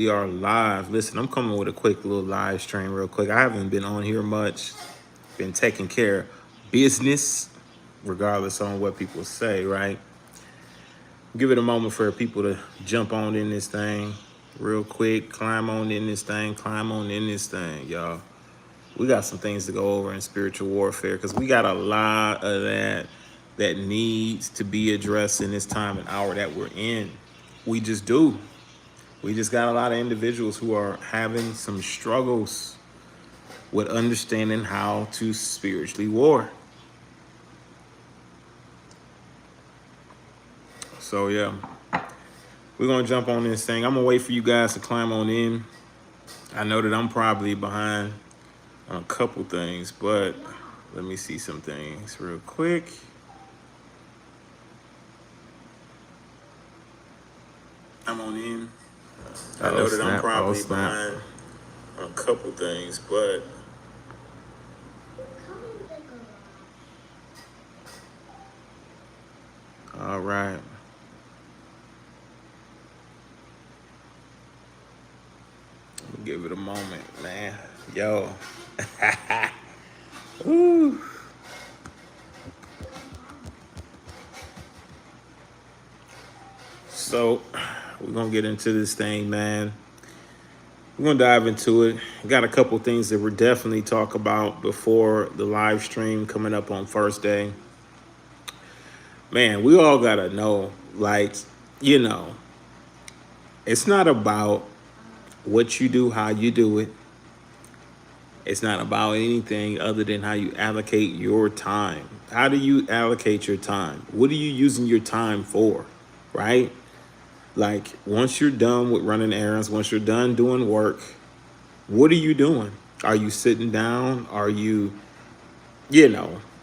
We are live. Listen, I'm coming with a quick little live stream real quick. I haven't been on here much. Been taking care of business, regardless on what people say, right? Give it a moment for people to jump on in this thing real quick. Climb on in this thing. Climb on in this thing, y'all. We got some things to go over in spiritual warfare because we got a lot of that needs to be addressed in this time and hour that we're in. We just do. We just got a lot of individuals who are having some struggles with understanding how to spiritually war. So yeah, we're gonna jump on this thing. I'm gonna wait for you guys to climb on in. I know that I'm probably behind on a couple things, but let me see some things real quick. I'm on in. I know that I'm probably behind on a couple things, but all right. Give it a moment, man. Yo. Ooh. So we're gonna get into this thing, man. We're gonna dive into it. Got a couple things that we're definitely talk about before the live stream coming up on first day. Man, we all gotta know, like, it's not about what you do, how you do it. It's not about anything other than how you allocate your time. How do you allocate your time? What are you using your time for, right? Like, once you're done with running errands, once you're done doing work, what are you doing? Are you sitting down? Are you,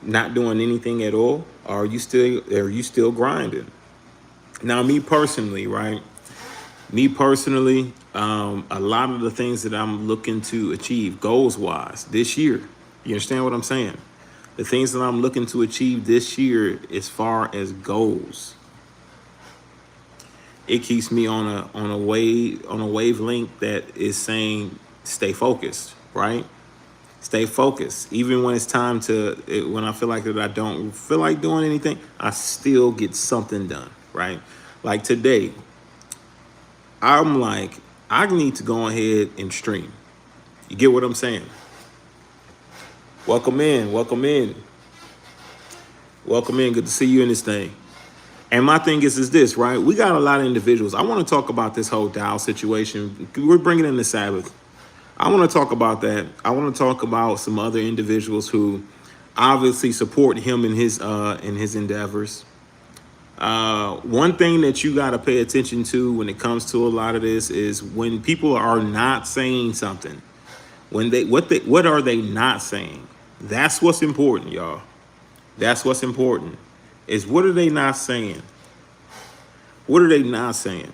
not doing anything at all? Are you still grinding? Now, me personally, right? A lot of the things that I'm looking to achieve goals-wise this year, you understand what I'm saying? The things that I'm looking to achieve this year as far as goals, it keeps me on a wavelength that is saying stay focused, right? Stay focused. Even when it's time when I feel like that I don't feel like doing anything, I still get something done, right? Like today, I'm like, I need to go ahead and stream. You get what I'm saying? Welcome in, welcome in. Welcome in, good to see you in this thing. And my thing is this, right? We got a lot of individuals. I want to talk about this whole Dow situation. We're bringing in the Sabbath. I want to talk about that. I want to talk about some other individuals who obviously support him in his endeavors. One thing that you got to pay attention to when it comes to a lot of this is when people are not saying something. What are they not saying? That's what's important, y'all. That's what's important. Is what are they not saying? What are they not saying?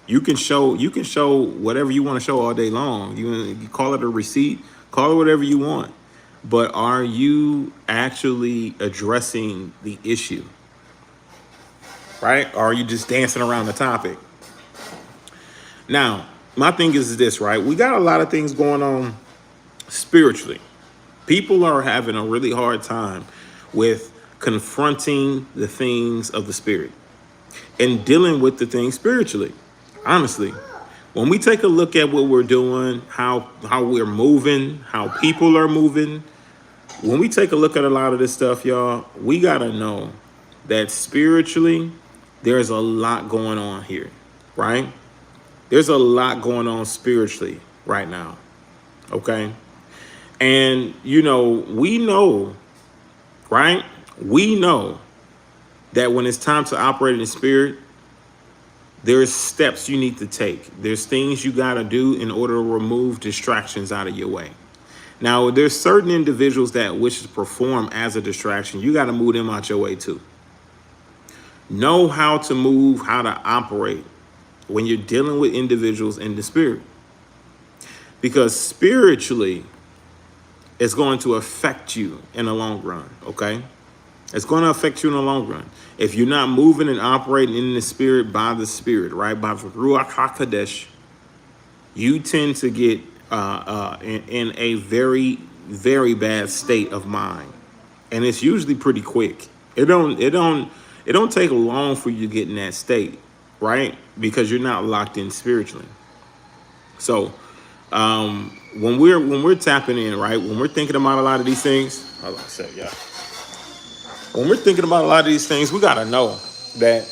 You can show whatever you want to show all day long. You call it a receipt, call it whatever you want. But are you actually addressing the issue? Right? Or are you just dancing around the topic? Now, my thing is this, right? We got a lot of things going on spiritually. People are having a really hard time with confronting the things of the spirit and dealing with the things spiritually. Honestly, when we take a look at what we're doing, how we're moving, how people are moving, when we take a look at a lot of this stuff, y'all, we got to know that spiritually, there's a lot going on here, right? There's a lot going on spiritually right now, okay? And, we know, right? We know that when it's time to operate in the spirit, there's steps you need to take. There's things you got to do in order to remove distractions out of your way. Now, there's certain individuals that wish to perform as a distraction. You got to move them out your way too. Know how to move, how to operate when you're dealing with individuals in the spirit. Because spiritually, it's going to affect you in the long run, okay? It's going to affect you in the long run. If you're not moving and operating in the spirit by the spirit, right? By the Ruach HaKodesh, you tend to get in a very, very bad state of mind, and it's usually pretty quick. It don't take long for you to get in that state, right? Because you're not locked in spiritually. So when we're tapping in, right? When we're thinking about a lot of these things, hold on a sec, yeah. When we're thinking about a lot of these things, we gotta know that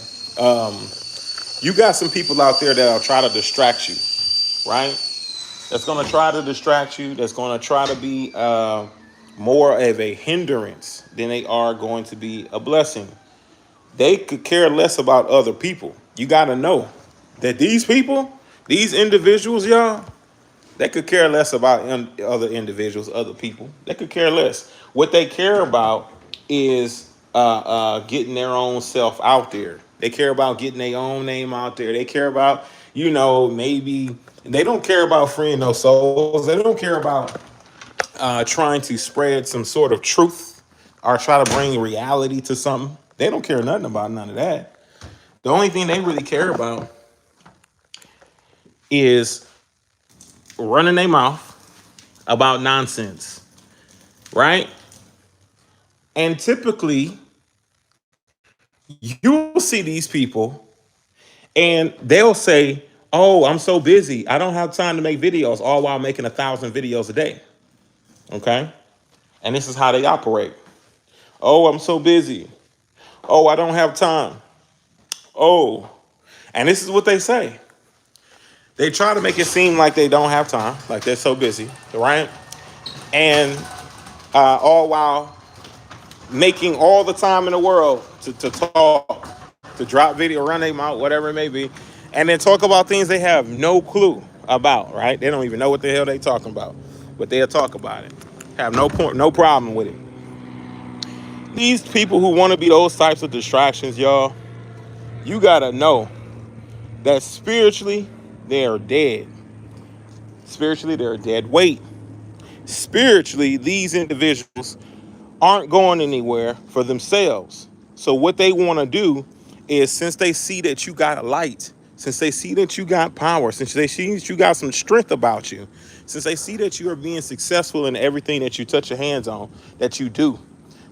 you got some people out there that'll try to distract you, right? That's gonna try to distract you. That's gonna try to be more of a hindrance than they are going to be a blessing. They could care less about other people. You gotta know that these people, these individuals, y'all, they could care less about other individuals, other people. They could care less. What they care about is getting their own self out there. They care about getting their own name out there. They care about, maybe they don't care about freeing no souls. They don't care about trying to spread some sort of truth or try to bring reality to something. They don't care nothing about none of that. The only thing they really care about is running their mouth about nonsense, right? And typically, you'll see these people and they'll say, "Oh, I'm so busy. I don't have time to make videos," all while making 1,000 videos a day. Okay. And this is how they operate. "Oh, I'm so busy. Oh, I don't have time. Oh," and this is what they say. They try to make it seem like they don't have time, like they're so busy, right? And all while making all the time in the world to talk, to drop video, run their mouth, whatever it may be, and then talk about things they have no clue about, right? They don't even know what the hell they talking about, but they'll talk about it. Have no problem with it. These people who want to be those types of distractions, y'all, you gotta know that spiritually they are dead. Spiritually, they're a dead weight. Spiritually, these individuals aren't going anywhere for themselves. So what they want to do is, since they see that you got a light, since they see that you got power, since they see that you got some strength about you, since they see that you are being successful in everything that you touch your hands on, that you do,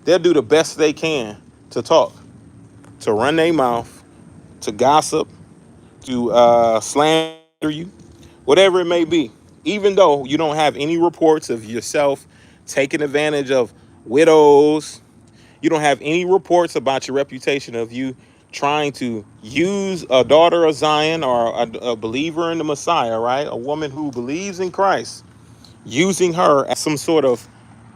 they'll do the best they can to talk, to run their mouth, to gossip, to slander you, whatever it may be. Even though you don't have any reports of yourself taking advantage of widows, you don't have any reports about your reputation of you trying to use a daughter of Zion or a believer in the Messiah, right? A woman who believes in Christ, using her as some sort of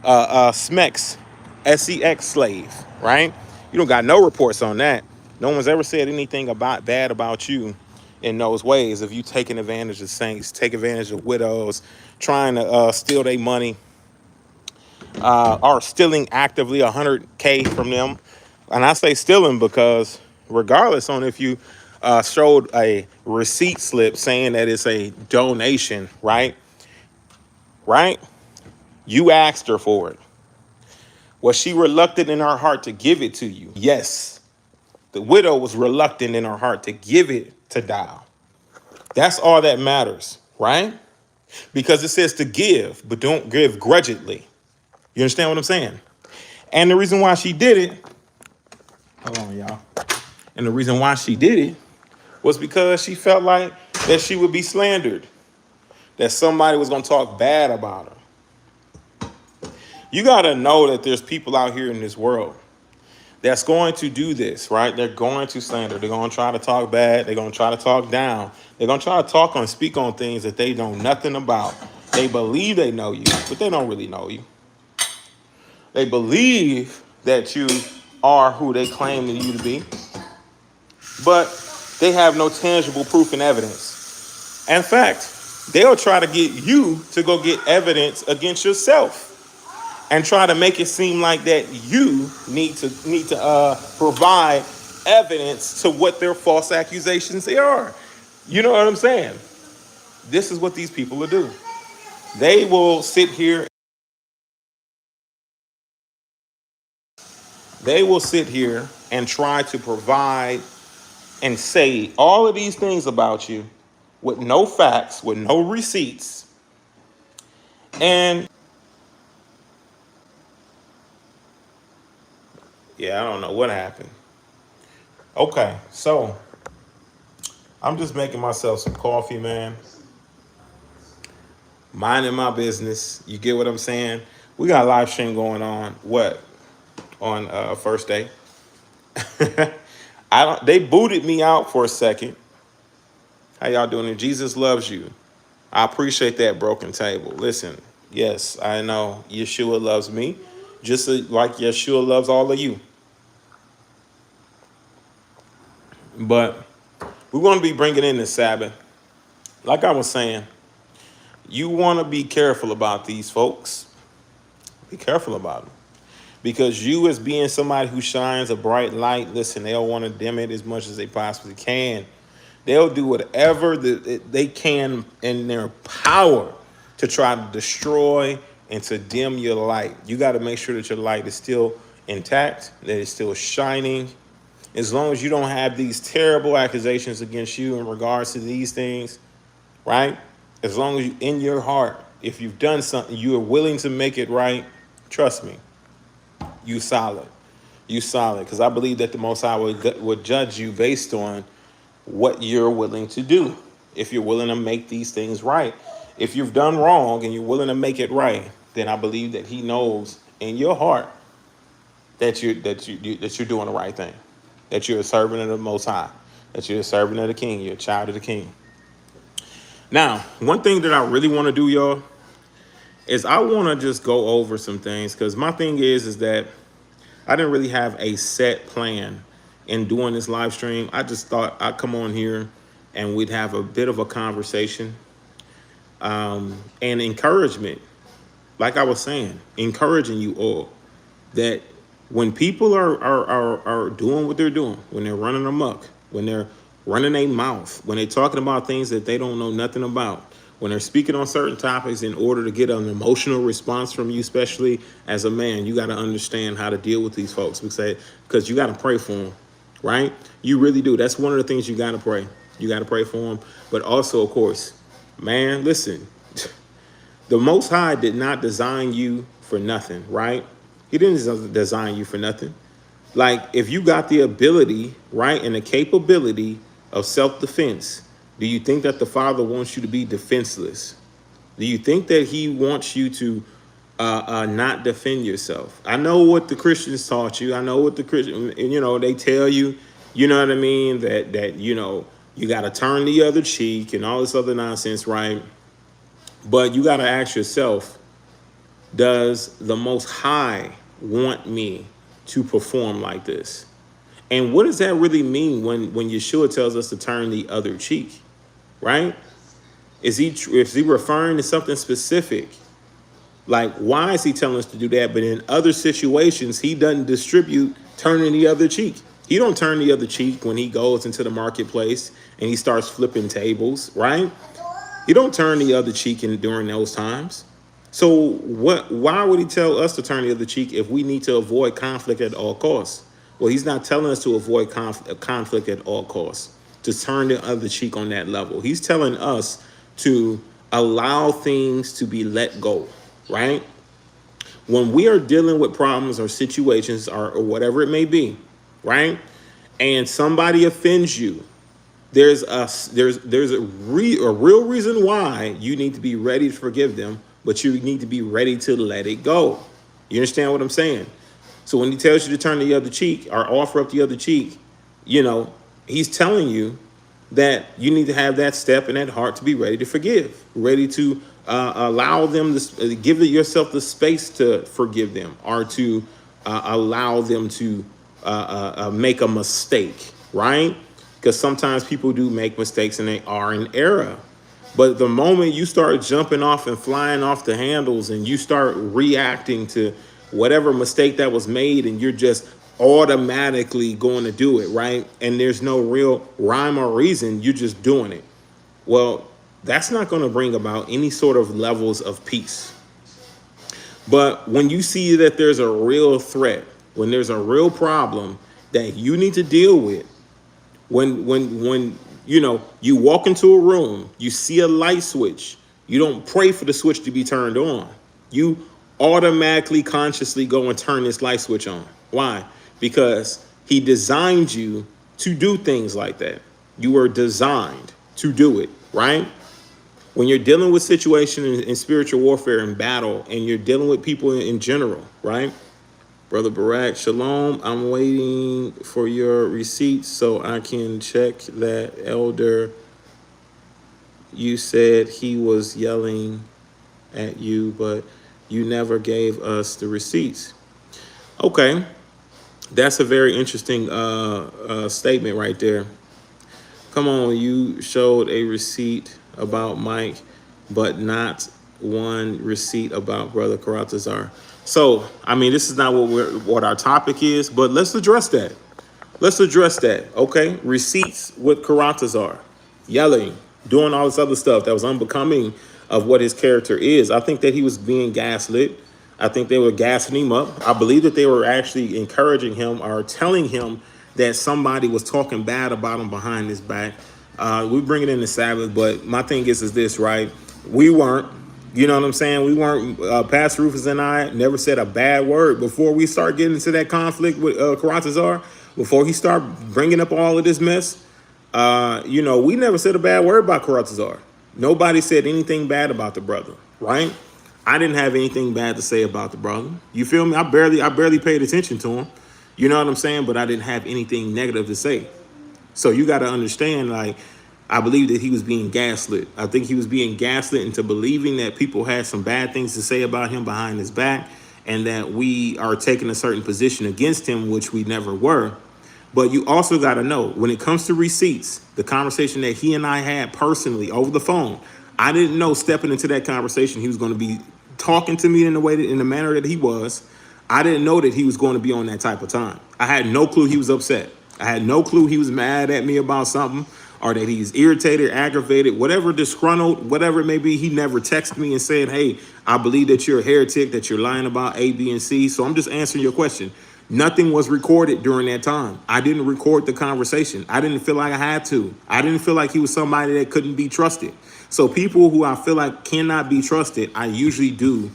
SMEX, SEX slave, right? You don't got no reports on that. No one's ever said anything about bad about you in those ways of you taking advantage of saints, take advantage of widows, trying to steal their money, or stealing actively 100K from them. And I say stealing because regardless on if you showed a receipt slip saying that it's a donation, right? Right? You asked her for it. Was she reluctant in her heart to give it to you? Yes. The widow was reluctant in her heart to give it to Dial. That's all that matters, right? Because it says to give, but don't give grudgingly. You understand what I'm saying? And the reason why she did it, hold on, y'all. And the reason why she did it was because she felt like that she would be slandered, that somebody was going to talk bad about her. You got to know that there's people out here in this world that's going to do this, right? They're going to slander. They're going to try to talk bad. They're going to try to talk down. They're going to try to talk and speak on things that they know nothing about. They believe they know you, but they don't really know you. They believe that you are who they claim you to be, but they have no tangible proof and evidence. In fact, they'll try to get you to go get evidence against yourself and try to make it seem like that you need to provide evidence to what their false accusations they are. You know what I'm saying? This is what these people will do. They will sit here. They will sit here and try to provide and say all of these things about you with no facts, with no receipts. And yeah, I don't know what happened. Okay, so I'm just making myself some coffee, man. Minding my business. You get what I'm saying? We got a live stream going on. What? On first day. I don't they booted me out for a second. How y'all doing? Jesus loves you. I appreciate that, Broken Table. Listen, yes, I know Yeshua loves me, just like Yeshua loves all of you. But we're going to be bringing in the Sabbath. Like I was saying, you want to be careful about these folks. Be careful about them. Because you, as being somebody who shines a bright light, listen, they'll want to dim it as much as they possibly can. They'll do whatever they can in their power to try to destroy and to dim your light. You got to make sure that your light is still intact, that it's still shining. As long as you don't have these terrible accusations against you in regards to these things, right? As long as you, in your heart, if you've done something, you are willing to make it right, trust me, you solid. You solid. Because I believe that the Most High would judge you based on what you're willing to do. If you're willing to make these things right. If you've done wrong and you're willing to make it right, then I believe that he knows in your heart that you're doing the right thing. That you're a servant of the Most High. That you're a servant of the King. You're a child of the King. Now, one thing that I really want to do, y'all, is I want to just go over some things. Because my thing is that I didn't really have a set plan in doing this live stream. I just thought I'd come on here and we'd have a bit of a conversation and encouragement. Like I was saying, encouraging you all that when people are doing what they're doing, when they're running amok, when they're running their mouth, when they're talking about things that they don't know nothing about, when they're speaking on certain topics in order to get an emotional response from you, especially as a man, you got to understand how to deal with these folks because you got to pray for them, right? You really do. That's one of the things you got to pray. You got to pray for them. But also, of course, man, listen, the Most High did not design you for nothing, right? He didn't design you for nothing. Like, if you got the ability, right, and the capability of self-defense, do you think that the Father wants you to be defenseless? Do you think that he wants you to not defend yourself? I know what the Christians taught you. I know what the Christian, they tell you, you know what I mean, that you got to turn the other cheek and all this other nonsense, right? But you got to ask yourself, does the Most High want me to perform like this? And what does that really mean when Yeshua tells us to turn the other cheek, right? Is he referring to something specific? Like, why is he telling us to do that? But in other situations, he doesn't distribute turning the other cheek. He don't turn the other cheek when he goes into the marketplace and he starts flipping tables, right? He don't turn the other cheek during those times. So why would he tell us to turn the other cheek if we need to avoid conflict at all costs? Well, he's not telling us to avoid conflict at all costs, to turn the other cheek on that level. He's telling us to allow things to be let go, right? When we are dealing with problems or situations or whatever it may be, right? And somebody offends you, there's a real reason why you need to be ready to forgive them, but you need to be ready to let it go. You understand what I'm saying? So when he tells you to turn the other cheek or offer up the other cheek, he's telling you that you need to have that step and that heart to be ready to forgive, ready to allow them to give yourself the space to forgive them or to allow them to make a mistake, right? Because sometimes people do make mistakes and they are in error. But the moment you start jumping off and flying off the handles and you start reacting to whatever mistake that was made and you're just automatically going to do it, right? And there's no real rhyme or reason, you're just doing it. Well, that's not going to bring about any sort of levels of peace. But when you see that there's a real threat, when there's a real problem that you need to deal with, when You walk into a room, you see a light switch. You don't pray for the switch to be turned on. You automatically, consciously go and turn this light switch on. Why? Because he designed you to do things like that. You were designed to do it, right? When you're dealing with situations in spiritual warfare and battle, and you're dealing with people in general, right? Brother Barak, shalom. I'm waiting for your receipts so I can check that. Elder, you said he was yelling at you, but you never gave us the receipts. Okay, that's a very interesting statement right there. Come on, you showed a receipt about Mike, but not one receipt about Brother Karatazar. So, I mean, this is not what our topic is, but let's address that. Let's address that, okay? Receipts with Karatazar, yelling, doing all this other stuff that was unbecoming of what his character is. I think that he was being gaslit. I think they were gassing him up. I believe that they were actually encouraging him or telling him that somebody was talking bad about him behind his back. We bring it in the Sabbath, but my thing is this, right? We weren't. You know what I'm saying? We weren't, Pastor Rufus and I never said a bad word before we start getting into that conflict with Karatazar, before he started bringing up all of this mess. We never said a bad word about Karatazar. Nobody said anything bad about the brother, right? I didn't have anything bad to say about the brother. You feel me? I barely paid attention to him. You know what I'm saying? But I didn't have anything negative to say. So you got to understand, like, I believe that he was being gaslit. I think he was being gaslit into believing that people had some bad things to say about him behind his back, and that we are taking a certain position against him, which we never were. But you also got to know, when it comes to receipts, the conversation that he and I had personally over the phone, I didn't know stepping into that conversation he was going to be talking to me in the manner that he was. I didn't know that he was going to be on that type of time. I had no clue he was upset. I had no clue he was mad at me about something, or that he's irritated, aggravated, whatever, disgruntled, whatever it may be. He never texted me and said, hey, I believe that you're a heretic, that you're lying about A, B, and C. So I'm just answering your question. Nothing was recorded during that time. I didn't record the conversation. I didn't feel like I had to. I didn't feel like he was somebody that couldn't be trusted. So people who I feel like cannot be trusted, I usually do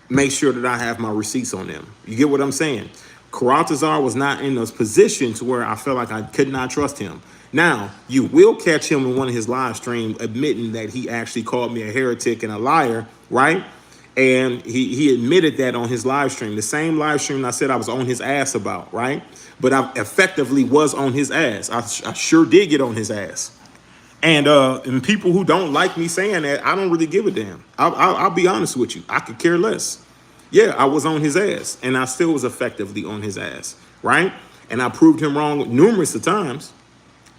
make sure that I have my receipts on them. You get what I'm saying? Karatazar was not in a position to where I felt like I could not trust him. Now, you will catch him in one of his live streams admitting that he actually called me a heretic and a liar, right? And he admitted that on his live stream, the same live stream I said I was on his ass about, right? But I effectively was on his ass. I sure did get on his ass. And people who don't like me saying that, I don't really give a damn. I'll be honest with you. I could care less. Yeah, I was on his ass, and I still was effectively on his ass, right? And I proved him wrong numerous of times.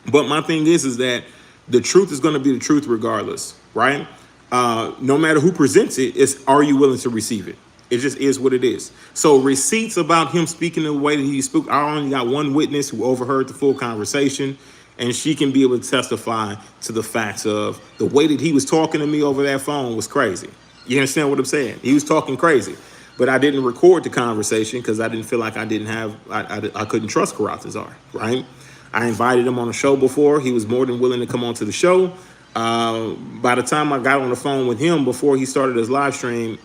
But my thing is that the truth is going to be the truth regardless, right? No matter who presents it, it's, are you willing to receive it? It just is what it is. So receipts about him speaking the way that he spoke, I only got one witness who overheard the full conversation, and she can be able to testify to the facts of the way that he was talking to me over that phone was crazy. You understand what I'm saying? He was talking crazy. But I didn't record the conversation because I didn't feel like I couldn't trust Karatazar, right? I invited him on a show before. He was more than willing to come onto the show. By the time I got on the phone with him before he started his live stream,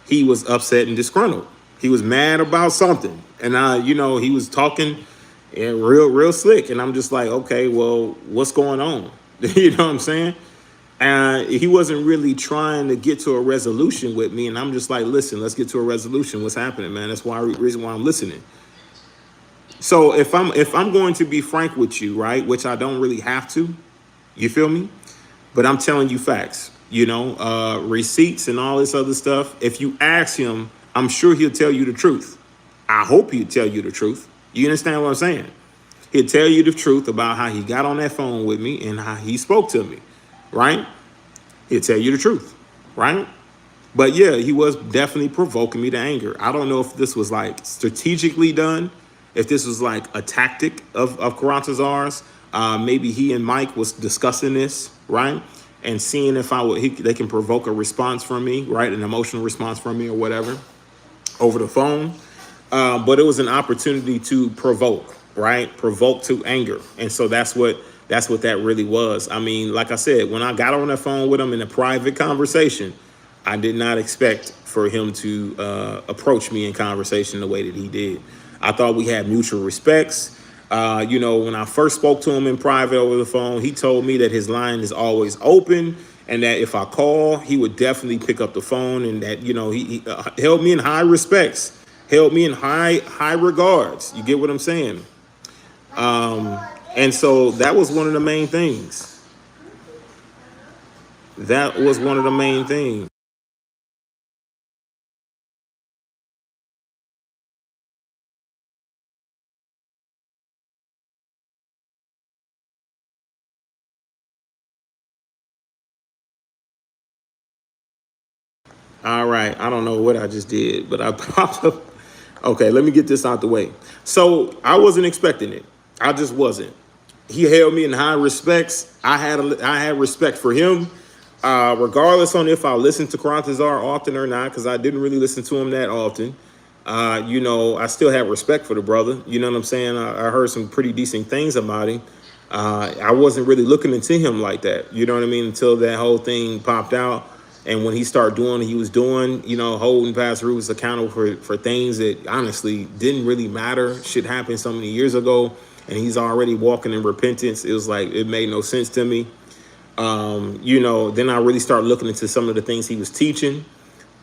he was upset and disgruntled. He was mad about something. And he was talking real slick. And I'm just like, okay, well, what's going on? You know what I'm saying? And he wasn't really trying to get to a resolution with me. And I'm just like, listen, let's get to a resolution. What's happening, man? That's the reason why I'm listening. So if I'm going to be frank with you, right, which I don't really have to, you feel me? But I'm telling you facts, receipts and all this other stuff. If you ask him, I'm sure he'll tell you the truth. I hope he'll tell you the truth. You understand what I'm saying? He'll tell you the truth about how he got on that phone with me and how he spoke to me, right? He'll tell you the truth, right? But yeah, he was definitely provoking me to anger. I don't know if this was like strategically done, if this was like a tactic of Karatazar's. Maybe he and Mike was discussing this, right? And seeing if they can provoke a response from me, right? An emotional response from me or whatever over the phone. But it was an opportunity to provoke, right? Provoke to anger. And so that's what That's what that really was. I mean, like I said, when I got on the phone with him in a private conversation, I did not expect for him to approach me in conversation the way that he did. I thought we had mutual respects. When I first spoke to him in private over the phone, he told me that his line is always open and that if I call, he would definitely pick up the phone, and that, he held me in high respects, held me in high regards. You get what I'm saying? And so that was one of the main things. That was one of the main things. All right. I don't know what I just did, but I popped up. Okay, let me get this out the way. So I wasn't expecting it. I just wasn't. He held me in high respects. I had respect for him, regardless on if I listened to Karatazar often or not, because I didn't really listen to him that often. I still had respect for the brother. You know what I'm saying? I heard some pretty decent things about him. I wasn't really looking into him like that. You know what I mean? Until that whole thing popped out. And when he started doing what he was doing, holding Pastor Ruth accountable for things that honestly didn't really matter. Shit happened so many years ago, and he's already walking in repentance. It was like, it made no sense to me. Then I really started looking into some of the things he was teaching.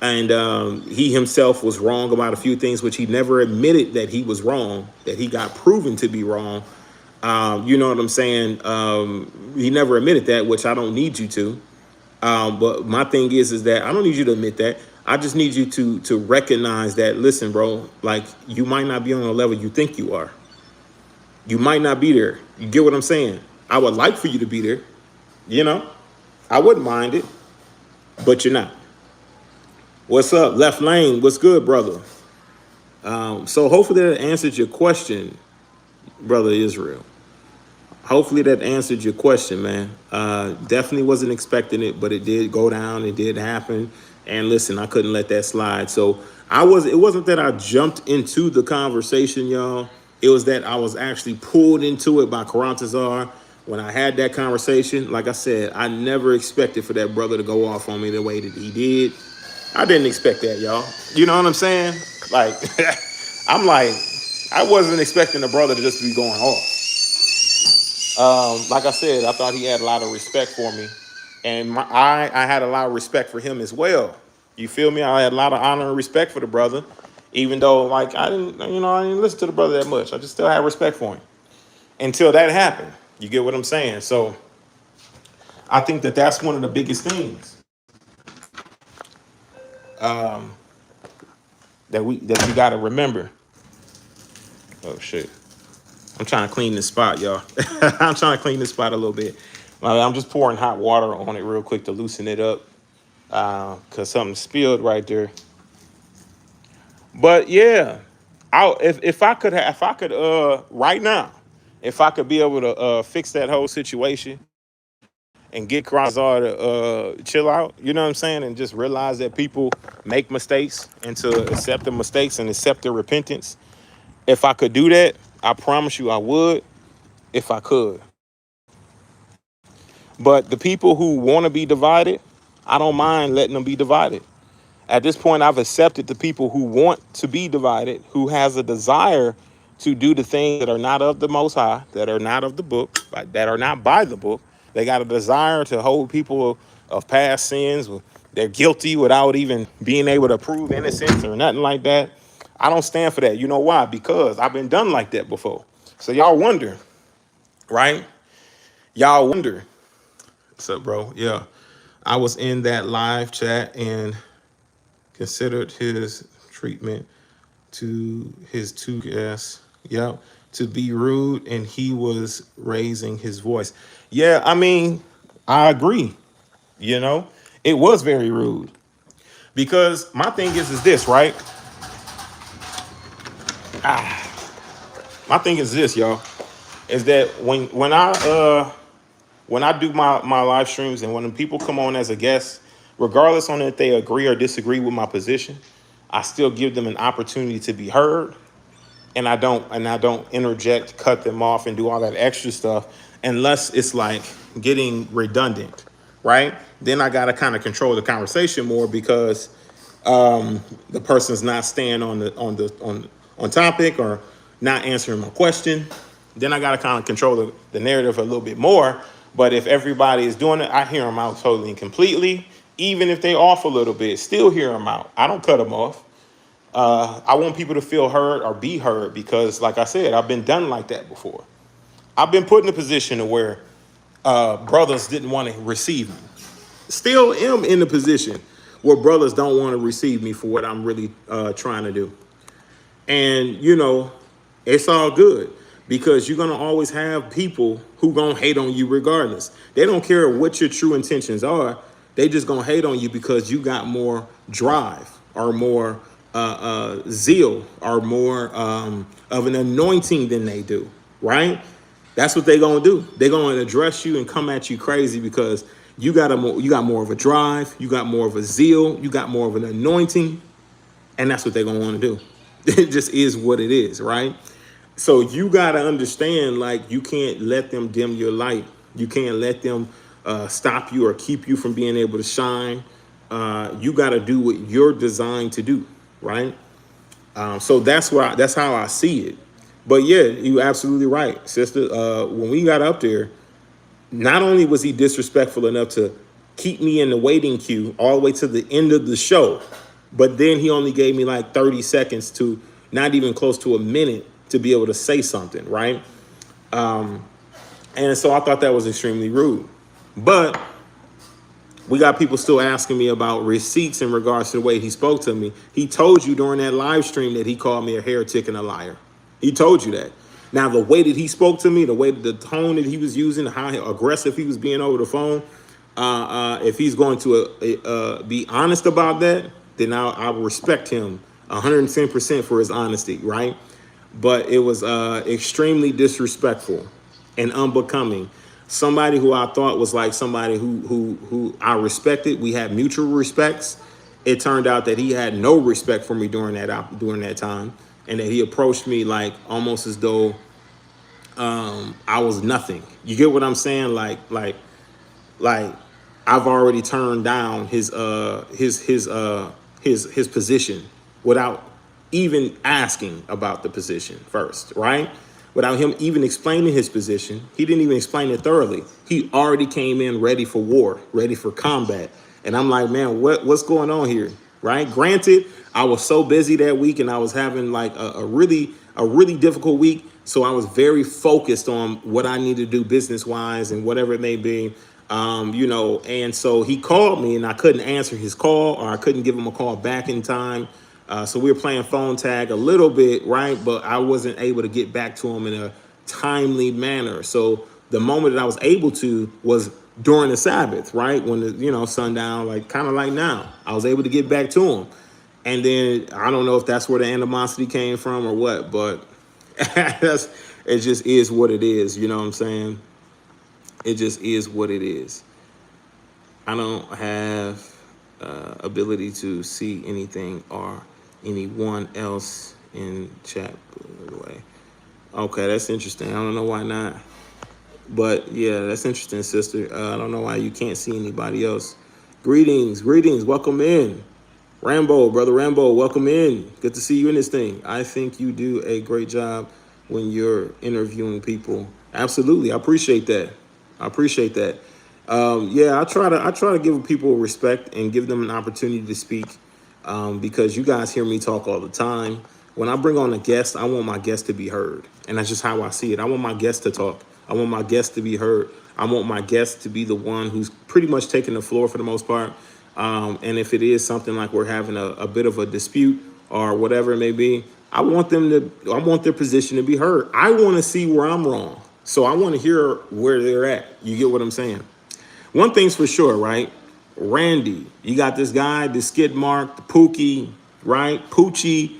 And he himself was wrong about a few things, which he never admitted that he was wrong, that he got proven to be wrong. You know what I'm saying? He never admitted that, which I don't need you to. But my thing is that I don't need you to admit that. I just need you to recognize that, listen, bro, like, you might not be on the level you think you are. You might not be there. You get what I'm saying? I would like for you to be there. I wouldn't mind it, but you're not. What's up, Left Lane? What's good, brother? So hopefully that answered your question, brother Israel. Hopefully that answered your question, man. Definitely wasn't expecting it, but it did go down. It did happen. And listen, I couldn't let that slide. So it wasn't that I jumped into the conversation, y'all. It was that I was actually pulled into it by Karatazar. When I had that conversation, like I said, I never expected for that brother to go off on me the way that he did. I didn't expect that, y'all. You know what I'm saying? Like, I'm like, I wasn't expecting the brother to just be going off. Like I said, I thought he had a lot of respect for me, and I had a lot of respect for him as well. You feel me? I had a lot of honor and respect for the brother, even though, like, I didn't listen to the brother that much. I just still had respect for him until that happened. You get what I'm saying? So I think that that's one of the biggest things that we got to remember. Oh shit. I'm trying to clean this spot, y'all. I'm trying to clean this spot a little bit. I'm just pouring hot water on it real quick to loosen it up, because something spilled right there. But yeah, if I could right now, if I could be able to fix that whole situation and get Karazar to chill out, you know what I'm saying, and just realize that people make mistakes and to accept the mistakes and accept their repentance. If I could do that, I promise you I would, if I could. But the people who want to be divided, I don't mind letting them be divided. At this point, I've accepted the people who want to be divided, who has a desire to do the things that are not of the Most High, that are not of the book, that are not by the book. They got a desire to hold people of past sins. They're guilty without even being able to prove innocence or nothing like that. I don't stand for that. You know why? Because I've been done like that before. So y'all wonder, right? Y'all wonder. What's up, bro? Yeah. I was in that live chat and considered his treatment to his two guests, to be rude, and he was raising his voice. Yeah, I mean, I agree. It was very rude, because my thing is this, right? My thing is this, y'all, is that when I do my live streams and when people come on as a guest, regardless on if they agree or disagree with my position, I still give them an opportunity to be heard, and I don't interject, cut them off, and do all that extra stuff. unless it's like getting redundant, right? Then I got to kind of control the conversation more because the person's not staying on topic or not answering my question. Then I got to kind of control the narrative a little bit more. But if everybody is doing it, I hear them out totally and completely. Even if they off a little bit, still hear them out. I don't cut them off. I want people to feel heard or be heard because, like I said, I've been done like that before. I've been put in a position to where brothers didn't want to receive me. Still am in the position where brothers don't want to receive me for what I'm really trying to do. And, it's all good because you're going to always have people who going to hate on you regardless. They don't care what your true intentions are. They just going to hate on you because you got more drive or more zeal or more of an anointing than they do, right? That's what they're going to do. They're going to address you and come at you crazy because you got more of a drive, you got more of a zeal, you got more of an anointing, and that's what they're going to want to do. It just is what it is, right? So you got to understand, like, you can't let them dim your light. You can't let them stop you or keep you from being able to shine. You got to do what you're designed to do, right? So that's how I see it. But yeah, you're absolutely right, sister. When we got up there, not only was he disrespectful enough to keep me in the waiting queue all the way to the end of the show, but then he only gave me like 30 seconds to not even close to a minute to be able to say something, right? And so I thought that was extremely rude. But we got people still asking me about receipts in regards to the way he spoke to me. He told you during that live stream that he called me a heretic and a liar. He told you that. Now, the way that he spoke to me, the tone that he was using, how aggressive he was being over the phone, if he's going to be honest about that, then I respect him 110% for his honesty, right? But it was extremely disrespectful and unbecoming. Somebody who I thought was like somebody who I respected. We had mutual respects. It turned out that he had no respect for me during that time, and that he approached me like almost as though I was nothing. You get what I'm saying? Like I've already turned down his position without even asking about the position first, right? Without him even explaining his position. He didn't even explain it thoroughly. He already came in ready for war, ready for combat. And I'm like, man, what's going on here, right? Granted, I was so busy that week and I was having like a really difficult week. So I was very focused on what I need to do business-wise and whatever it may be, and so he called me and I couldn't answer his call, or I couldn't give him a call back in time. So we were playing phone tag a little bit, right? But I wasn't able to get back to him in a timely manner. So the moment that I was able to was during the Sabbath, right? When the, sundown, like kind of like now, I was able to get back to him. And then I don't know if that's where the animosity came from or what, but it just is what it is. You know what I'm saying? It just is what it is. I don't have ability to see anything or anyone else in chat. Okay, that's interesting. I don't know why not. But yeah, that's interesting, sister. I don't know why you can't see anybody else. Greetings. Welcome in. Brother Rambo, welcome in. Good to see you in this thing. I think you do a great job when you're interviewing people. Absolutely. I appreciate that. Yeah, I try to give people respect and give them an opportunity to speak, because you guys hear me talk all the time. When I bring on a guest, I want my guest to be heard. And that's just how I see it. I want my guest to talk. I want my guest to be heard. I want my guest to be the one who's pretty much taking the floor for the most part. And if it is something like we're having a bit of a dispute or whatever it may be, I want their position to be heard. I want to see where I'm wrong. So I want to hear where they're at. You get what I'm saying? One thing's for sure, right? Randy, you got this guy, the skid mark, the Pookie, right? Pookie.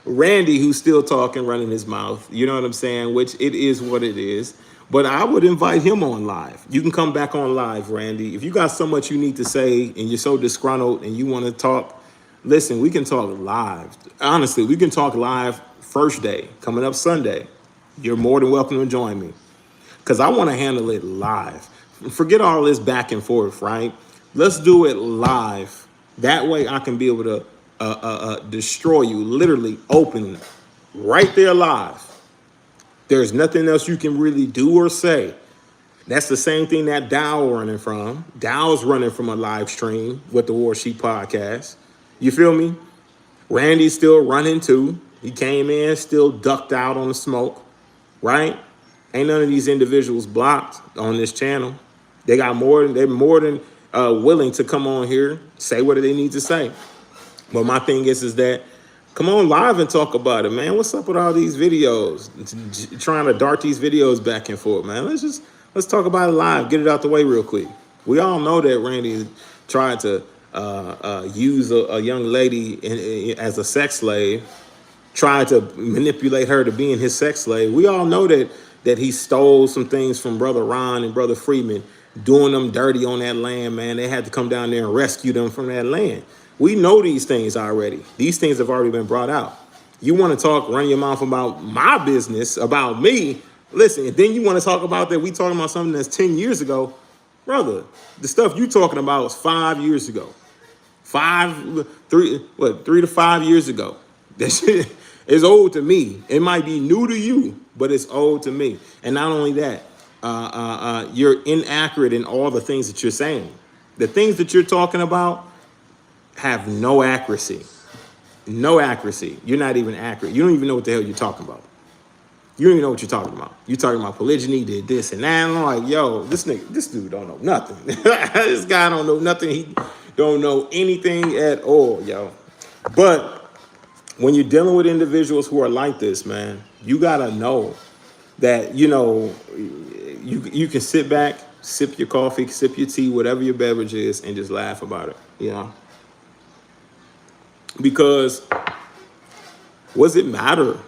Randy, who's still talking, running his mouth. You know what I'm saying? Which it is what it is. But I would invite him on live. You can come back on live, Randy. If you got so much you need to say and you're so disgruntled and you want to talk, listen, we can talk live. Honestly, we can talk live first day, coming up Sunday. you're more than welcome to join me because I want to handle it live. Forget all this back and forth, right? Let's do it live. That way I can be able to destroy you, literally open right there live. There's nothing else you can really do or say. That's the same thing that Dow running from. Dow's running from a live stream with the War Sheep podcast. You feel me? Randy's still running too. He came in, still ducked out on the smoke, right? Ain't none of these individuals blocked on this channel. They're more than willing to come on here, say what they need to say. But my thing is that come on live and talk about it, man. What's up with all these videos? Trying to dart these videos back and forth, man. Let's talk about it live. Get it out the way real quick. We all know that Randy tried to use a young lady as a sex slave, tried to manipulate her to being his sex slave. We all know that he stole some things from Brother Ron and Brother Freeman, doing them dirty on that land, man. They had to come down there and rescue them from that land. We know these things already. These things have already been brought out. You want to talk, run your mouth about my business, about me. Listen, and then you want to talk about that we talking about something that's 10 years ago. Brother, the stuff you talking about was 5 years ago. 3 to 5 years ago. That shit is old to me. It might be new to you, but it's old to me. And not only that, you're inaccurate in all the things that you're saying. The things that you're talking about have no accuracy. No accuracy. You're not even accurate. You don't even know what the hell you're talking about. You don't even know what you're talking about. You're talking about polygyny, did this and that. And I'm like, yo, this dude don't know nothing. This guy don't know nothing. He don't know anything at all, yo. But when you're dealing with individuals who are like this, man, you gotta know that, you know, you can sit back, sip your coffee, sip your tea, whatever your beverage is, and just laugh about it, you know? Because what does it matter?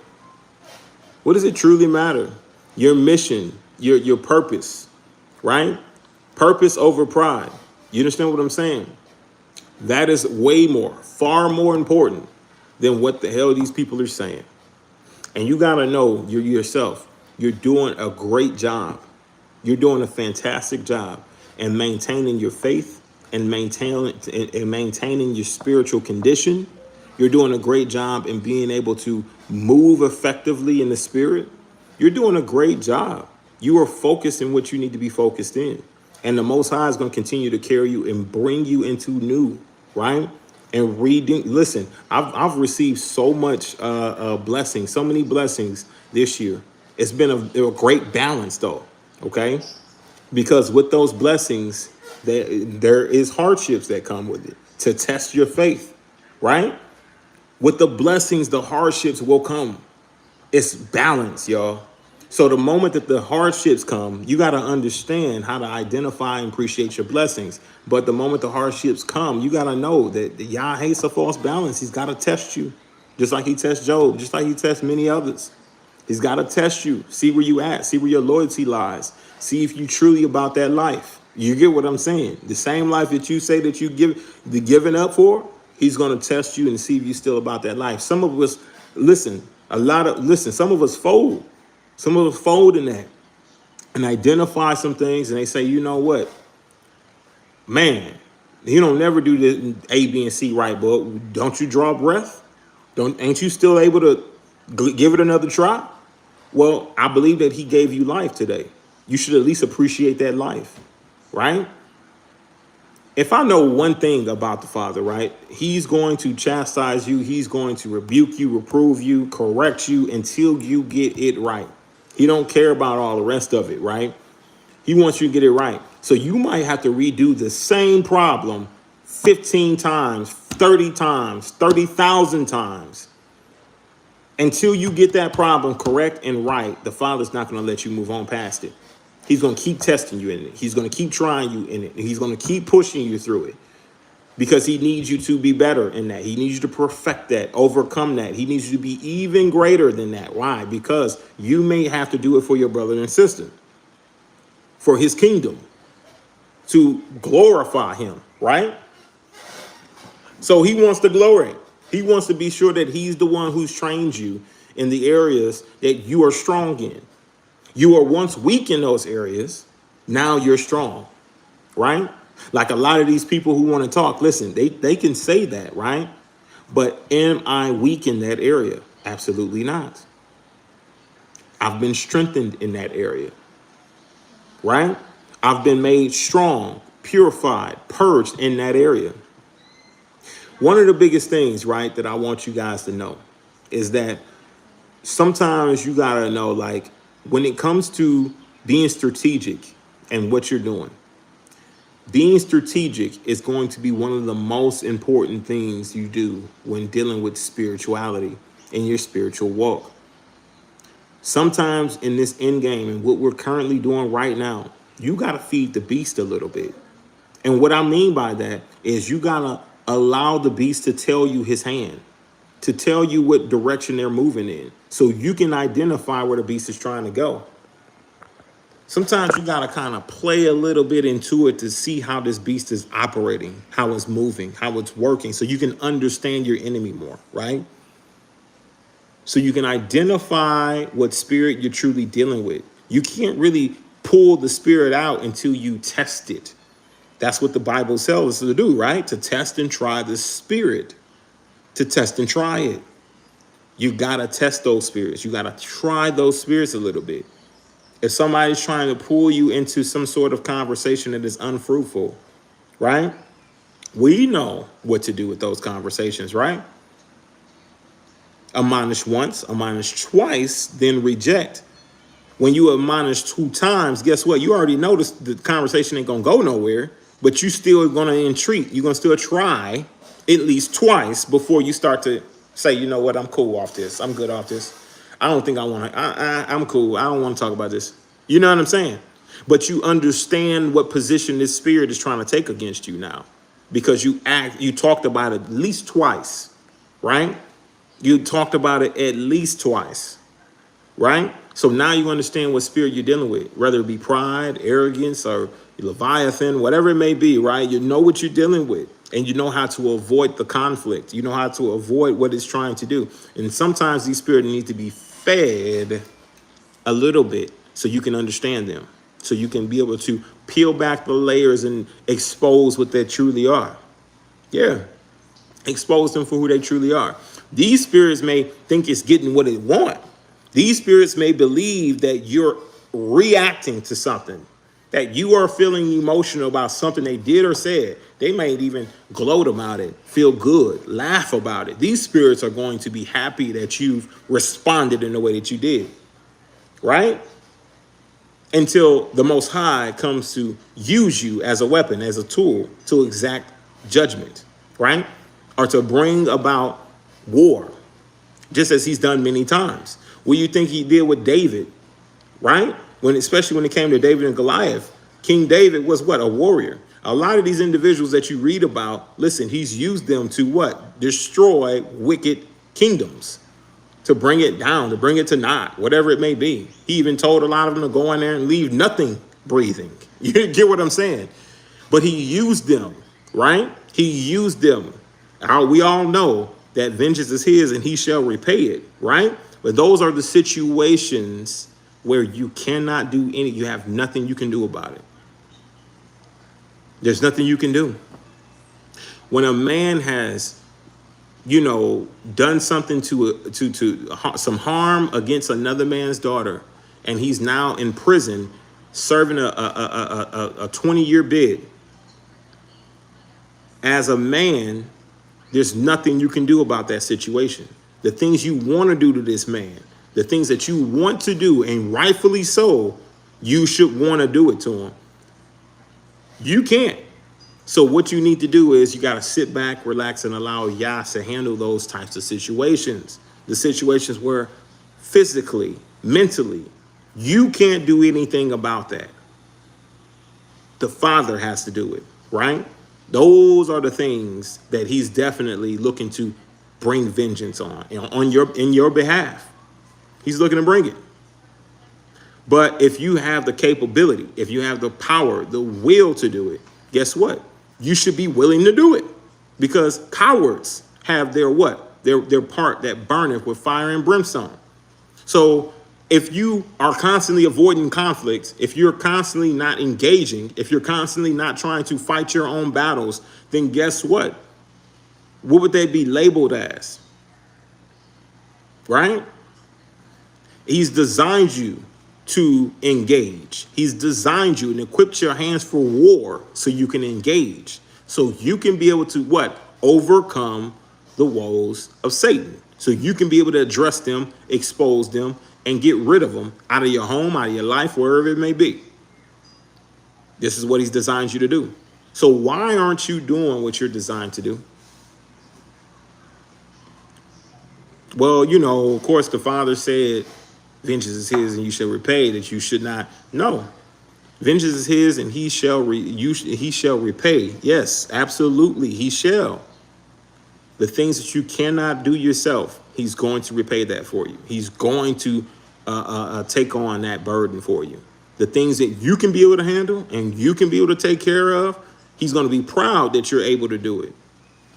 What does it truly matter? Your mission, your purpose, right? Purpose over pride. You understand what I'm saying? That is way more, far more important than what the hell these people are saying. And you gotta know yourself. You're doing a great job. You're doing a fantastic job in maintaining your faith and maintaining your spiritual condition. You're doing a great job in being able to move effectively in the spirit. You're doing a great job. You are focused in what you need to be focused in. And the Most High is going to continue to carry you and bring you into new, right? And reading, listen, I've received so much blessing, so many blessings this year. It's been a great balance though, okay? Because with those blessings, there is hardships that come with it to test your faith, right? With the blessings, the hardships will come. It's balance, y'all. So the moment that the hardships come, you got to understand how to identify and appreciate your blessings. But the moment the hardships come, you got to know that Yah hates a false balance. He's got to test you, just like he tests Job, just like he tests many others. He's got to test you, see where you at, see where your loyalty lies, see if you truly about that life. You get what I'm saying? The same life that you say that you giving up for, he's going to test you and see if you're still about that life. Some of us, some of us fold. Some of us fold in that and identify some things, and they say, you know what? Man, you don't never do this A, B, and C right, but don't you draw breath? Ain't you still able to give it another try? Well, I believe that he gave you life today. You should at least appreciate that life, right? If I know one thing about the Father, right, he's going to chastise you. He's going to rebuke you, reprove you, correct you until you get it right. He don't care about all the rest of it, right? He wants you to get it right. So you might have to redo the same problem 15 times, 30 times, 30,000 times. Until you get that problem correct and right, the Father's not going to let you move on past it. He's going to keep testing you in it. He's going to keep trying you in it. He's going to keep pushing you through it because he needs you to be better in that. He needs you to perfect that, overcome that. He needs you to be even greater than that. Why? Because you may have to do it for your brother and sister, for his kingdom, to glorify him, right? So he wants the glory. He wants to be sure that he's the one who's trained you in the areas that you are strong in. You were once weak in those areas. Now you're strong, right? Like a lot of these people who want to talk, listen, they can say that, right? But am I weak in that area? Absolutely not. I've been strengthened in that area, right? I've been made strong, purified, purged in that area. One of the biggest things, right, that I want you guys to know is that sometimes you got to know, like, when it comes to being strategic and what you're doing, being strategic is going to be one of the most important things you do when dealing with spirituality in your spiritual walk. Sometimes in this end game and what we're currently doing right now, you got to feed the beast a little bit. And what I mean by that is you got to allow the beast to tell you his hand, to tell you what direction they're moving in, so you can identify where the beast is trying to go. Sometimes you got to kind of play a little bit into it to see how this beast is operating, how it's moving, how it's working, so you can understand your enemy more, right? So you can identify what spirit you're truly dealing with. You can't really pull the spirit out until you test it. That's what the Bible tells us to do, right? To test and try the spirit, to test and try it. You got to test those spirits. You got to try those spirits a little bit. If somebody's trying to pull you into some sort of conversation that is unfruitful, right? We know what to do with those conversations, right? Admonish once, admonish twice, then reject. When you admonish 2 times, guess what? You already noticed the conversation ain't going to go nowhere, but you still going to entreat. You're going to still try at least twice before you start to say, you know what, I'm cool off this. I'm good off this. I don't think I want to, I'm cool. I don't want to talk about this. You know what I'm saying? But you understand what position this spirit is trying to take against you now, because you talked about it at least twice, right? You talked about it at least twice, right? So now you understand what spirit you're dealing with, whether it be pride, arrogance, or Leviathan, whatever it may be, right? You know what you're dealing with, and you know how to avoid the conflict. You know how to avoid what it's trying to do. And sometimes these spirits need to be fed a little bit so you can understand them, so you can be able to peel back the layers and expose what they truly are. Yeah, expose them for who they truly are. These spirits may think it's getting what it wants. These spirits may believe that you're reacting to something, that you are feeling emotional about something they did or said. They might even gloat about it, feel good, laugh about it. These spirits are going to be happy that you've responded in the way that you did, right? Until the Most High comes to use you as a weapon, as a tool to exact judgment, right? Or to bring about war, just as he's done many times. What do you think he did with David, right? Especially when it came to David and Goliath, King David was what? A warrior. A lot of these individuals that you read about, listen, he's used them to what? Destroy wicked kingdoms, to bring it down, to bring it to naught, whatever it may be. He even told a lot of them to go in there and leave nothing breathing. You get what I'm saying? But he used them, right? He used them. We all know that vengeance is his and he shall repay it, right? But those are the situations where you cannot do you have nothing you can do about it. There's nothing you can do. When a man has, done something to some harm against another man's daughter, and he's now in prison serving a 20-year bid, as a man, there's nothing you can do about that situation. The things you want to do to this man, the things that you want to do, and rightfully so, you should want to do it to him. You can't. So what you need to do is you got to sit back, relax, and allow Yah to handle those types of situations. The situations where physically, mentally, you can't do anything about that. The Father has to do it, right? Those are the things that he's definitely looking to bring vengeance on in your behalf. He's looking to bring it. But if you have the capability, if you have the power, the will to do it, guess what? You should be willing to do it, because cowards have their what? Their part that burneth with fire and brimstone. So if you are constantly avoiding conflicts, if you're constantly not engaging, if you're constantly not trying to fight your own battles, then guess what? What would they be labeled as? Right? He's designed you to engage. He's designed you and equipped your hands for war so you can engage. So you can be able to what? Overcome the woes of Satan. So you can be able to address them, expose them, and get rid of them out of your home, out of your life, wherever it may be. This is what he's designed you to do. So why aren't you doing what you're designed to do? Well, you know, of course, the Father said, vengeance is his and you shall repay, that you should not. No, vengeance is his and he shall repay. Yes, absolutely, he shall. The things that you cannot do yourself, he's going to repay that for you. He's going to take on that burden for you. The things that you can be able to handle and you can be able to take care of, he's going to be proud that you're able to do it.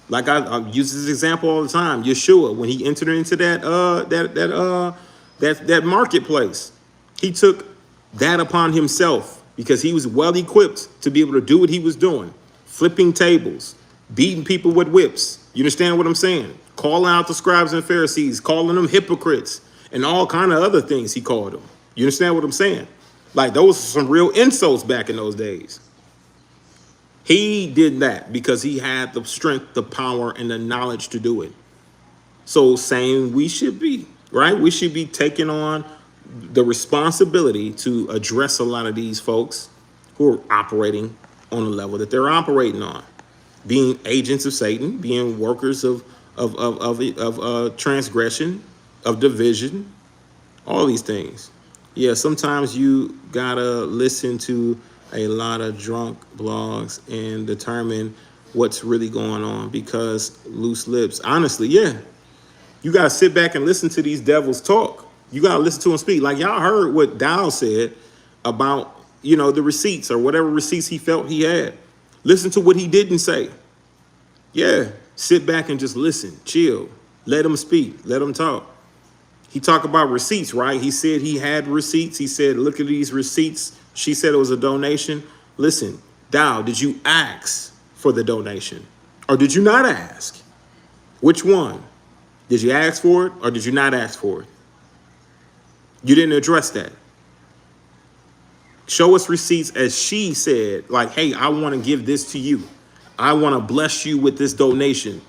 Like I use this example all the time. Yeshua, when he entered into that marketplace, he took that upon himself because he was well equipped to be able to do what he was doing, flipping tables, beating people with whips. You understand what I'm saying? Calling out the scribes and Pharisees, calling them hypocrites, and all kind of other things he called them. You understand what I'm saying? Like those are some real insults back in those days. He did that because he had the strength, the power, and the knowledge to do it. So same we should be, right? We should be taking on the responsibility to address a lot of these folks who are operating on the level that they're operating on, being agents of Satan, being workers of transgression, of division, all these things. Yeah, sometimes you gotta listen to a lot of drunk blogs and determine what's really going on, because loose lips, honestly, yeah, you got to sit back and listen to these devils talk. You got to listen to them speak. Like y'all heard what Dow said about, you know, the receipts or whatever receipts he felt he had. Listen to what he didn't say. Yeah, sit back and just listen, chill, let him speak, let him talk. He talked about receipts, right? He said he had receipts. He said, look at these receipts. She said it was a donation. Listen, Dow, did you ask for the donation or did you not ask? Which one? Did you ask for it or did you not ask for it? You didn't address that. Show us receipts as she said, like, hey, I want to give this to you. I want to bless you with this donation.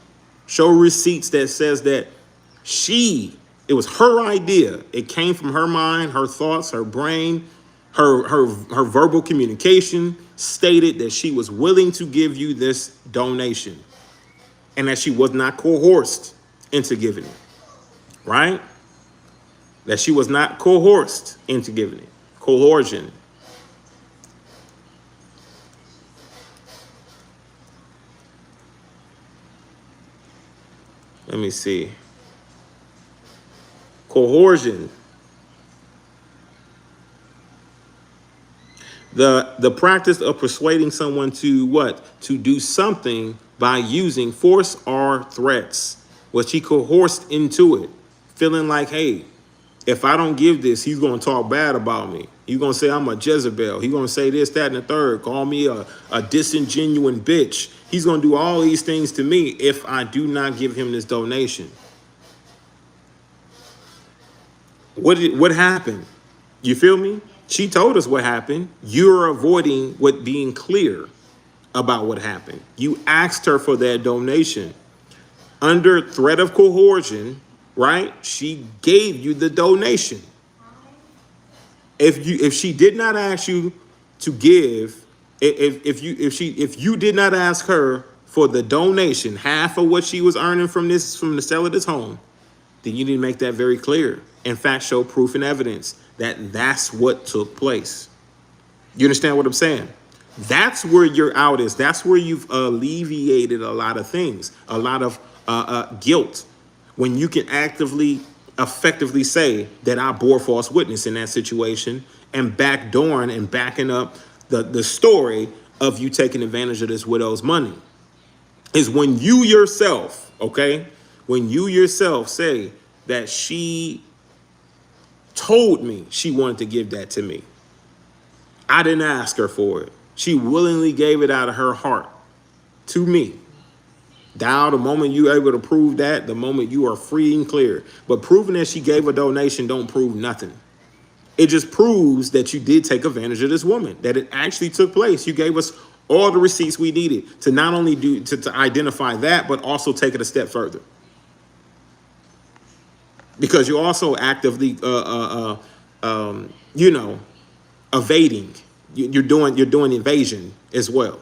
Show receipts that says that it was her idea. It came from her mind, her thoughts, her brain, her verbal communication stated that she was willing to give you this donation and that she was not coerced into giving it, right? That she was not coerced into giving it. Coercion. Let me see. Coercion. The practice of persuading someone to what? To do something by using force or threats. Well, she coerced into it, feeling like, hey, if I don't give this, he's going to talk bad about me. He's going to say I'm a Jezebel. He's going to say this, that, and the third. Call me a disingenuous bitch. He's going to do all these things to me if I do not give him this donation. What happened? You feel me? She told us what happened. You're avoiding being clear about what happened. You asked her for that donation. Under threat of coercion, right? She gave you the donation. If she did not ask you to give, if you did not ask her for the donation, half of what she was earning from the sale of this home, then you need to make that very clear. In fact, show proof and evidence that that's what took place. You understand what I'm saying? That's where your out is. That's where you've alleviated a lot of things, a lot of guilt, when you can effectively say that I bore false witness in that situation and backdooring and backing up the story of you taking advantage of this widow's money. Is when you yourself, okay, when you yourself say that she told me she wanted to give that to me. I didn't ask her for it. She willingly gave it out of her heart to me. Thou, the moment you're able to prove that, the moment you are free and clear. But proving that she gave a donation don't prove nothing. It just proves that you did take advantage of this woman, that it actually took place. You gave us all the receipts we needed to not only to identify that, but also take it a step further. Because you're also actively, evading. You're doing evasion as well.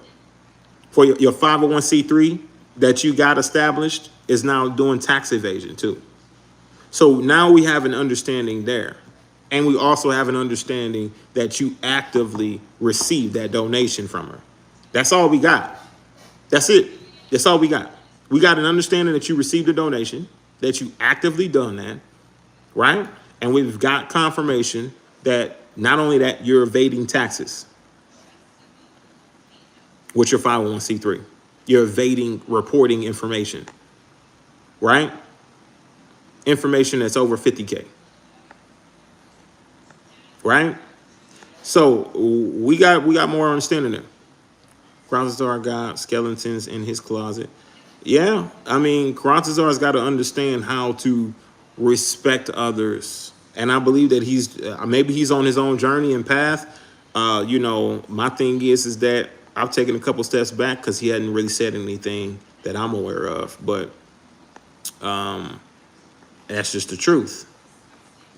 For your 501c3 that you got established is now doing tax evasion too. So now we have an understanding there. And we also have an understanding that you actively received that donation from her. That's all we got. That's it. That's all we got. We got an understanding that you received a donation, that you actively done that, right? And we've got confirmation that not only that you're evading taxes with your 501c3, you're evading reporting information, right? Information that's over 50K. Right? So we got more understanding there. Kralzazar got skeletons in his closet. Yeah, I mean, Kralzazar's got to understand how to respect others. And I believe that maybe he's on his own journey and path. My thing is that I've taken a couple steps back because he hadn't really said anything that I'm aware of. But that's just the truth,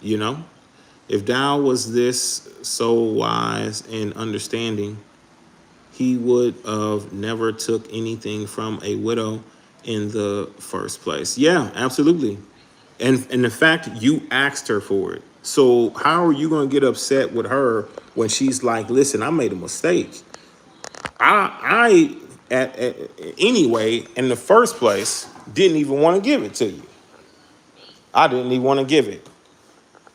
If Thou was this so wise and understanding, he would have never took anything from a widow in the first place. Yeah, absolutely. And the fact you asked her for it. So how are you going to get upset with her when she's like, listen, I made a mistake. Anyway, in the first place, didn't even want to give it to you. I didn't even want to give it.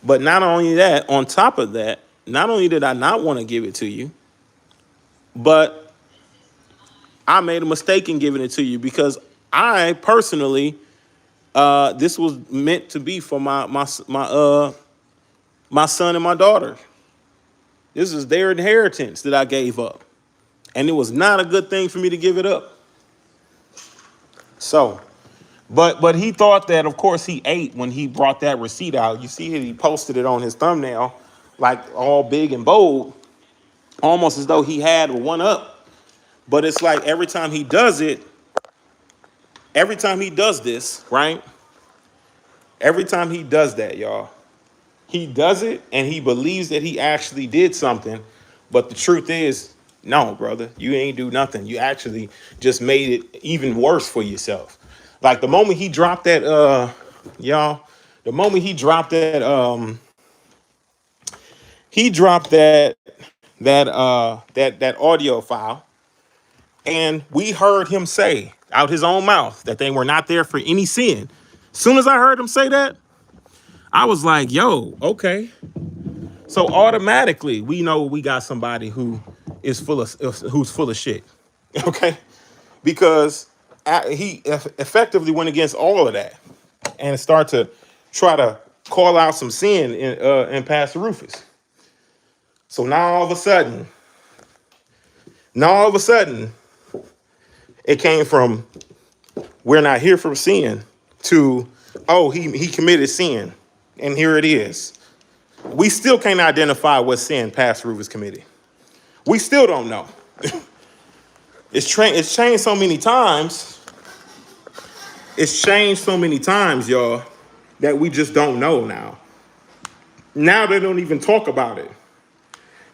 But not only that, on top of that, not only did I not want to give it to you, but I made a mistake in giving it to you because I personally, this was meant to be for my son and my daughter. This is their inheritance that I gave up. And it was not a good thing for me to give it up. So, but he thought that, of course, he ate when he brought that receipt out. You see, he posted it on his thumbnail, like all big and bold, almost as though he had one up. But it's like every time he does this, right? Every time he does that, y'all, he does it and he believes that he actually did something. But the truth is, no, brother, you ain't do nothing. You actually just made it even worse for yourself. Like the moment he dropped that, that audio file, and we heard him say out his own mouth that they were not there for any sin. As soon as I heard him say that, I was like, yo, okay. So automatically we know we got somebody who's full of shit. Okay? Because he effectively went against all of that and started to try to call out some sin in Pastor Rufus. So now all of a sudden, it came from we're not here for sin to, oh, he committed sin. And here it is. We still can't identify what sin Pastor Rufus committed. We still don't know. It's changed so many times. It's changed so many times, y'all, that we just don't know now. Now they don't even talk about it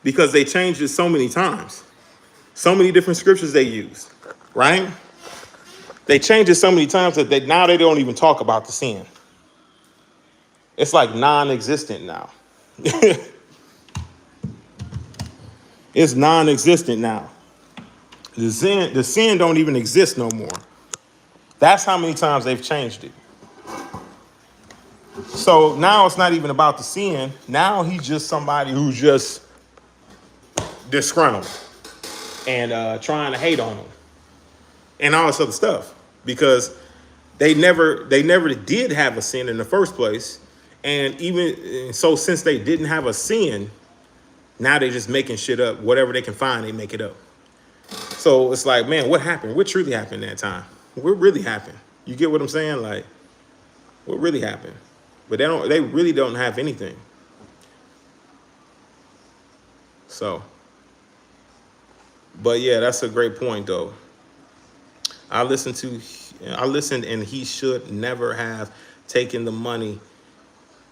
because they changed it so many times. So many different scriptures they used, right? They changed it so many times that now they don't even talk about the sin. It's like non-existent now. It's non-existent now. The sin don't even exist no more. That's how many times they've changed it. So now it's not even about the sin. Now he's just somebody who's just disgruntled and trying to hate on him and all this other stuff because they never did have a sin in the first place. And even so, since they didn't have a sin, now they're just making shit up. Whatever they can find, they make it up. So it's like, man, what happened? What truly happened that time? What really happened? You get what I'm saying? Like, what really happened? But they really don't have anything. So, but yeah, that's a great point though. I listened, and he should never have taken the money.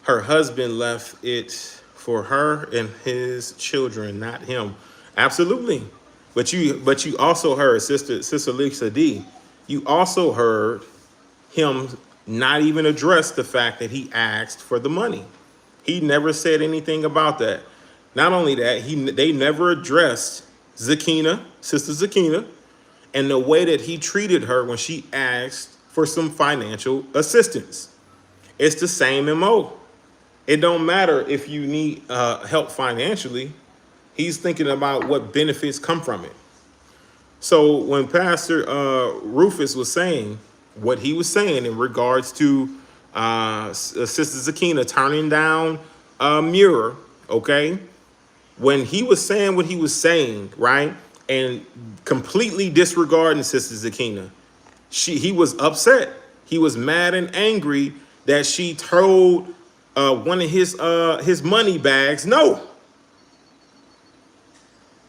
Her husband left it for her and his children, not him. Absolutely. But you also heard, Sister Lisa D, you also heard him not even address the fact that he asked for the money. He never said anything about that. Not only that, they never addressed Zakina, Sister Zakina, and the way that he treated her when she asked for some financial assistance. It's the same MO. It don't matter if you need help financially. He's thinking about what benefits come from it. So when Pastor Rufus was saying what he was saying in regards to Sister Zakina turning down Muir, okay? When he was saying what he was saying, right, and completely disregarding Sister Zakina, he was upset. He was mad and angry that she told one of his money bags no.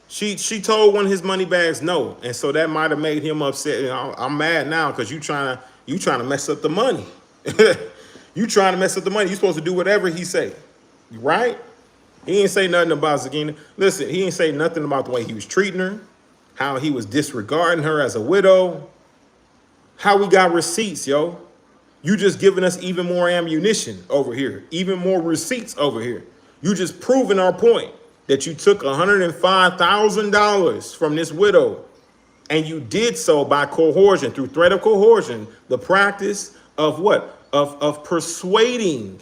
She told one of his money bags no, and so that might have made him upset. You know, I'm mad now because you trying to mess up the money. You trying to mess up the money. You supposed to do whatever he say, right? He ain't say nothing about Zakina. Listen, he ain't say nothing about the way he was treating her, how he was disregarding her as a widow, how we got receipts, yo. You just giving us even more ammunition over here, even more receipts over here. You just proving our point that you took $105,000 from this widow, and you did so by coercion, through threat of coercion, the practice of what? Of persuading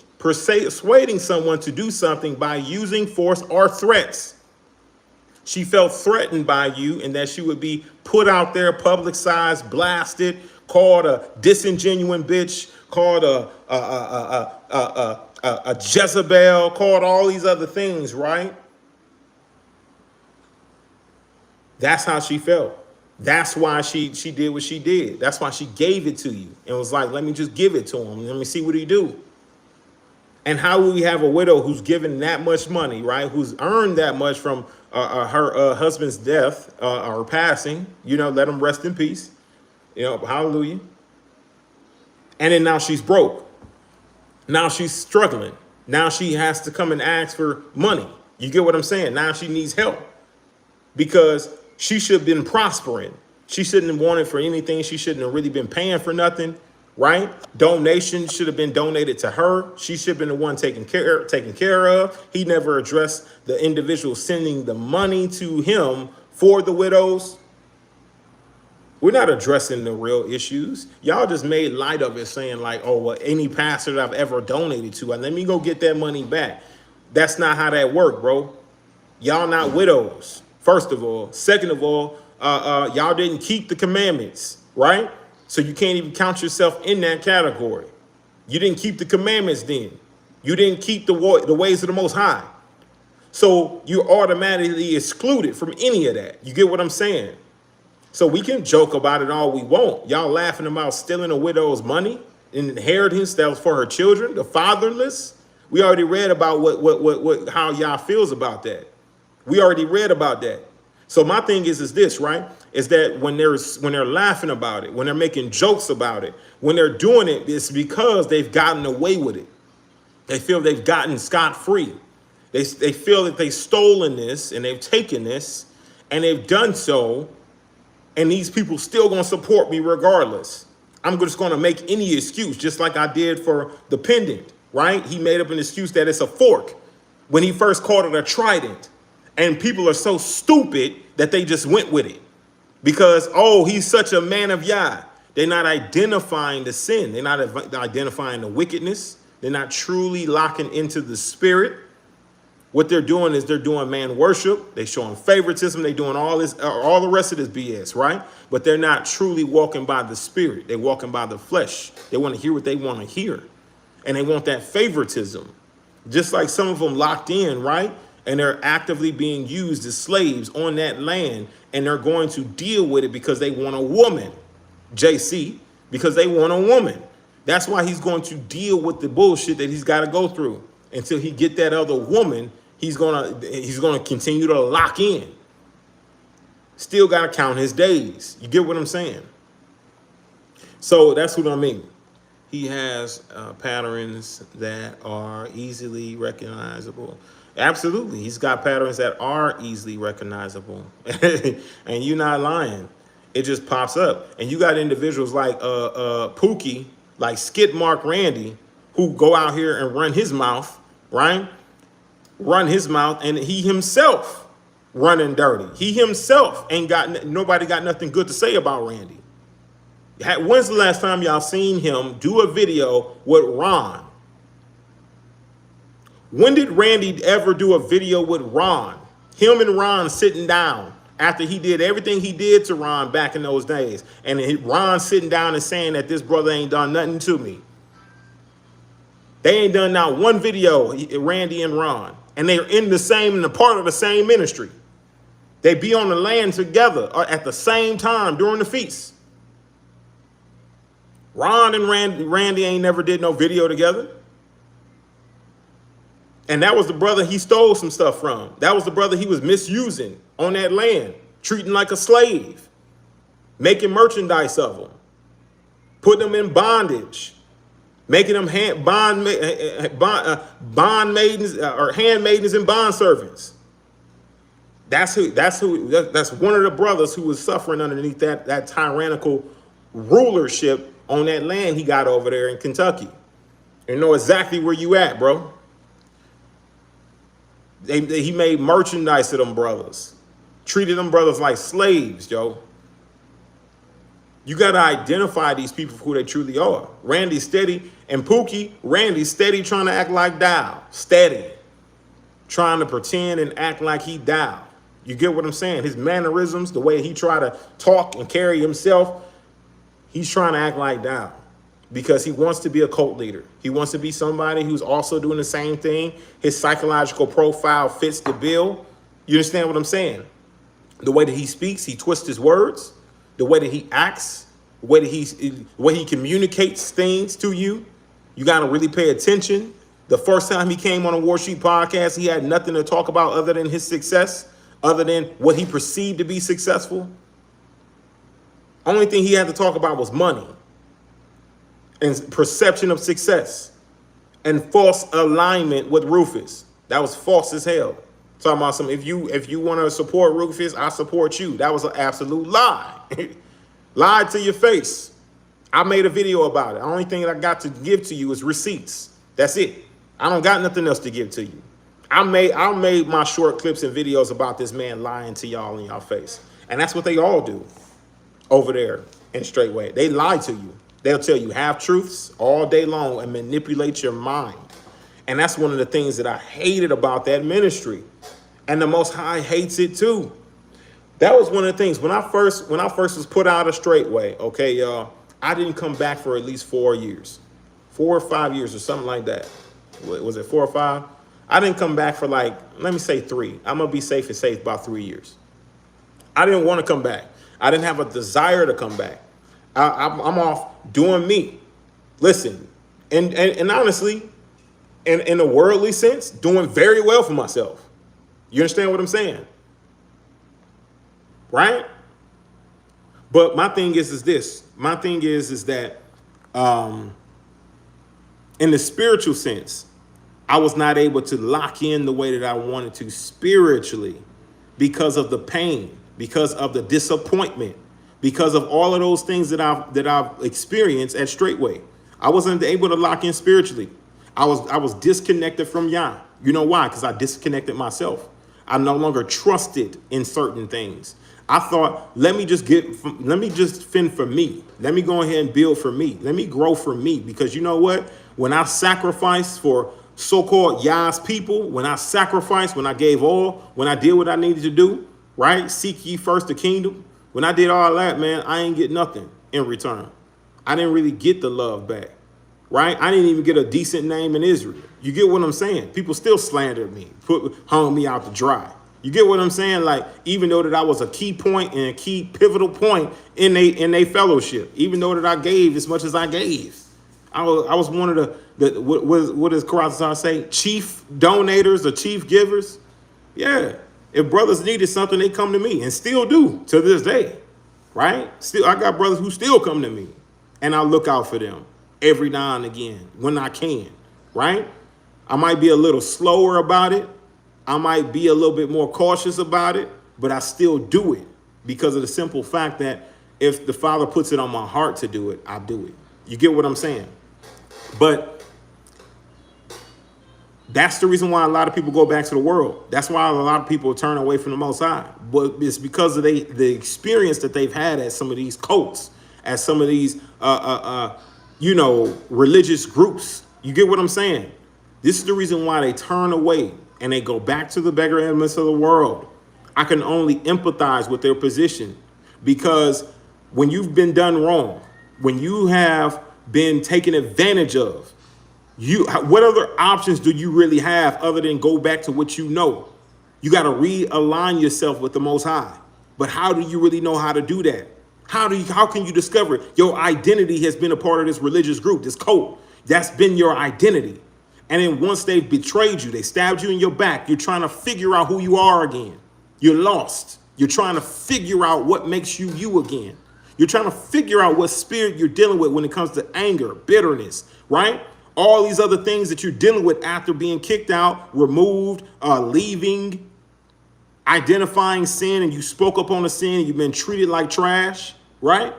someone to do something by using force or threats. She felt threatened by you and that she would be put out there, publicized, blasted, called a disingenuine bitch, called a Jezebel, called all these other things, right? That's how she felt. That's why she did what she did. That's why she gave it to you and was like, let me just give it to him. Let me see what he do. And how will we have a widow who's given that much money, right? Who's earned that much from her husband's death or passing, you know, let him rest in peace. You know, hallelujah. And then now she's broke. Now she's struggling. Now she has to come and ask for money. You get what I'm saying? Now she needs help because she should have been prospering. She shouldn't have wanted for anything. She shouldn't have really been paying for nothing, right? Donation should have been donated to her. She should have been the one taken care of. He never addressed the individual sending the money to him for the widows. We're not addressing the real issues. Y'all just made light of it, saying like, oh, well, any pastor that I've ever donated to, let me go get that money back. That's not how that worked, bro. Y'all not widows, first of all. Second of all, y'all didn't keep the commandments, right? So you can't even count yourself in that category. You didn't keep the commandments then. You didn't keep the ways of the Most High. So you're automatically excluded from any of that. You get what I'm saying? So we can joke about it all we want. Y'all laughing about stealing a widow's money, inheritance that was for her children, the fatherless. We already read about how y'all feels about that. We already read about that. So my thing is this, right? Is that when they're laughing about it, when they're making jokes about it, when they're doing it, it's because they've gotten away with it. They feel they've gotten scot-free. They feel that they've stolen this and they've taken this and they've done so. And these people still gonna support me regardless. I'm just gonna make any excuse, just like I did for the pendant, right? He made up an excuse that it's a fork when he first called it a trident. And people are so stupid that they just went with it because, oh, he's such a man of Yah. They're not identifying the sin. They're not identifying the wickedness. They're not truly locking into the spirit. What they're doing is they're doing man worship. They're showing favoritism. They're doing all the rest of this BS, right? But they're not truly walking by the spirit. They're walking by the flesh. They want to hear what they want to hear. and they want that favoritism. Just like some of them locked in, right? And they're actively being used as slaves on that land, and they're going to deal with it because they want a woman, JC, because they want a woman. That's why he's going to deal with the bullshit that he's got to go through until he get that other woman. He's gonna continue to lock in. Still got to count his days. You get what I'm saying? So that's what I mean. He has patterns that are easily recognizable. Absolutely. He's got patterns that are easily recognizable. And you're not lying. It just pops up. And you got individuals like Pookie, like Skid Mark Randy, who go out here and run his mouth, right? Run his mouth, and he himself running dirty. He himself ain't got, nobody got nothing good to say about Randy. When's the last time y'all seen him do a video with Ron? When did Randy ever do a video with Ron? Him and Ron sitting down after he did everything he did to Ron back in those days. And Ron sitting down and saying that this brother ain't done nothing to me. They ain't done not one video, Randy and Ron. And they're in the part of the same ministry. They be on the land together at the same time during the feast. Ron and Randy ain't never did no video together. And that was the brother he stole some stuff from. That was the brother he was misusing on that land, treating like a slave, making merchandise of them, putting them in bondage, making them bond maidens or handmaidens and bond servants. That's one of the brothers who was suffering underneath that tyrannical rulership on that land he got over there in Kentucky. You know exactly where you at, bro. He made merchandise of them brothers, treated them brothers like slaves, yo. You got to identify these people for who they truly are. Randy steady, and Pookie, Randy steady trying to act like Dow. Steady. Trying to pretend and act like he Dow. You get what I'm saying? His mannerisms, the way he try to talk and carry himself, he's trying to act like Dow because he wants to be a cult leader. He wants to be somebody who's also doing the same thing. His psychological profile fits the bill. You understand what I'm saying? The way that he speaks, he twists his words. The way that he acts, the way he communicates things to you, you got to really pay attention. The first time he came on a War Sheet podcast, he had nothing to talk about other than his success, other than what he perceived to be successful. Only thing he had to talk about was money and perception of success and false alignment with Rufus. That was false as hell. Talking about some, if you want to support Rufus, I support you. That was an absolute lie. Lied to your face. I made a video about it. The only thing that I got to give to you is receipts. That's it. I don't got nothing else to give to you. I made my short clips and videos about this man lying to y'all in y'all face. And that's what they all do over there in Straightway. They lie to you. They'll tell you half truths all day long and manipulate your mind. And that's one of the things that I hated about that ministry. And the Most High hates it too. That was one of the things when I first was put out of Straightway, okay, y'all, I didn't come back for at least 4 years, 4 or 5 years or something like that. Was it 4 or 5? I didn't come back for like, let me say 3. I'm gonna be safe and say about 3 years. I didn't want to come back. I didn't have a desire to come back. I'm off doing me. Listen, and honestly, in a worldly sense, doing very well for myself. You understand what I'm saying? Right? But my thing is this. My thing is that in the spiritual sense, I was not able to lock in the way that I wanted to spiritually because of the pain, because of the disappointment, because of all of those things that I've experienced at Straightway. I wasn't able to lock in spiritually. I was disconnected from Yah. You know why? Because I disconnected myself. I no longer trusted in certain things. I thought, let me just fend for me. Let me go ahead and build for me. Let me grow for me. Because you know what? When I sacrificed for so-called Yah's people, when I sacrificed, when I gave all, when I did what I needed to do, right? Seek ye first the kingdom. When I did all that, man, I ain't get nothing in return. I didn't really get the love back. right? I didn't even get a decent name in Israel. You get what I'm saying? People still slandered me, hung me out to dry. You get what I'm saying? Like, even though that I was a key point and a key pivotal point in a fellowship, even though that I gave as much as I gave, I was one of what does Karazar say? Chief donators or chief givers. Yeah. If brothers needed something, they come to me and still do to this day, right? Still, I got brothers who still come to me and I look out for them every now and again when I can, right? I might be a little slower about it. I might be a little bit more cautious about it, but I still do it because of the simple fact that if the Father puts it on my heart to do it, I do it. You get what I'm saying? But that's the reason why a lot of people go back to the world. That's why a lot of people turn away from the Most High. But it's because of the experience that they've had at some of these cults, at some of these, religious groups. You get what I'm saying? This is the reason why they turn away and they go back to the beggar elements of the world. I can only empathize with their position because when you've been done wrong, when you have been taken advantage of, what other options do you really have other than go back to what you know? You got to realign yourself with the Most High. But how do you really know how to do that? How can you discover it? Your identity has been a part of this religious group, this cult. That's been your identity. And then once they've betrayed you, they stabbed you in your back, you're trying to figure out who you are again. You're lost. You're trying to figure out what makes you you again. You're trying to figure out what spirit you're dealing with when it comes to anger, bitterness, right? All these other things that you're dealing with after being kicked out, removed, leaving, identifying sin, and you spoke up on the sin and you've been treated like trash, right?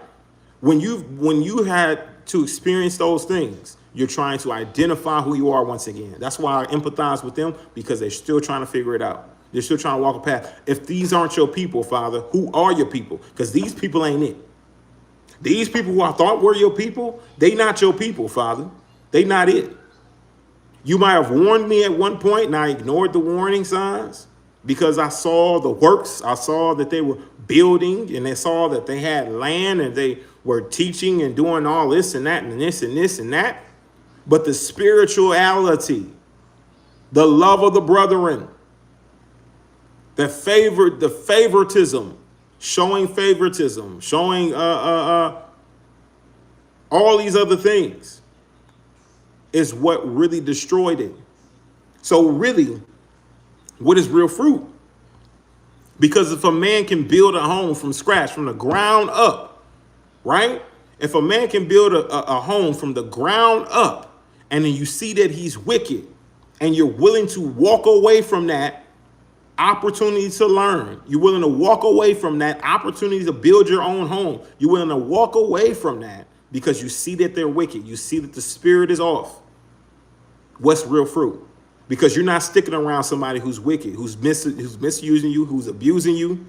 When you had to experience those things, you're trying to identify who you are once again. That's why I empathize with them, because they're still trying to figure it out. They're still trying to walk a path. If these aren't your people, Father, who are your people? Because these people ain't it. These people who I thought were your people, they not your people, Father. They not it. You might have warned me at one point and I ignored the warning signs because I saw the works. I saw that they were building and I saw that they had land and they were teaching and doing all this and that and this and this and that. But the spirituality, the love of the brethren, the favoritism, showing favoritism, showing all these other things is what really destroyed it. So really, what is real fruit? Because if a man can build a home from scratch, from the ground up, right? If a man can build a home from the ground up, and then you see that he's wicked, and you're willing to walk away from that opportunity to learn, you're willing to walk away from that opportunity to build your own home, you're willing to walk away from that because you see that they're wicked, you see that the spirit is off. What's real fruit? Because you're not sticking around somebody who's wicked, who's misusing you, who's abusing you,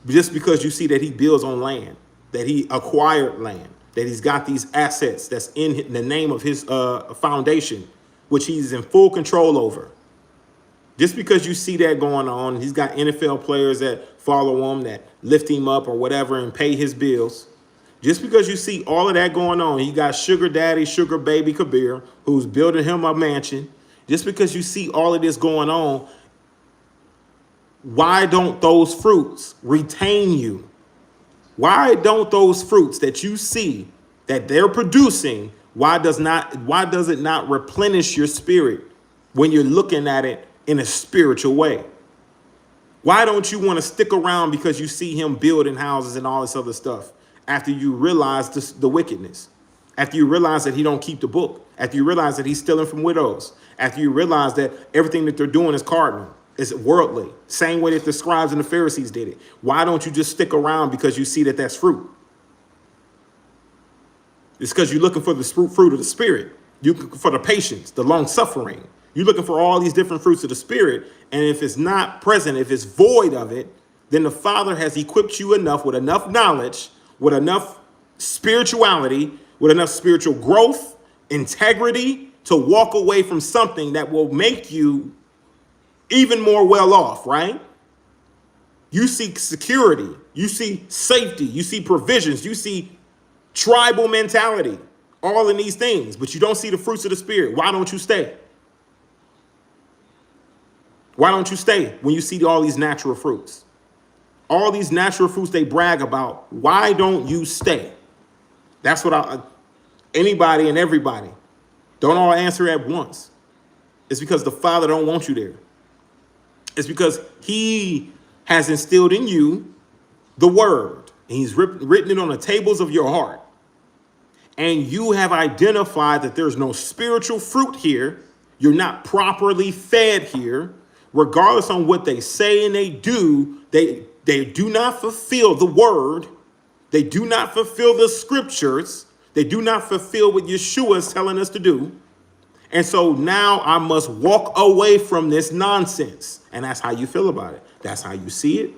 just because you see that he builds on land, that he acquired land, that he's got these assets that's in the name of his foundation, which he's in full control over. Just because you see that going on, he's got NFL players that follow him, that lift him up or whatever and pay his bills. Just because you see all of that going on, he got sugar daddy, sugar baby Kabir, who's building him a mansion. Just because you see all of this going on, why don't those fruits retain you? Why don't those fruits that you see that they're producing, why does it not replenish your spirit when you're looking at it in a spiritual way? Why don't you want to stick around because you see him building houses and all this other stuff after you realize the wickedness, after you realize that he don't keep the book, after you realize that he's stealing from widows, after you realize that everything that they're doing is cardinal, is worldly, same way that the scribes and the Pharisees did it? Why don't you just stick around because you see that that's fruit? It's because you're looking for the fruit of the spirit. You're looking for the patience, the long suffering. You're looking for all these different fruits of the spirit. And if it's not present, if it's void of it, then the Father has equipped you enough with enough knowledge, with enough spirituality, with enough spiritual growth, integrity to walk away from something that will make you even more well off, right? You seek security, you see safety, you see provisions, you see tribal mentality. all in these things, but you don't see the fruits of the Spirit. Why don't you stay? Why don't you stay when you see all these natural fruits? All these natural fruits they brag about. Why don't you stay? That's what anybody and everybody don't all answer at once. It's because the Father don't want you there. It's because he has instilled in you the word, and he's written it on the tables of your heart. And you have identified that there's no spiritual fruit here. You're not properly fed here. Regardless on what they say and they do, they do not fulfill the word. They do not fulfill the scriptures. They do not fulfill what Yeshua is telling us to do. And so now I must walk away from this nonsense. And that's how you feel about it. That's how you see it.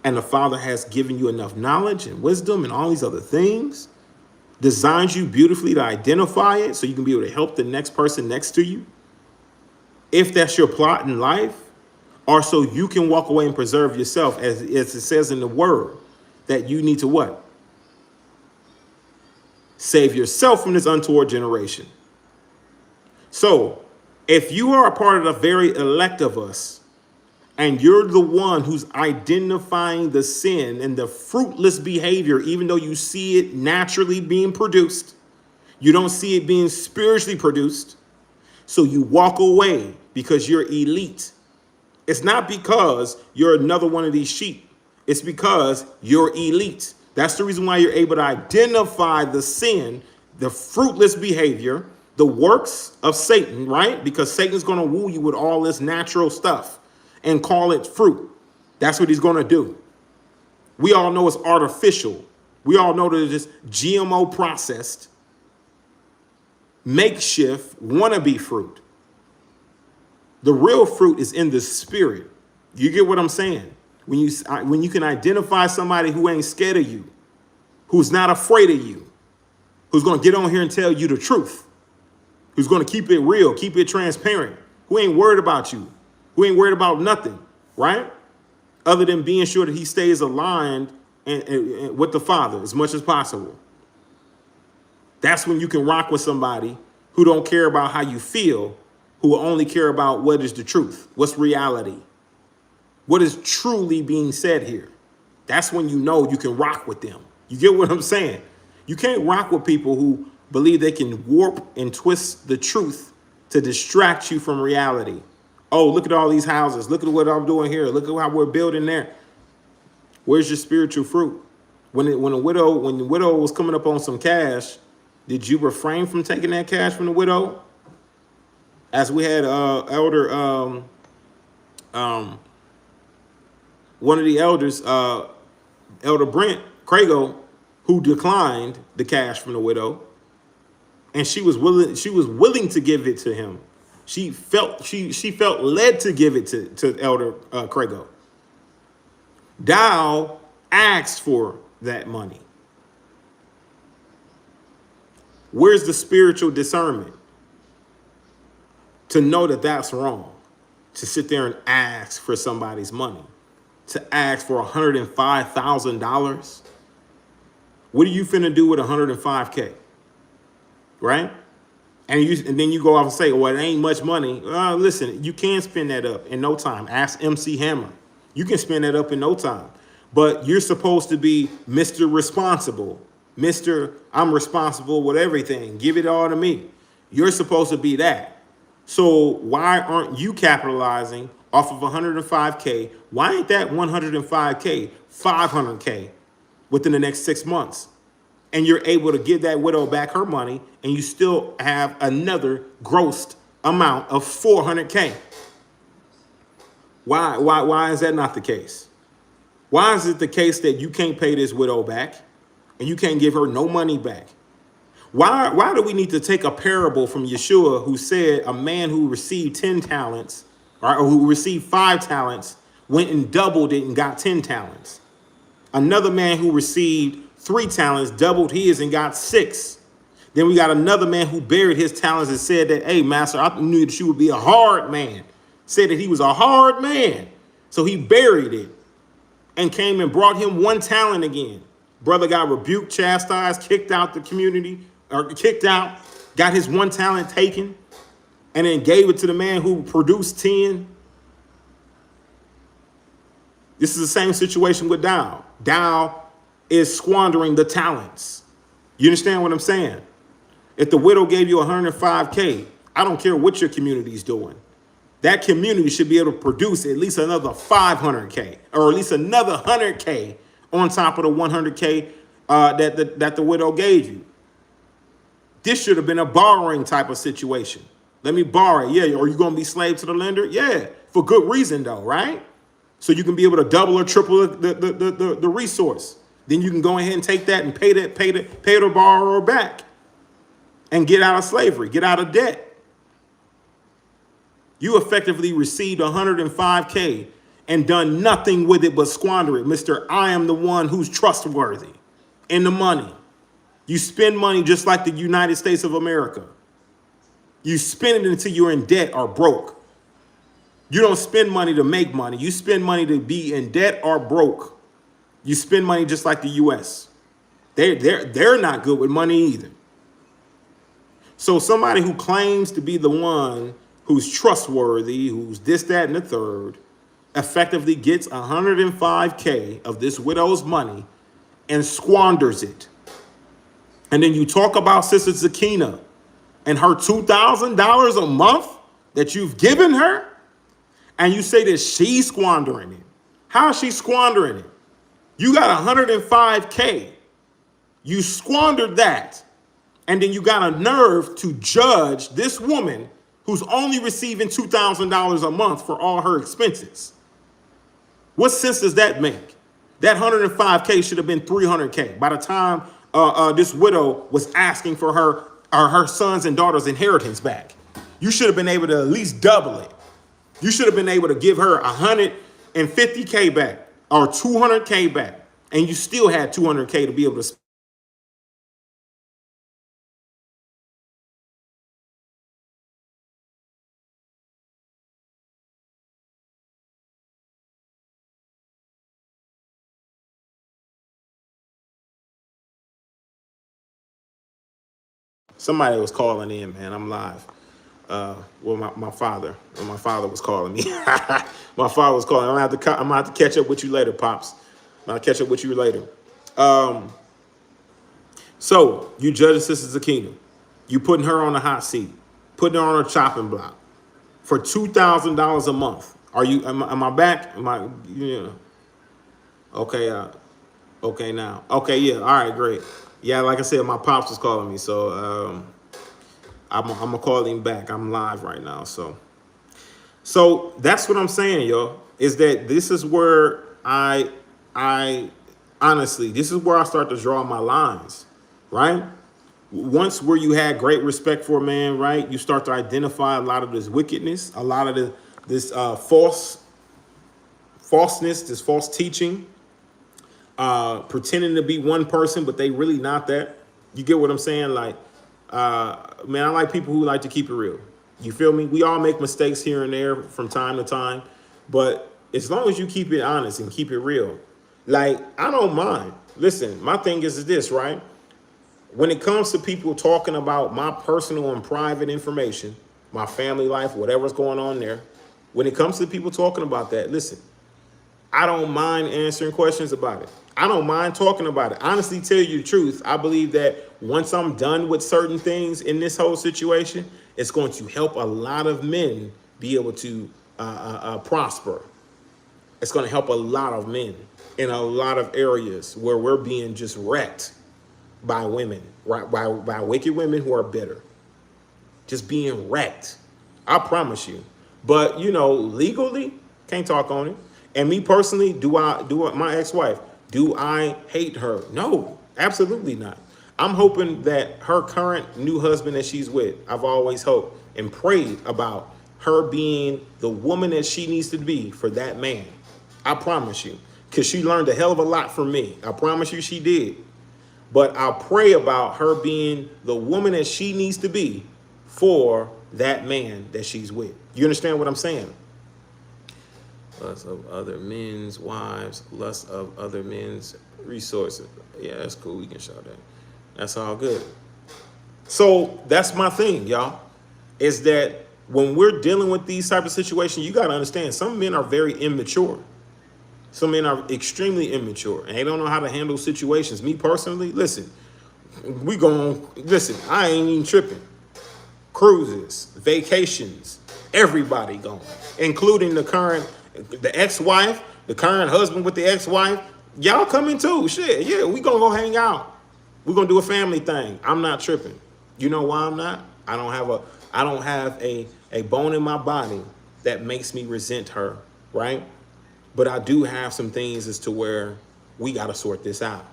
And the Father has given you enough knowledge and wisdom and all these other things, designed you beautifully to identify it so you can be able to help the next person next to you, if that's your plot in life, or so you can walk away and preserve yourself, as it says in the word, that you need to what? Save yourself from this untoward generation. So if you are a part of the very elect of us, and you're the one who's identifying the sin and the fruitless behavior, even though you see it naturally being produced, you don't see it being spiritually produced. So you walk away because you're elite. It's not because you're another one of these sheep. It's because you're elite. That's the reason why you're able to identify the sin, the fruitless behavior, the works of Satan, right? Because Satan's going to woo you with all this natural stuff and call it fruit. That's what he's going to do. We all know it's artificial. We all know that it's GMO processed, makeshift, wannabe fruit. The real fruit is in the spirit. You get what I'm saying? When you can identify somebody who ain't scared of you, who's not afraid of you, who's going to get on here and tell you the truth, who's going to keep it real, keep it transparent, who ain't worried about you, who ain't worried about nothing, right? Other than being sure that he stays aligned and with the Father as much as possible. That's when you can rock with somebody who don't care about how you feel, who will only care about what is the truth, what's reality, what is truly being said here. That's when you know you can rock with them. You get what I'm saying? You can't rock with people who believe they can warp and twist the truth to distract you from reality. Oh, look at all these houses. Look at what I'm doing here. Look at how we're building there. Where's your spiritual fruit? When the widow was coming up on some cash, did you refrain from taking that cash from the widow? As we had elder, one of the elders, Elder Brent Crago, who declined the cash from the widow, and she was willing to give it to him. She felt led to give it to Elder Crago. Dow asked for that money. Where's the spiritual discernment to know that that's wrong? To sit there and ask for somebody's money, to ask for $105,000. What are you finna do with $105K? Right? And then you go off and say, well, it ain't much money. Listen, you can spend that up in no time. Ask MC Hammer. You can spend that up in no time. But you're supposed to be Mr. Responsible. Mr. I'm responsible with everything. Give it all to me. You're supposed to be that. So why aren't you capitalizing off of 105K? Why ain't that 105K, 500K within the next 6 months? And you're able to give that widow back her money, and you still have another grossed amount of 400K. Why is that not the case? Why is it the case that you can't pay this widow back and you can't give her no money back? Why do we need to take a parable from Yeshua, who said a man who received 10 talents, or who received 5 talents, went and doubled it and got 10 talents? Another man who received 3 talents doubled his and got 6. Then we got another man who buried his talents and said that, hey, master, I knew that you would be a hard man. Said that he was a hard man. So he buried it and came and brought him 1 talent again. Brother got rebuked, chastised, kicked out the community, or kicked out, got his one talent taken, and then gave it to the man who produced 10. This is the same situation with Dow. Dow is squandering the talents. You understand what I'm saying? If the widow gave you 105K, I don't care what your community is doing. That community should be able to produce at least another 500K or at least another 100K on top of the 100K that the widow gave you. This should have been a borrowing type of situation. Let me borrow it. Yeah, are you going to be slave to the lender? Yeah, for good reason though, right? So you can be able to double or triple the resource. Then you can go ahead and take that and pay the borrower back and get out of slavery, get out of debt. You effectively received 105K and done nothing with it but squander it. Mr. I am the one who's trustworthy in the money. You spend money just like the United States of America. You spend it until you're in debt or broke. You don't spend money to make money. You spend money to be in debt or broke. You spend money just like the U.S. They're not good with money either. So somebody who claims to be the one who's trustworthy, who's this, that, and the third, effectively gets 105K of this widow's money and squanders it. And then you talk about Sister Zakina and her $2,000 a month that you've given her, and you say that she's squandering it. How is she squandering it? You got 105K. You squandered that. And then you got a nerve to judge this woman who's only receiving $2,000 a month for all her expenses. What sense does that make? That 105K should have been 300K by the time this widow was asking for her sons and daughters' inheritance back. You should have been able to at least double it. You should have been able to give her 150K back or 200K back, and you still had 200K to be able to spend. Somebody was calling in, man. I'm live. My father was calling me. My father was calling. I'm gonna have to catch up with you later, Pops. I'm gonna catch up with you later. So you judging Sister Zakina. You putting her on the hot seat, putting her on a chopping block for $2,000 a month. Are you? Am I back? Am I? Yeah. Okay. Okay now. Okay. Yeah. All right. Great. Yeah. Like I said, my pops was calling me, so I'm gonna call him back. I'm live right now, so that's what I'm saying, y'all. Is that this is where I honestly, this is where I start to draw my lines, right? Once where you had great respect for a man, right? You start to identify a lot of this wickedness, a lot of this falseness, this false teaching, pretending to be one person, but they really not that. You get what I'm saying? Like, man, I like people who like to keep it real. You feel me? We all make mistakes here and there from time to time, but as long as you keep it honest and keep it real, like, I don't mind. Listen, my thing is this, right? When it comes to people talking about my personal and private information, my family life, whatever's going on there, when it comes to people talking about that, listen, I don't mind answering questions about it. I don't mind talking about it. Honestly, tell you the truth, I believe that once I'm done with certain things in this whole situation, it's going to help a lot of men be able to prosper. It's going to help a lot of men in a lot of areas where we're being just wrecked by women, right? By wicked women who are bitter. Just being wrecked. I promise you. But, you know, legally, can't talk on it. And me personally, my ex-wife, do I hate her? No, absolutely not. I'm hoping that her current new husband that she's with, I've always hoped and prayed about her being the woman that she needs to be for that man. I promise you, because she learned a hell of a lot from me. I promise you she did. But I'll pray about her being the woman that she needs to be for that man that she's with. You understand what I'm saying? Lust of other men's wives, lust of other men's resources. Yeah, that's cool. We can show that. That's all good. So that's my thing, y'all, is that when we're dealing with these type of situations, you got to understand some men are very immature. Some men are extremely immature and they don't know how to handle situations. Me personally, listen, listen, I ain't even tripping. Cruises, vacations, everybody going, including the ex-wife, the current husband with the ex-wife. Y'all coming too. Shit, yeah, we gonna go hang out. We gonna do a family thing. I'm not tripping. You know why I'm not? I don't have a bone in my body that makes me resent her, right? But I do have some things as to where we gotta sort this out.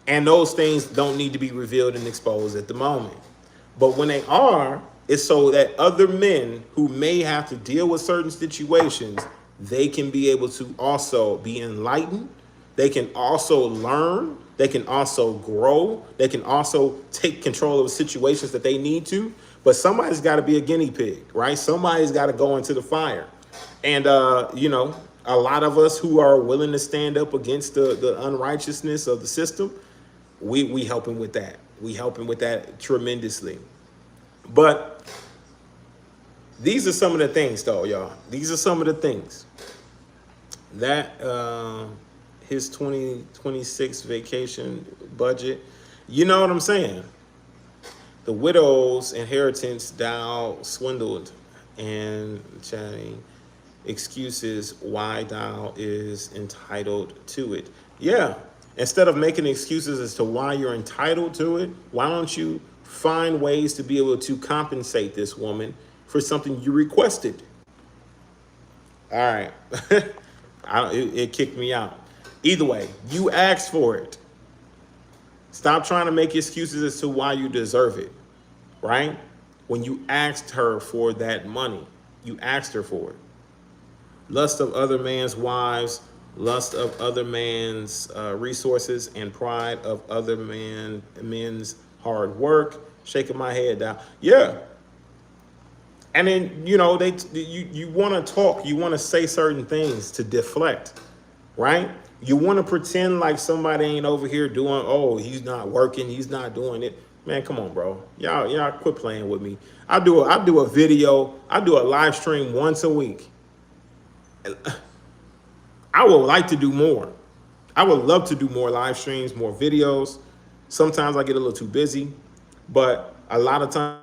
And those things don't need to be revealed and exposed at the moment. But when they are, it's so that other men who may have to deal with certain situations, they can be able to also be enlightened. They can also learn. They can also grow. They can also take control of situations that they need to. But somebody's got to be a guinea pig, right? Somebody's got to go into the fire. And, a lot of us who are willing to stand up against the unrighteousness of the system, we helping with that. We helping with that tremendously. But these are some of the things, though, y'all. These are some of the things that his 2026 vacation budget. You know what I'm saying? The widow's inheritance Dow swindled and chatting excuses why Dow is entitled to it. Yeah. Instead of making excuses as to why you're entitled to it, why don't you find ways to be able to compensate this woman for something you requested? All right. It kicked me out. Either way, you asked for it. Stop trying to make excuses as to why you deserve it, right? When you asked her for that money, you asked her for it. Lust of other man's wives, lust of other man's resources, and pride of other men's hard work. Shaking my head down. Yeah. And then, you want to talk, you want to say certain things to deflect, right? You want to pretend like somebody ain't over here doing, oh, he's not working, he's not doing it. Man, come on, bro. Y'all quit playing with me. I do a video, I do a live stream once a week. I would like to do more. I would love to do more live streams, more videos. Sometimes I get a little too busy, but a lot of times.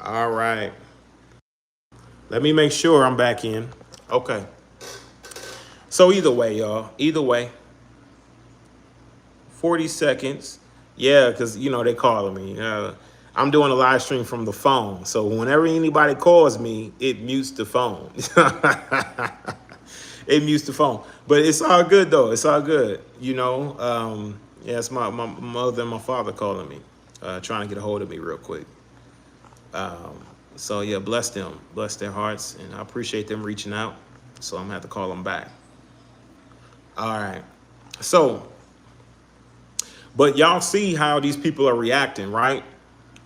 All right. Let me make sure I'm back in. Okay. So either way, y'all, 40 seconds. Yeah, because, they calling me. I'm doing a live stream from the phone. So whenever anybody calls me, it mutes the phone. It mutes the phone. But it's all good, though. It's all good. Yeah, it's my mother and my father calling me, trying to get a hold of me real quick. So, yeah, bless them. Bless their hearts. And I appreciate them reaching out. So I'm going to have to call them back. All right. So, but y'all see how these people are reacting, right?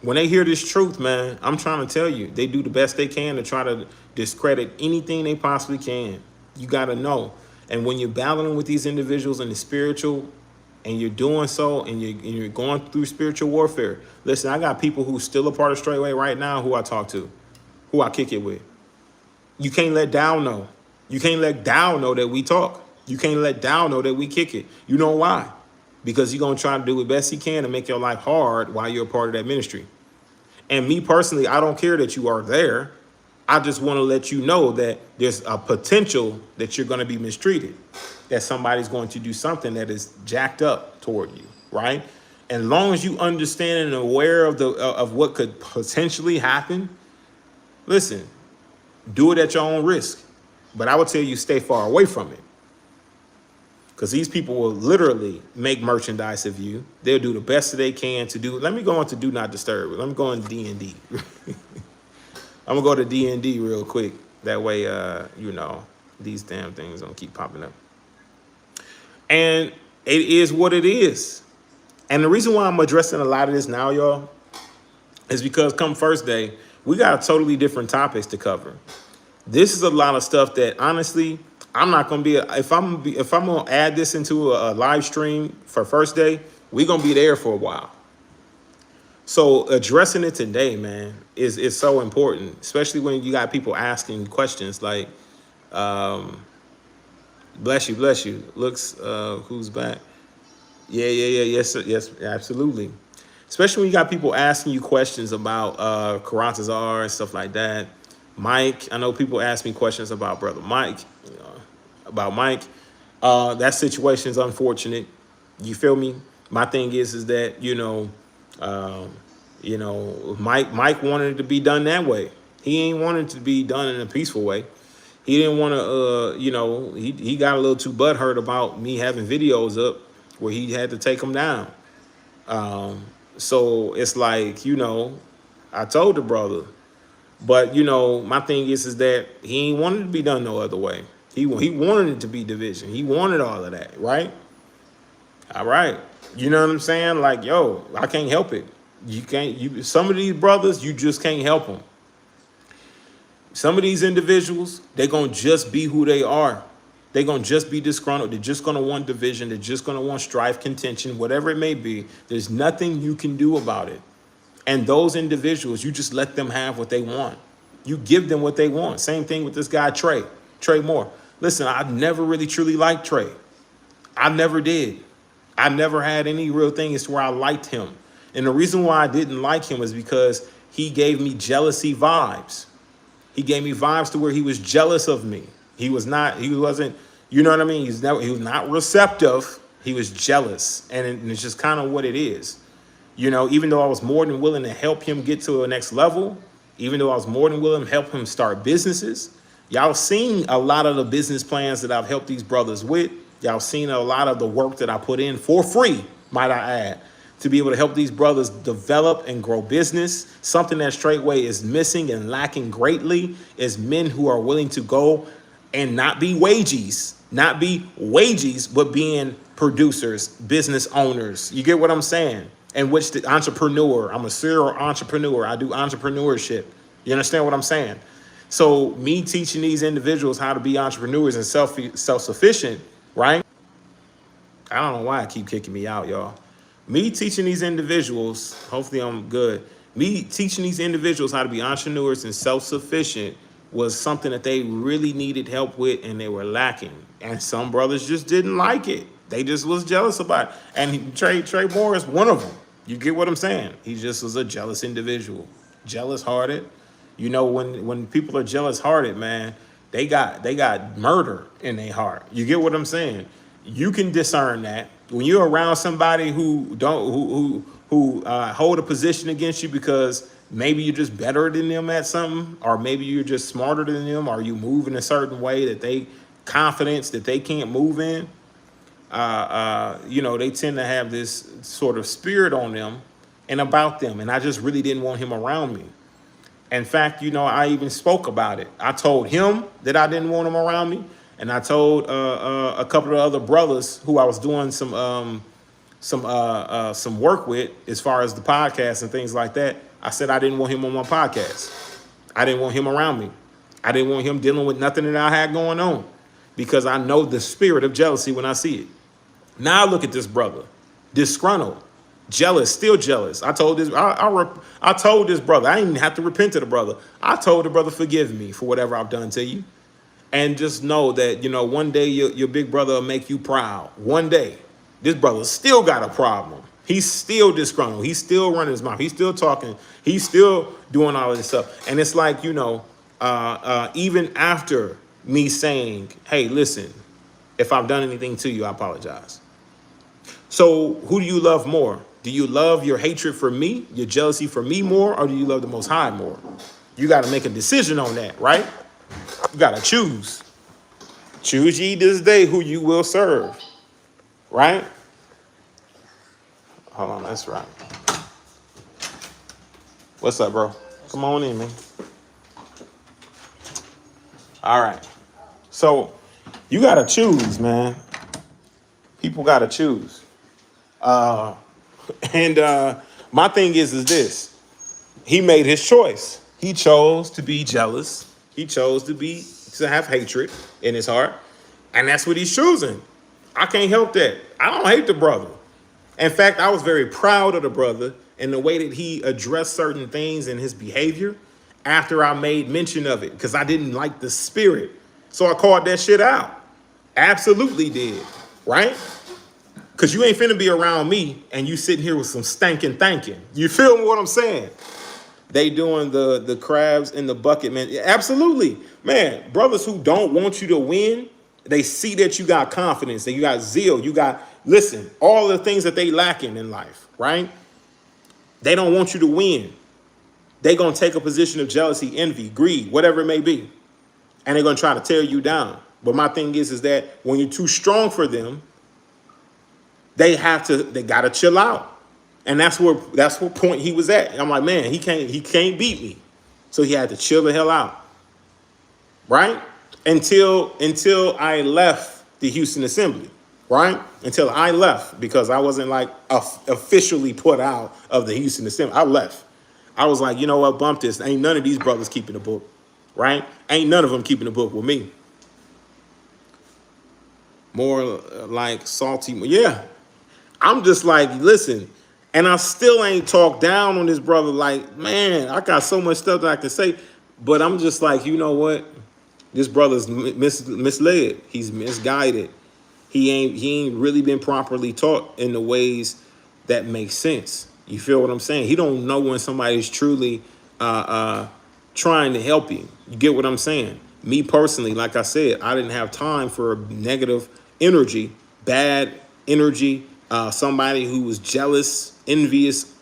When they hear this truth, man, I'm trying to tell you, they do the best they can to try to discredit anything they possibly can. You got to know. And when you're battling with these individuals in the spiritual, and you're doing so, and you're going through spiritual warfare, listen, I got people who still a part of Straightway right now who I talk to, who I kick it with. You can't let Dow know. You can't let Dow know that we talk. You can't let Dow know that we kick it. You know why? Because you're going to try to do the best you can to make your life hard while you're a part of that ministry. And me personally, I don't care that you are there. I just want to let you know that there's a potential that you're going to be mistreated, that somebody's going to do something that is jacked up toward you, right? And as long as you understand and aware of what could potentially happen, listen, do it at your own risk. But I would tell you stay far away from it. Because these people will literally make merchandise of you. They'll do the best that they can to do. Let me go into Do Not Disturb. Let me go into D&D. I'm going to go to D&D real quick. That way, you know, these damn things don't keep popping up. And it is what it is. And the reason why I'm addressing a lot of this now, y'all, is because come first day, we got totally different topics to cover. This is a lot of stuff that honestly, I'm not gonna be. If I'm gonna add this into a live stream for first day, we're gonna be there for a while. So addressing it today, man, is so important, especially when you got people asking questions like, "Bless you." Looks, who's back? Yeah, yes, sir. Yes, absolutely. Especially when you got people asking you questions about Karatazar and stuff like that. Mike, I know people ask me questions about Brother Mike, about Mike. That situation is unfortunate. You feel me? My thing is that, Mike wanted it to be done that way. He ain't wanted it to be done in a peaceful way. He didn't want to, he got a little too butthurt about me having videos up where he had to take them down. So it's like, I told the brother, but my thing is that he ain't wanted it to be done no other way. He wanted it to be division. He wanted all of that, right? All right. You know what I'm saying? Like, yo, I can't help it. Some of these brothers, you just can't help them. Some of these individuals, they're going to just be who they are. They're going to just be disgruntled. They're just going to want division. They're just going to want strife, contention, whatever it may be. There's nothing you can do about it. And those individuals, you just let them have what they want. You give them what they want. Same thing with this guy, Trey Moore. Listen, I never really truly liked Trey. I never did. I never had any real thing as to where I liked him. And the reason why I didn't like him is because he gave me jealousy vibes. He gave me vibes to where he was jealous of me. He wasn't, you know what I mean? He was not receptive. He was jealous. And it's just kind of what it is. Even though I was more than willing to help him get to the next level, even though I was more than willing to help him start businesses, y'all seen a lot of the business plans that I've helped these brothers with. Y'all seen a lot of the work that I put in for free, might I add, to be able to help these brothers develop and grow business. Something that Straightway is missing and lacking greatly is men who are willing to go and not be wages, but being producers, business owners. You get what I'm saying? And which the entrepreneur, I'm a serial entrepreneur. I do entrepreneurship. You understand what I'm saying? So me teaching these individuals how to be entrepreneurs and self-sufficient, right? I don't know why I keep kicking me out, y'all. Me teaching these individuals, hopefully I'm good. Me teaching these individuals how to be entrepreneurs and self-sufficient was something that they really needed help with and they were lacking. And some brothers just didn't like it. They just was jealous about it. And Trey Moore is one of them. You get what I'm saying? He just was a jealous individual, jealous-hearted. When people are jealous-hearted, man, they got murder in their heart. You get what I'm saying? You can discern that when you're around somebody who hold a position against you because maybe you're just better than them at something, or maybe you're just smarter than them, or you move in a certain way that they confidence that they can't move in. They tend to have this sort of spirit on them and about them. And I just really didn't want him around me. In fact, I even spoke about it. I told him that I didn't want him around me. And I told a couple of other brothers who I was doing some work with as far as the podcast and things like that. I said I didn't want him on my podcast. I didn't want him around me. I didn't want him dealing with nothing that I had going on, because I know the spirit of jealousy when I see it. Now look at this brother, disgruntled, jealous, still jealous. I told this brother, I didn't even have to repent to the brother. I told the brother, forgive me for whatever I've done to you. And just know that, one day your big brother will make you proud. One day. This brother still got a problem. He's still disgruntled. He's still running his mouth. He's still talking. He's still doing all of this stuff. And it's like, even after me saying, hey, listen, if I've done anything to you, I apologize. So who do you love more? Do you love your hatred for me, your jealousy for me more, or do you love the Most High more? You got to make a decision on that, right? You got to choose. Choose ye this day who you will serve. Right? Hold on, that's right. What's up, bro? Come on in, man. All right. So you gotta choose, man. People gotta choose. My thing is this. He made his choice. He chose to be jealous. He chose to have hatred in his heart. And that's what he's choosing. I can't help that. I don't hate the brother. In fact, I was very proud of the brother in the way that he addressed certain things in his behavior after I made mention of it, because I didn't like the spirit. So I called that shit out. Absolutely did. Right? Because you ain't finna be around me and you sitting here with some stankin' thinking. You feel what I'm saying? They doing the crabs in the bucket, man. Yeah, absolutely. Man, brothers who don't want you to win, they see that you got confidence, that you got zeal, listen, all the things that they lacking in life, right? They don't want you to win. They gonna take a position of jealousy, envy, greed, whatever it may be. And they're gonna try to tear you down. But my thing is that when you're too strong for them, they gotta chill out. And that's what point he was at. I'm like, man, he can't beat me. So he had to chill the hell out. Right? Until I left the Houston Assembly, right? Until I left, because I wasn't like officially put out of the Houston Assembly. I left. I was like, you know what, bump this. Ain't none of these brothers keeping the book, right? Ain't none of them keeping the book with me. More like salty. Yeah. I'm just like, listen, and I still ain't talked down on this brother. Like, man, I got so much stuff that I can say, but I'm just like, you know what? This brother's misled. He's misguided. He ain't really been properly taught in the ways that make sense. You feel what I'm saying? He don't know when somebody's truly trying to help you. You get what I'm saying? Me personally, like I said, I didn't have time for negative energy, bad energy, somebody who was jealous, envious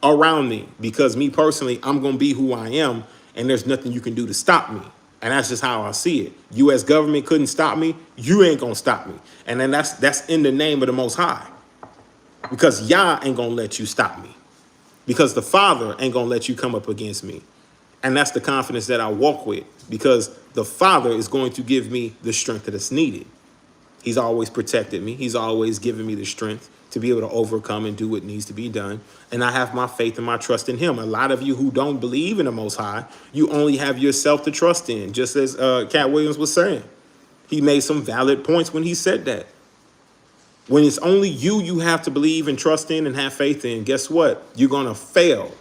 around me. Because me personally, I'm going to be who I am, and there's nothing you can do to stop me. And that's just how I see it. U.S. government couldn't stop me. You ain't going to stop me. And then that's in the name of the Most High. Because Yah ain't going to let you stop me. Because the Father ain't going to let you come up against me. And that's the confidence that I walk with. Because the Father is going to give me the strength that is needed. He's always protected me. He's always given me the strength to be able to overcome and do what needs to be done. And I have my faith and my trust in him. A lot of you who don't believe in the Most High, you only have yourself to trust in, just as Cat Williams was saying. He made some valid points when he said that. When it's only you have to believe and trust in and have faith in, guess what? You're going to fail.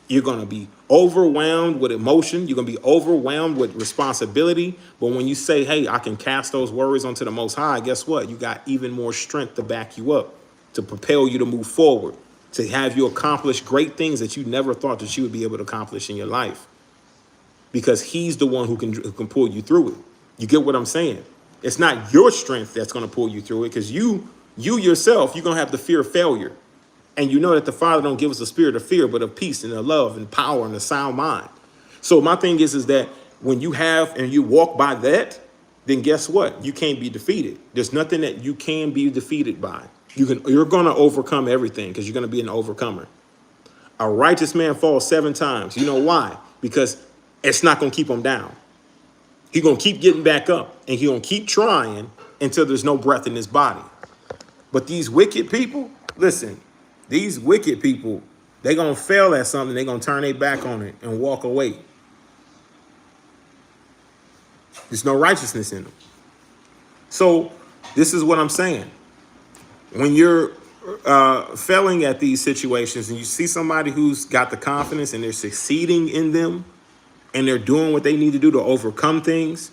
You're going to be overwhelmed with emotion. You're going to be overwhelmed with responsibility. But when you say, hey, I can cast those worries onto the Most High, guess what? You got even more strength to back you up, to propel you to move forward, to have you accomplish great things that you never thought that you would be able to accomplish in your life. Because he's the one who can pull you through it. You get what I'm saying? It's not your strength that's going to pull you through it, because you yourself, you're going to have the fear of failure. And you know that the Father don't give us a spirit of fear, but of peace and of love and power and a sound mind. So my thing is that when you have and you walk by that, then guess what? You can't be defeated. There's nothing that you can be defeated by. You're going to overcome everything, because you're going to be an overcomer. A righteous man falls 7 times. You know why? Because it's not going to keep him down. He gonna keep getting back up, and he gonna keep trying until there's no breath in his body. But these wicked people, listen, these wicked people, they gonna fail at something. They gonna turn their back on it and walk away. There's no righteousness in them. So this is what I'm saying. When you're failing at these situations and you see somebody who's got the confidence and they're succeeding in them and they're doing what they need to do to overcome things,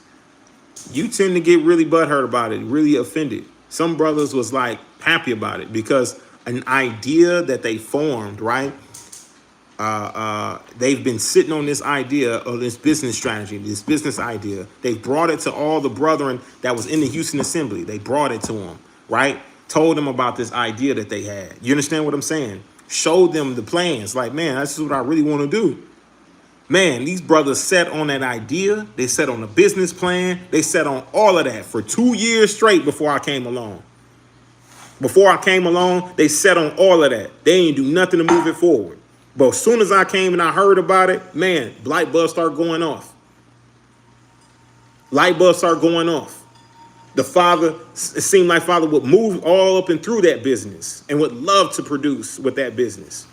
you tend to get really butthurt about it, really offended. Some brothers was like happy about it because an idea that they formed, right? They've been sitting on this idea of this business strategy, this business idea. They brought it to all the brethren that was in the Houston Assembly. They brought it to them, right? Told them about this idea that they had. You understand what I'm saying? Showed them the plans. Like, man, this is what I really want to do. Man, these brothers set on that idea. They set on the business plan. They set on all of that for 2 years straight before I came along. Before I came along, they set on all of that. They ain't do nothing to move it forward. But as soon as I came and I heard about it, man, light bulbs start going off. Light bulbs start going off. The father, it seemed like father would move all up and through that business and would love to produce with that business.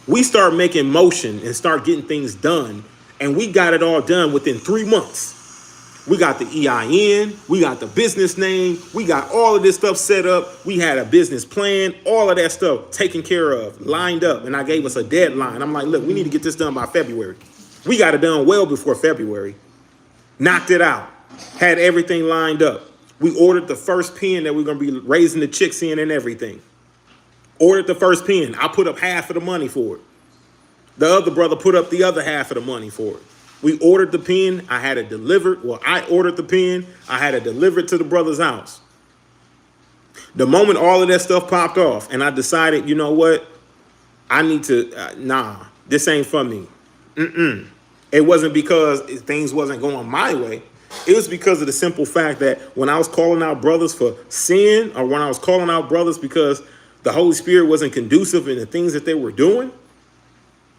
We start making motion and start getting things done, and we got it all done within 3 months. We got the EIN, we got the business name, we got all of this stuff set up. We had a business plan, all of that stuff taken care of, lined up, and I gave us a deadline. I'm like, look, we need to get this done by February. We got it done well before February. Knocked it out, had everything lined up. We ordered the first pen that we're going to be raising the chicks in and everything. Ordered the first pen. I put up half of the money for it. The other brother put up the other half of the money for it. We ordered the pen. I had it delivered. Well, I ordered the pen. I had it delivered to the brother's house. The moment all of that stuff popped off and I decided, you know what? I need to, this ain't for me. It wasn't because things wasn't going my way. It was because of the simple fact that when I was calling out brothers for sin, or when I was calling out brothers because the Holy Spirit wasn't conducive in the things that they were doing,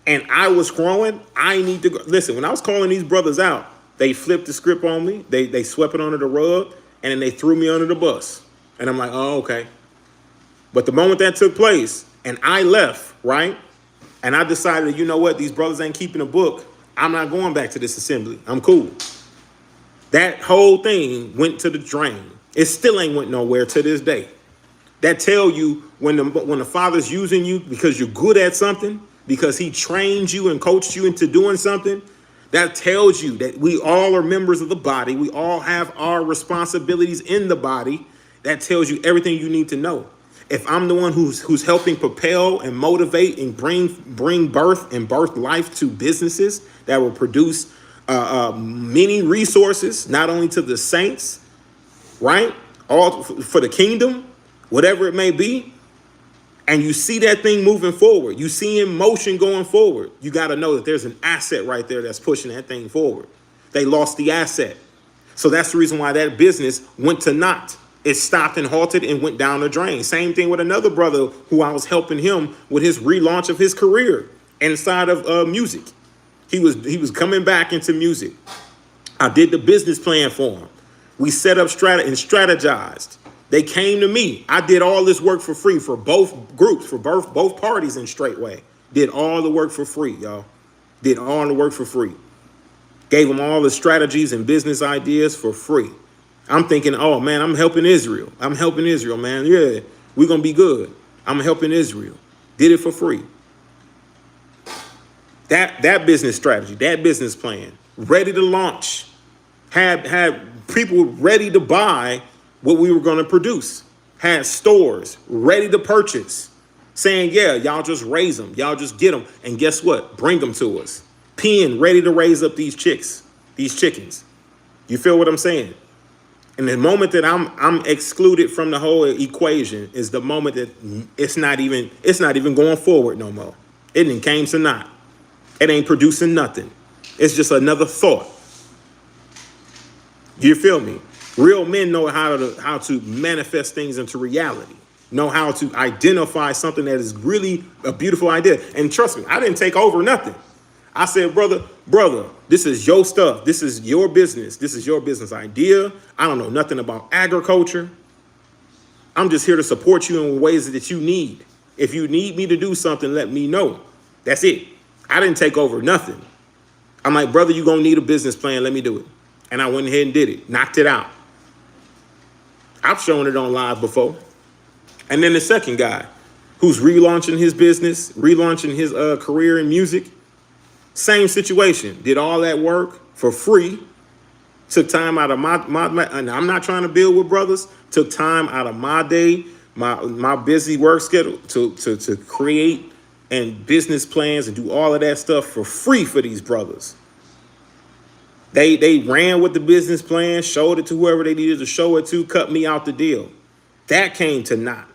and I was growing, I need to go. Listen, when I was calling these brothers out, they flipped the script on me. They swept it under the rug, and then they threw me under the bus. And I'm like, oh, okay. But the moment that took place, and I left, right? And I decided, you know what? These brothers ain't keeping a book. I'm not going back to this assembly. I'm cool. That whole thing went to the drain. It still ain't went nowhere to this day. That tell you when the Father's using you because you're good at something, because he trained you and coached you into doing something, that tells you that we all are members of the body. We all have our responsibilities in the body. That tells you everything you need to know. If I'm the one who's helping propel and motivate and bring birth and birth life to businesses that will produce many resources, not only to the saints, right? All for the kingdom, whatever it may be. And you see that thing moving forward. You see in motion going forward. You got to know that there's an asset right there that's pushing that thing forward. They lost the asset. So that's the reason why that business went to naught. It stopped and halted and went down the drain. Same thing with another brother who I was helping him with his relaunch of his career inside of music. He was coming back into music. I did the business plan for him. We set up and strategized. They came to me. I did all this work for free for both groups, for both parties in Straightway. Did all the work for free, y'all. Did all the work for free. Gave them all the strategies and business ideas for free. I'm thinking, oh, man, I'm helping Israel. I'm helping Israel, man. Yeah, we're going to be good. I'm helping Israel. Did it for free. That business strategy, that business plan, ready to launch, had people ready to buy what we were going to produce, had stores ready to purchase, saying, yeah, y'all just raise them. Y'all just get them. And guess what? Bring them to us. Pen ready to raise up these chickens. You feel what I'm saying? And the moment that I'm excluded from the whole equation is the moment that it's not even going forward no more. It didn't came to naught. It ain't producing nothing. It's just another thought. You feel me? Real men know how to manifest things into reality, know how to identify something that is really a beautiful idea. And trust me, I didn't take over nothing. I said, brother, this is your stuff. This is your business. This is your business idea. I don't know nothing about agriculture. I'm just here to support you in ways that you need. If you need me to do something, let me know. That's it. I didn't take over nothing. I'm like, brother, you're going to need a business plan. Let me do it. And I went ahead and did it. Knocked it out. I've shown it on live before. And then the second guy who's relaunching his business, relaunching his career in music, same situation. Did all that work for free. Took time out of my and I'm not trying to build with brothers. Took time out of my day, my busy work schedule to create and business plans and do all of that stuff for free for these brothers. They ran with the business plan, showed it to whoever they needed to show it to, cut me out the deal. That came to naught.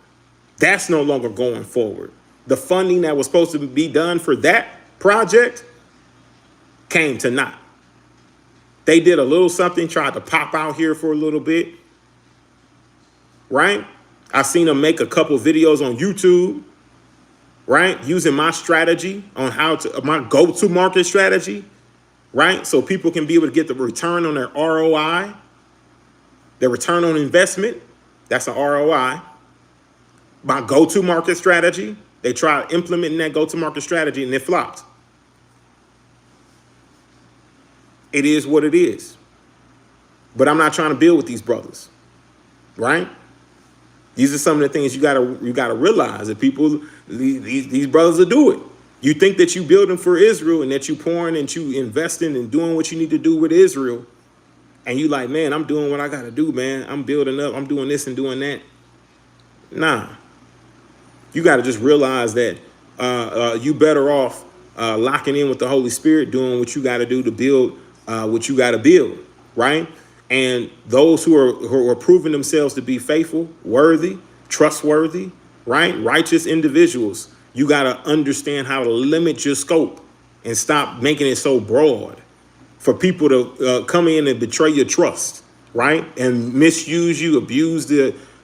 That's no longer going forward. The funding that was supposed to be done for that project came to naught. They did a little something, tried to pop out here for a little bit, right? I've seen them make a couple videos on YouTube, right? Using my strategy on my go-to market strategy, right? So people can be able to get the return on their ROI, their return on investment. That's an ROI. My go-to market strategy. They tried implementing that go-to market strategy and it flopped. It is what it is. But I'm not trying to build with these brothers, right? These are some of the things you gotta realize that these brothers will do it. You think that you building for Israel and that you pouring and you investing and doing what you need to do with Israel, and you like, man, I'm doing what I gotta do, man. I'm building up. I'm doing this and doing that. Nah, you gotta just realize that you better off locking in with the Holy Spirit, doing what you gotta do to build what you gotta build, right? And those who are proving themselves to be faithful, worthy, trustworthy, right? Righteous individuals, you got to understand how to limit your scope and stop making it so broad for people to come in and betray your trust, right? And misuse you, abuse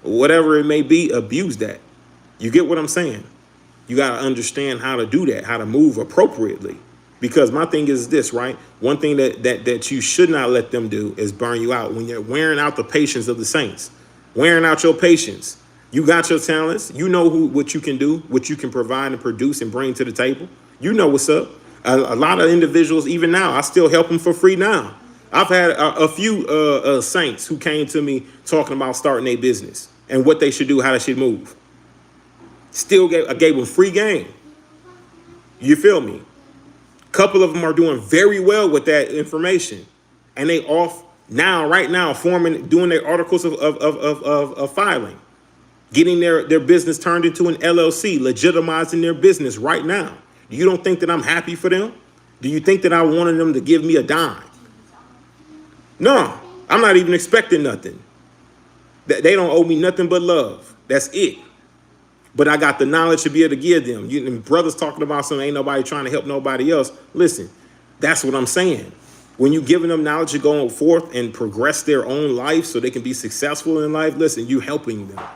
whatever it may be, abuse that. You get what I'm saying? You got to understand how to do that, how to move appropriately. Because my thing is this, right? One thing that you should not let them do is burn you out when you're wearing out the patience of the saints, wearing out your patience. You got your talents. You know what you can do, what you can provide and produce and bring to the table. You know what's up. A lot of individuals, even now, I still help them for free now. I've had a few saints who came to me talking about starting a business and what they should do, how they should move. I gave them free game. You feel me? Couple of them are doing very well with that information, and they off now, right now, doing their articles of filing, getting their business turned into an LLC, legitimizing their business right now. You don't think that I'm happy for them? Do you think that I wanted them to give me a dime? No, I'm not even expecting nothing. They don't owe me nothing but love. That's it. But I got the knowledge to be able to give them. Brothers talking about something, ain't nobody trying to help nobody else. Listen, that's what I'm saying. When you giving them knowledge to go forth and progress their own life so they can be successful in life, listen, you helping them.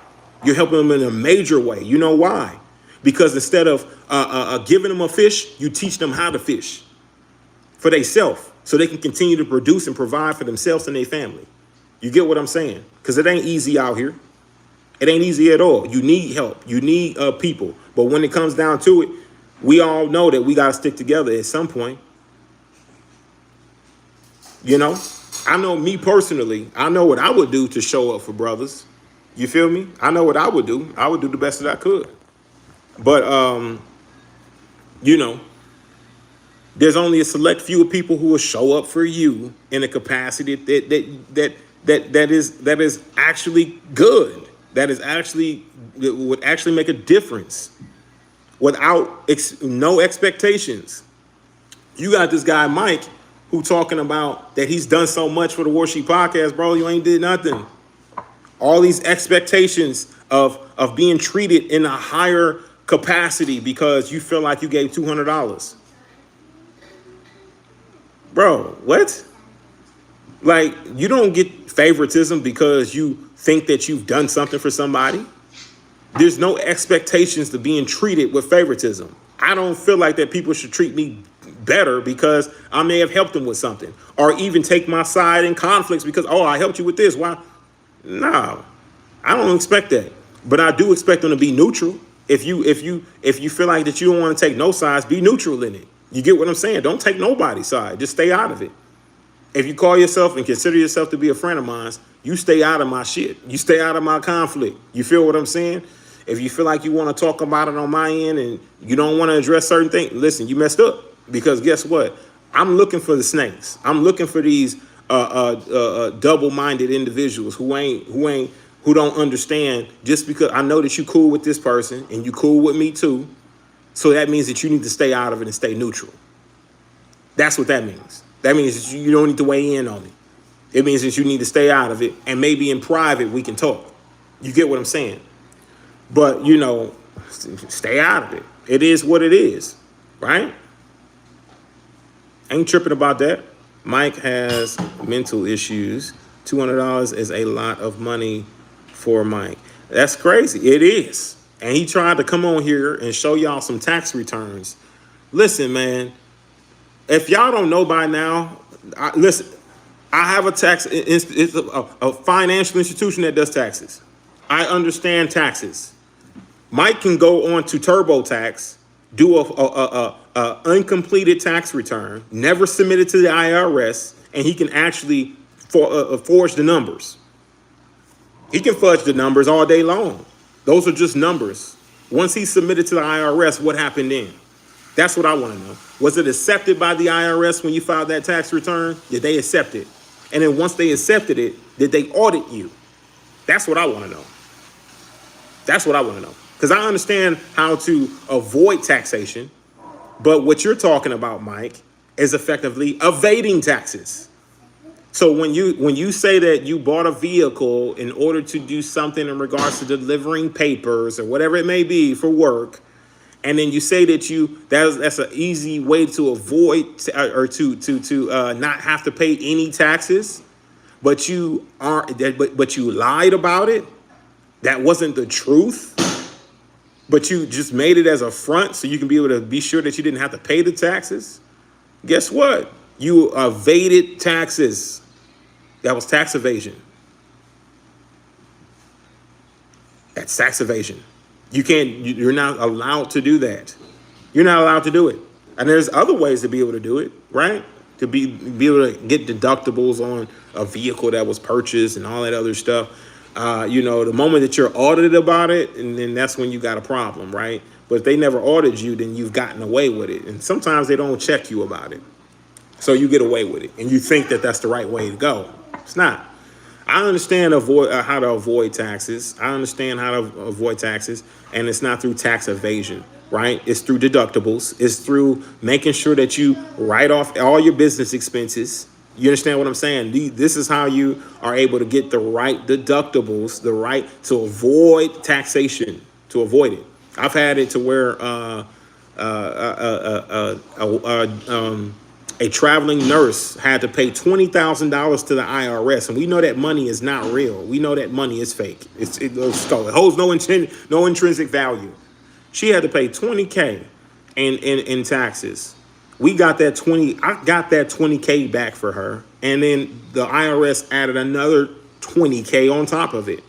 You're helping them in a major way. You know why? Because instead of giving them a fish, you teach them how to fish for themselves so they can continue to produce and provide for themselves and their family. You get what I'm saying? Because it ain't easy out here. It ain't easy at all. You need help. You need people. But when it comes down to it, we all know that we got to stick together at some point. You know, I know me personally, I know what I would do to show up for brothers. You feel me? I know what I would do. I would do the best that I could. But, you know, there's only a select few of people who will show up for you in a capacity that is actually good. That would actually make a difference without no expectations. You got this guy, Mike, who talking about that he's done so much for the War Sheep podcast, bro. You ain't did nothing. All these expectations of being treated in a higher capacity because you feel like you gave $200. Bro, what? Like, you don't get favoritism because you think that you've done something for somebody. There's no expectations to being treated with favoritism. I don't feel like that people should treat me better because I may have helped them with something, or even take my side in conflicts because, oh, I helped you with this. Why? No, I don't expect that. But I do expect them to be neutral. If you feel like that you don't want to take no sides, be neutral in it. You get what I'm saying? Don't take nobody's side. Just stay out of it. If you call yourself and consider yourself to be a friend of mine, you stay out of my shit. You stay out of my conflict. You feel what I'm saying? If you feel like you want to talk about it on my end and you don't want to address certain things, listen, you messed up. Because guess what? I'm looking for the snakes. I'm looking for these double-minded individuals who don't understand. Just because I know that you cool with this person and you cool with me too, so that means that you need to stay out of it and stay neutral. That's what that means. That means that you don't need to weigh in on it. It means that you need to stay out of it, and maybe in private we can talk. You get what I'm saying? But, stay out of it. It is what it is, right? Ain't tripping about that. Mike has mental issues. $200 is a lot of money for Mike. That's crazy. It is. And he tried to come on here and show y'all some tax returns. Listen, man, if y'all don't know by now, listen, I have it's a financial institution that does taxes. I understand taxes. Mike can go on to TurboTax, do a uncompleted tax return, never submitted to the IRS, and he can actually forge the numbers. He can fudge the numbers all day long. Those are just numbers. Once he submitted to the IRS, what happened then? That's what I want to know. Was it accepted by the IRS when you filed that tax return? Did they accept it? And then once they accepted it, did they audit you? That's what I want to know. That's what I want to know. Because I understand how to avoid taxation, but what you're talking about, Mike, is effectively evading taxes. So when you say that you bought a vehicle in order to do something in regards to delivering papers or whatever it may be for work, and then you say that that's an easy way to avoid or to not have to pay any taxes, but you lied about it. That wasn't the truth, but you just made it as a front so you can be able to be sure that you didn't have to pay the taxes. Guess what? You evaded taxes. That was tax evasion. That's tax evasion. You're not allowed to do that. You're not allowed to do it. And there's other ways to be able to do it, right? To be able to get deductibles on a vehicle that was purchased and all that other stuff. The moment that you're audited about it, and then that's when you got a problem, right? But if they never audited you, then you've gotten away with it. And sometimes they don't check you about it. So you get away with it. And you think that that's the right way to go. It's not. I understand how to avoid taxes. I understand how to avoid taxes. And it's not through tax evasion, right? It's through deductibles. It's through making sure that you write off all your business expenses. You understand what I'm saying? This is how you are able to get the right deductibles, the right to avoid taxation, to avoid it. I've had it to where a traveling nurse had to pay $20,000 to the IRS, and we know that money is not real. We know that money is fake. It holds no intrinsic value. She had to pay $20K in taxes. I got that $20K back for her, and then the IRS added another $20K on top of it.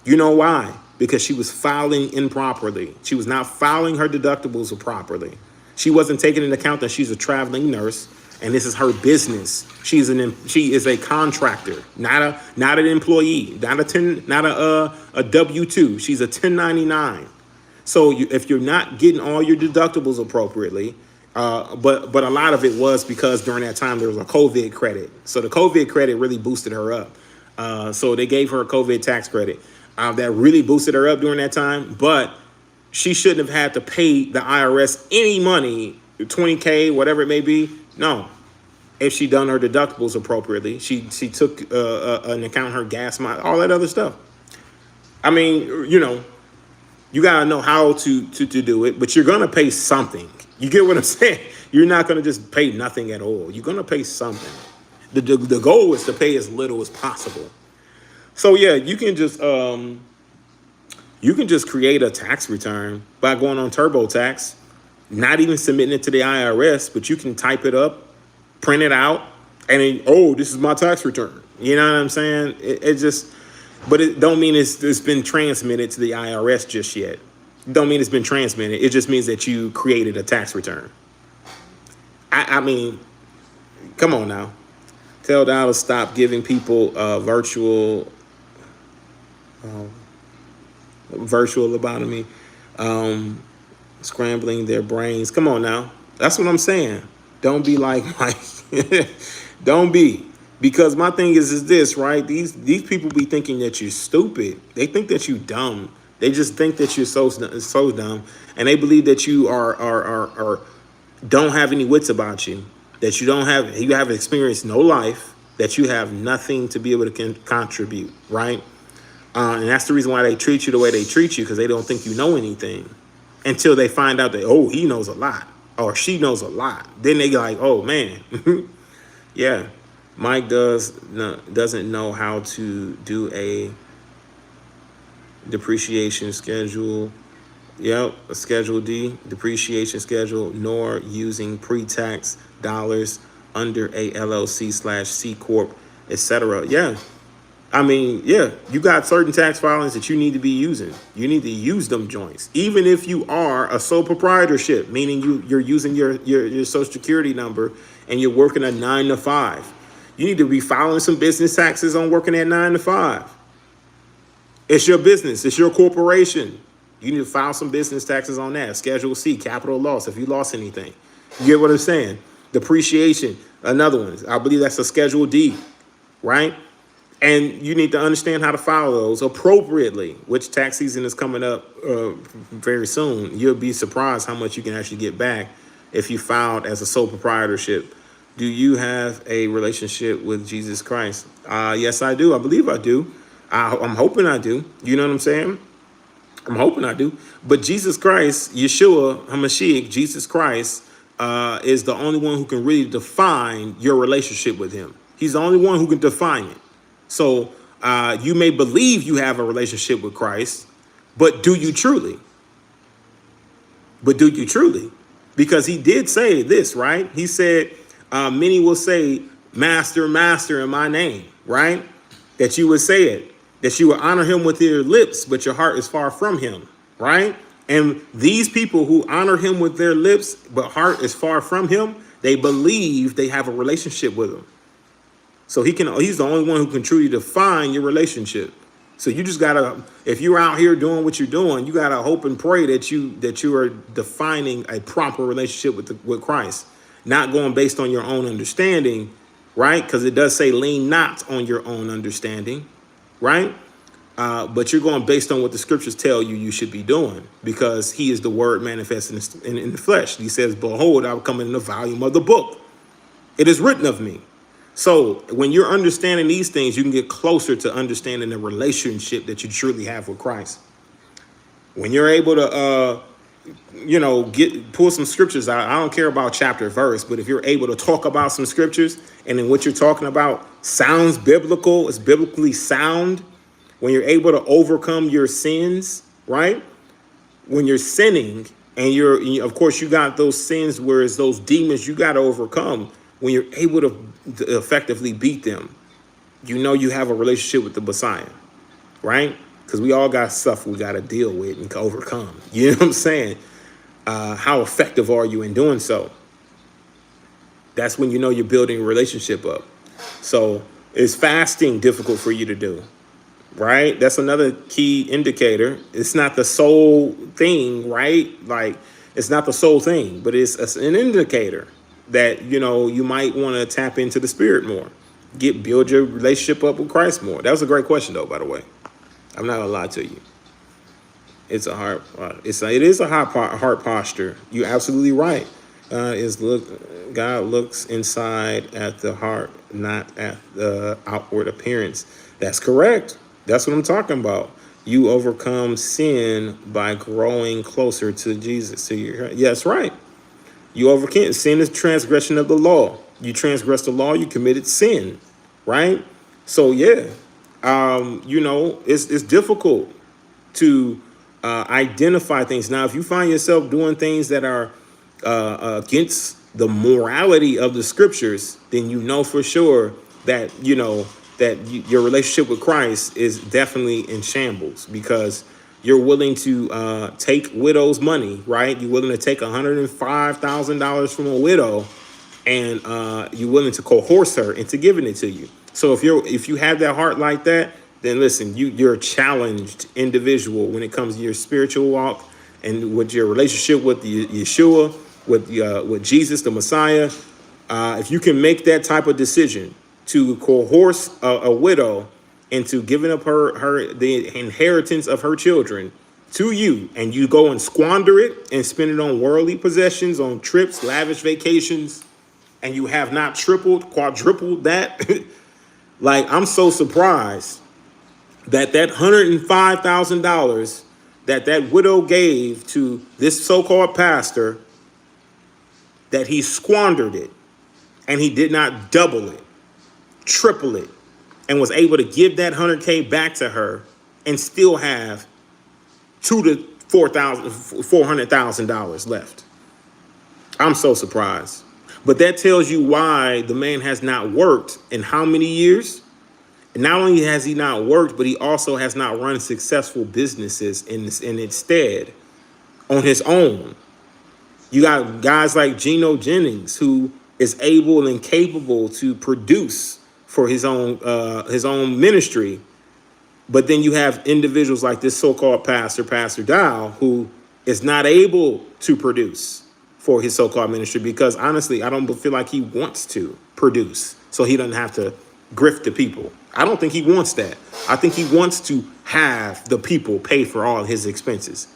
You know why? Because she was filing improperly. She was not filing her deductibles properly. She wasn't taking into account that she's a traveling nurse, and this is her business. She is a contractor, not an employee, not a W-2. She's a 1099. So if you're not getting all your deductibles appropriately, but a lot of it was because during that time there was a COVID credit. So the COVID credit really boosted her up. So they gave her a COVID tax credit that really boosted her up during that time. But she shouldn't have had to pay the IRS any money, $20K, whatever it may be. No. If she done her deductibles appropriately, she took an account her gas, all that other stuff. I mean, you gotta know how to do it, but you're gonna pay something. You get what I'm saying? You're not gonna just pay nothing at all. You're gonna pay something. The goal is to pay as little as possible. So yeah, you can just create a tax return by going on TurboTax. not even submitting it to the IRS, but you can type it up, print it out, and then, oh, this is my tax return. You know what I'm saying? It just, but it don't mean it's been transmitted to the IRS just yet. It don't mean it's been transmitted. It just means that you created a tax return. I mean, come on now. Tell Dow to stop giving people virtual lobotomy, scrambling their brains. Come on now. That's what I'm saying. Don't be like Mike. Don't be. Because my thing is this, right? These people be thinking that you're stupid. They think that you're dumb. They just think that you're so dumb, and they believe that you are don't have any wits about you. That you haven't experienced no life. That you have nothing to be able to contribute, right? And that's the reason why they treat you the way they treat you, because they don't think you know anything until they find out that, oh, he knows a lot or she knows a lot. Then they go like, oh man, yeah. Mike doesn't know how to do a depreciation schedule. Yep, a Schedule D depreciation schedule, nor using pre-tax dollars under a LLC/C Corp, etc. Yeah. I mean, yeah, you got certain tax filings that you need to be using. You need to use them joints. Even if you are a sole proprietorship, meaning you're using your social security number and you're working a 9 to 5. You need to be filing some business taxes on working at 9 to 5. It's your business. It's your corporation. You need to file some business taxes on that. Schedule C, capital loss, if you lost anything. You get what I'm saying? Depreciation, another one. I believe that's a Schedule D, right? And you need to understand how to file those appropriately, which tax season is coming up very soon. You'll be surprised how much you can actually get back if you filed as a sole proprietorship. Do you have a relationship with Jesus Christ? Yes, I do. I believe I do. I'm hoping I do. You know what I'm saying? I'm hoping I do. But Jesus Christ, Yeshua HaMashiach, Jesus Christ, is the only one who can really define your relationship with him. He's the only one who can define it. So you may believe you have a relationship with Christ, but do you truly? But do you truly? Because he did say this, right? He said, many will say, Master, Master in my name, right? That you would say it. That you would honor him with your lips, but your heart is far from him, right? And these people who honor him with their lips, but heart is far from him, they believe they have a relationship with him. So he's the only one who can truly define your relationship. So you just gotta, if you're out here doing what you're doing, you gotta hope and pray that you are defining a proper relationship with Christ, not going based on your own understanding, right? Because it does say lean not on your own understanding, right? But you're going based on what the scriptures tell you should be doing, because he is the word manifested in the flesh. He says, behold, I will come in the volume of the book. It is written of me. So when you're understanding these things, you can get closer to understanding the relationship that you truly have with Christ. When you're able to, pull some scriptures out. I don't care about chapter verse, but if you're able to talk about some scriptures and then what you're talking about sounds biblical, it's biblically sound, when you're able to overcome your sins, right? When you're sinning and of course, you got those sins where it's those demons you got to overcome. When you're able to effectively beat them, you have a relationship with the Messiah, right? Because we all got stuff we got to deal with and overcome. You know what I'm saying? How effective are you in doing so? That's when you're building a relationship up. So is fasting difficult for you to do? Right? That's another key indicator. It's not the sole thing, right? Like, it's not the sole thing, but it's an indicator that, you might want to tap into the spirit more. Build your relationship up with Christ more. That was a great question, though, by the way. I'm not gonna lie to you. It's a heart. It is a heart posture. You're absolutely right. God looks inside at the heart, not at the outward appearance. That's correct. That's what I'm talking about. You overcome sin by growing closer to Jesus. Yes, right. You overcame. Sin is transgression of the law. You transgress the law, you committed sin, right? So yeah, it's difficult to identify things. Now, if you find yourself doing things that are against the morality of the scriptures, then you know for sure that your relationship with Christ is definitely in shambles, because you're willing to take widow's money, right? You're willing to take $105,000 from a widow, and you're willing to coerce her into giving it to you. So if you have that heart like that, then listen, you're a challenged individual when it comes to your spiritual walk and with your relationship with Yeshua, with Jesus, the Messiah. If you can make that type of decision to coerce a widow into giving up the inheritance of her children to you, and you go and squander it and spend it on worldly possessions, on trips, lavish vacations, and you have not tripled, quadrupled that, like, I'm so surprised that $105,000 that widow gave to this so-called pastor, that he squandered it, and he did not double it, triple it, and was able to give that $100K back to her and still have $400,000 left. I'm so surprised. But that tells you why the man has not worked in how many years? And not only has he not worked, but he also has not run successful businesses in its stead on his own. You got guys like Geno Jennings, who is able and capable to produce for his own ministry. But then you have individuals like this so-called Pastor Dow, who is not able to produce for his so-called ministry, because honestly, I don't feel like he wants to produce so he doesn't have to grift the people. I don't think he wants that. I think he wants to have the people pay for all his expenses.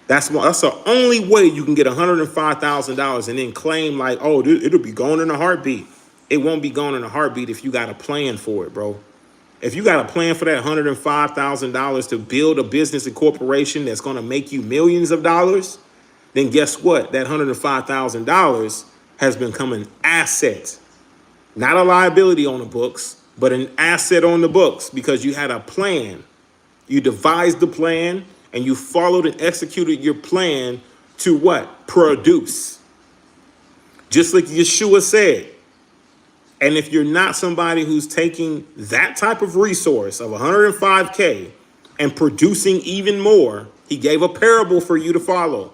That's the only way you can get $105,000 and then claim like, oh, it'll be gone in a heartbeat. It won't be gone in a heartbeat if you got a plan for it, bro. If you got a plan for that $105,000 to build a business and corporation that's going to make you millions of dollars, then guess what? That $105,000 has become an asset, not a liability on the books, but an asset on the books, because you had a plan. You devised the plan and you followed and executed your plan to what? Produce. Just like Yeshua said. And if you're not somebody who's taking that type of resource of 105K and producing even more, he gave a parable for you to follow.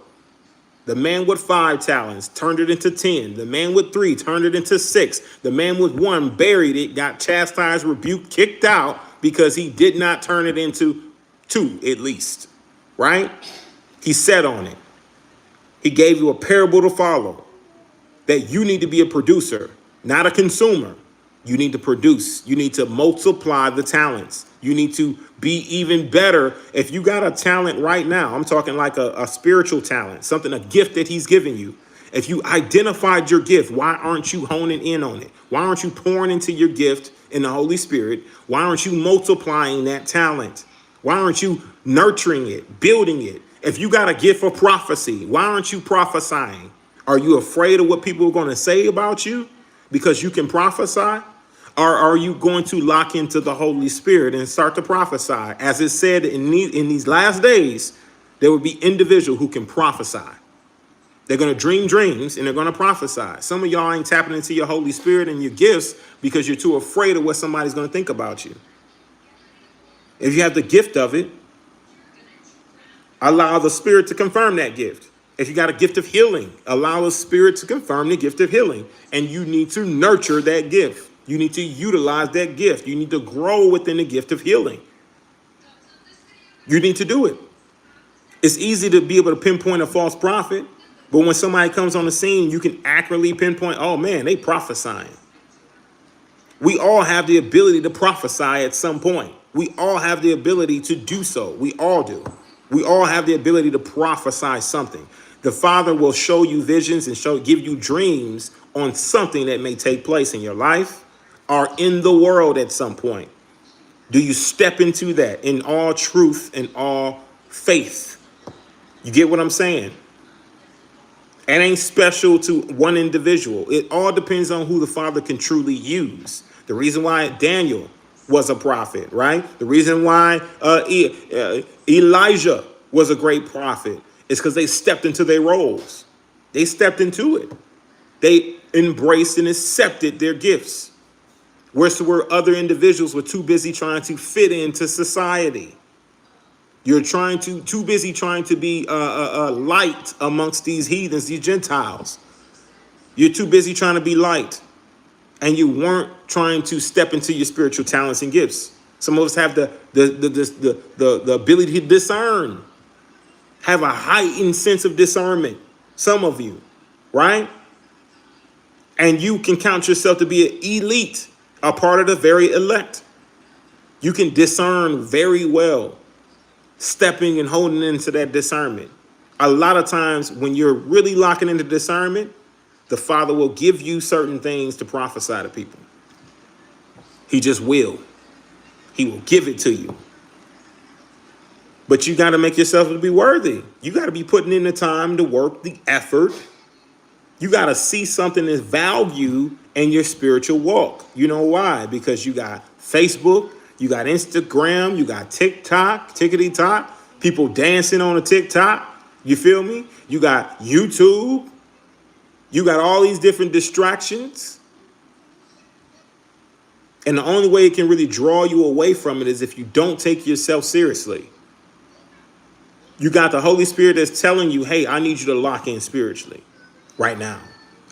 The man with 5 talents turned it into 10. The man with 3 turned it into 6. The man with 1 buried it, got chastised, rebuked, kicked out because he did not turn it into 2 at least, right? He sat on it. He gave you a parable to follow, that you need to be a producer, not a consumer. You need to produce. You need to multiply the talents. You need to be even better. If you got a talent right now, I'm talking like a spiritual talent, something, a gift that he's given you. If you identified your gift, why aren't you honing in on it? Why aren't you pouring into your gift in the Holy Spirit? Why aren't you multiplying that talent? Why aren't you nurturing it, building it? If you got a gift for prophecy, why aren't you prophesying? Are you afraid of what people are going to say about you because you can prophesy? Or are you going to lock into the Holy Spirit and start to prophesy? As it said in these last days, there will be individuals who can prophesy. They're going to dream dreams and they're going to prophesy. Some of y'all ain't tapping into your Holy Spirit and your gifts because you're too afraid of what somebody's going to think about you. If you have the gift of it, allow the Spirit to confirm that gift. If you got a gift of healing, allow the Spirit to confirm the gift of healing. And you need to nurture that gift. You need to utilize that gift. You need to grow within the gift of healing. You need to do it. It's easy to be able to pinpoint a false prophet, but when somebody comes on the scene, you can accurately pinpoint, oh man, they prophesying. We all have the ability to prophesy at some point. We all have the ability to do so. We all do. We all have the ability to prophesy something. The Father will show you visions and give you dreams on something that may take place in your life or in the world at some point. Do you step into that in all truth and all faith? You get what I'm saying? It ain't special to one individual. It all depends on who the Father can truly use. The reason why Daniel was a prophet, right? The reason why Elijah was a great prophet is because they stepped into their roles. They stepped into it. They embraced and accepted their gifts. Whereas where other individuals were too busy trying to fit into society. You're too busy trying to be a light amongst these heathens, these Gentiles. You're too busy trying to be light. And you weren't trying to step into your spiritual talents and gifts. Some of us have the ability to discern, have a heightened sense of discernment. Some of you, right? And you can count yourself to be an elite, a part of the very elect. You can discern very well, stepping and holding into that discernment. A lot of times when you're really locking into discernment, the Father will give you certain things to prophesy to people. He just will. He will give it to you. But you got to make yourself to be worthy. You got to be putting in the time, the work, the effort. You got to see something as value in your spiritual walk. You know why? Because you got Facebook, you got Instagram, you got TikTok, tickety-tock, people dancing on a TikTok. You feel me? You got YouTube. You got all these different distractions. And the only way it can really draw you away from it is if you don't take yourself seriously. You got the Holy Spirit that's telling you, hey, I need you to lock in spiritually right now.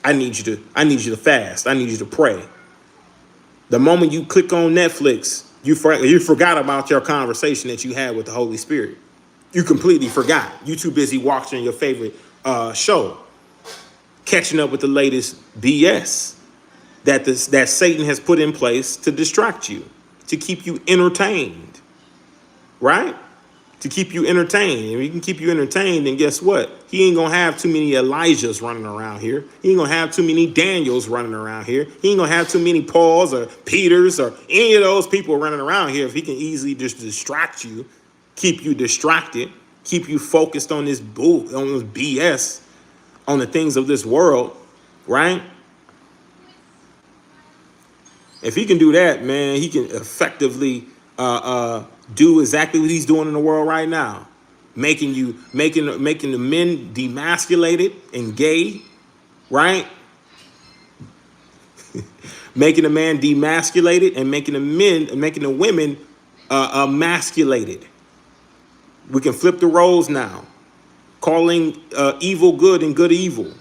I need you to fast. I need you to pray. The moment you click on Netflix, you forgot about your conversation that you had with the Holy Spirit. You completely forgot. You too busy watching your favorite show, catching up with the latest BS that Satan has put in place to distract you, to keep you entertained, right? To keep you entertained. If he can keep you entertained, then guess what? He ain't gonna have too many Elijahs running around here. He ain't gonna have too many Daniels running around here. He ain't gonna have too many Pauls or Peters or any of those people running around here if he can easily just distract you, keep you distracted, keep you focused on this BS, on the things of this world, right? If he can do that, man, he can effectively do exactly what he's doing in the world right now, making the men demasculated and gay, right? Making the man demasculated and making the women emasculated. We can flip the roles now, calling evil good and good evil.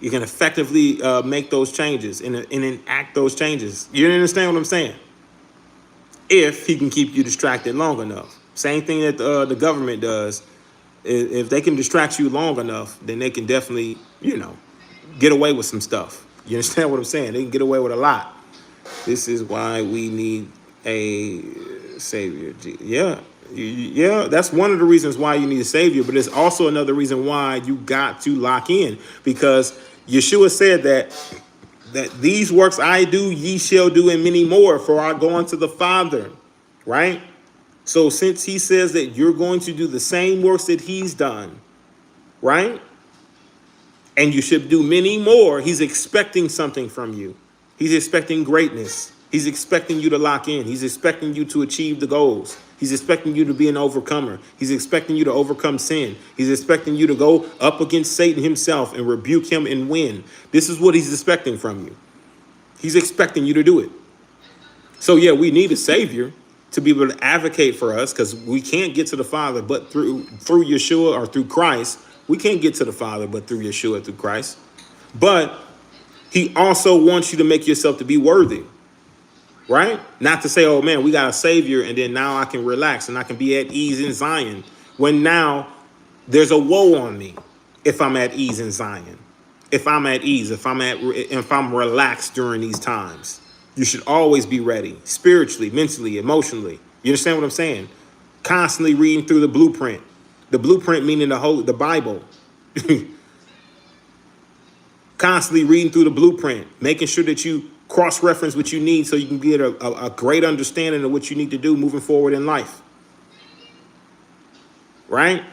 You can effectively make those changes and enact those changes. You understand what I'm saying? If he can keep you distracted long enough. Same thing that the government does. If they can distract you long enough, then they can definitely, get away with some stuff. You understand what I'm saying? They can get away with a lot. This is why we need a savior. Yeah, that's one of the reasons why you need a savior, but it's also another reason why you got to lock in, because Yeshua said that these works I do, ye shall do, and many more, for I go unto the Father, right? So since he says that you're going to do the same works that he's done, right? And you should do many more, he's expecting something from you. He's expecting greatness. He's expecting you to lock in. He's expecting you to achieve the goals. He's expecting you to be an overcomer. He's expecting you to overcome sin. He's expecting you to go up against Satan himself and rebuke him and win. This is what he's expecting from you. He's expecting you to do it. So yeah, we need a savior to be able to advocate for us, because we can't get to the Father but through Yeshua or through Christ. We can't get to the Father but through Yeshua, through Christ. But he also wants you to make yourself to be worthy. Right? Not to say, oh man, we got a savior and then now I can relax and I can be at ease in Zion, when now there's a woe on me if I'm at ease in Zion. If I'm at ease, if I'm relaxed during these times. You should always be ready, spiritually, mentally, emotionally. You understand what I'm saying? Constantly reading through the blueprint. The blueprint meaning the Bible. Constantly reading through the blueprint, making sure that you cross-reference what you need so you can get a great understanding of what you need to do moving forward in life. Right?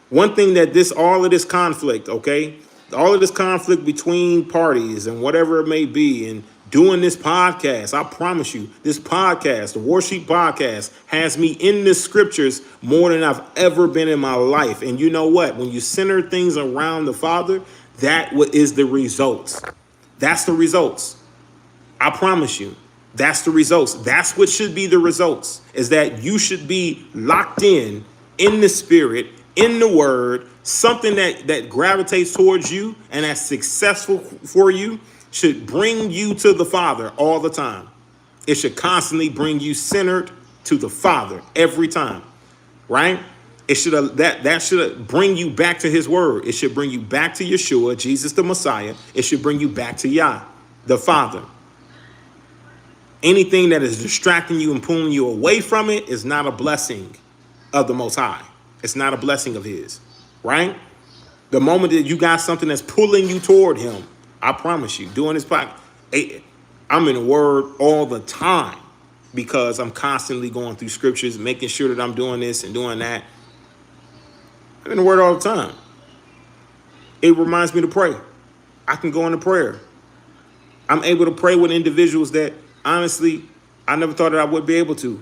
One thing that all of this conflict, okay? All of this conflict between parties and whatever it may be, and Doing this podcast, I promise you, this podcast, the Worship Podcast, has me in the scriptures more than I've ever been in my life. And you know what? When you center things around the Father, that is the results. That's the results. I promise you. That's the results. That's what should be the results, is that you should be locked in the spirit, in the word, something that gravitates towards you and that's successful for you should bring you to the Father all the time. It should constantly bring you centered to the Father every time, right? It should that should bring you back to his word. It should bring you back to Yeshua, Jesus the Messiah. It should bring you back to Yah, the Father. Anything that is distracting you and pulling you away from it is not a blessing of the Most High. It's not a blessing of his, right? The moment that you got something that's pulling you toward him, I promise you, doing this podcast, I'm in the word all the time because I'm constantly going through scriptures, making sure that I'm doing this and doing that. I'm in the word all the time. It reminds me to pray. I can go into prayer. I'm able to pray with individuals that, honestly, I never thought that I would be able to.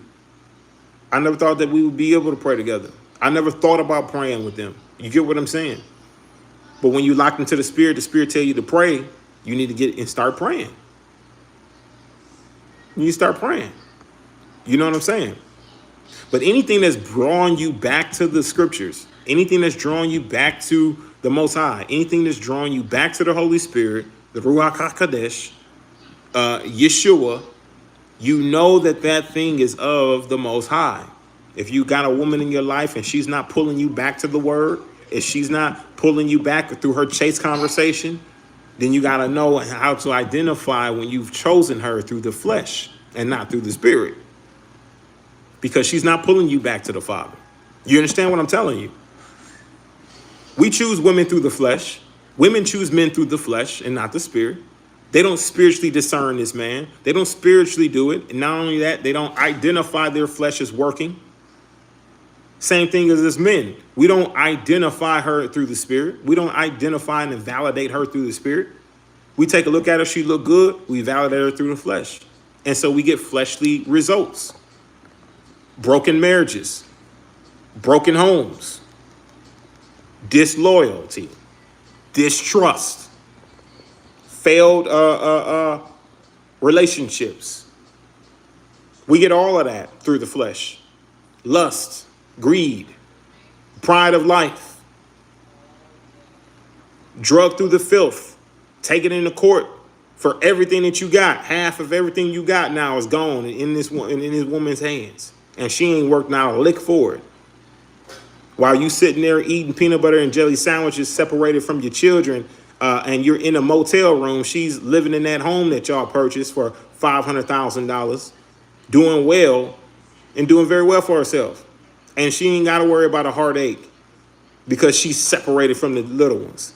I never thought that we would be able to pray together. I never thought about praying with them. You get what I'm saying? But when you lock into the Spirit tell you to pray, you need to get and start praying. You start praying. You know what I'm saying? But anything that's drawing you back to the scriptures, anything that's drawing you back to the Most High, anything that's drawing you back to the Holy Spirit, the Ruach HaKodesh, Yeshua, you know that thing is of the Most High. If you got a woman in your life and she's not pulling you back to the word, if she's not pulling you back through her chase conversation, then you got to know how to identify when you've chosen her through the flesh and not through the spirit. Because she's not pulling you back to the Father. You understand what I'm telling you? We choose women through the flesh. Women choose men through the flesh and not the spirit. They don't spiritually discern this man. They don't spiritually do it. And not only that, they don't identify their flesh as working. Same thing as this men. We don't identify her through the spirit. We don't identify and validate her through the spirit. We take a look at her. She look good. We validate her through the flesh. And so we get fleshly results. Broken marriages, broken homes, disloyalty, distrust, failed relationships. We get all of that through the flesh. Lust, greed, pride of life, drug through the filth, taken into court for everything that you got. Half of everything you got now is gone in this woman's hands. And she ain't worked not a lick for it. While you sitting there eating peanut butter and jelly sandwiches separated from your children, and you're in a motel room, she's living in that home that y'all purchased for $500,000, doing well and doing very well for herself. And she ain't got to worry about a heartache because she's separated from the little ones.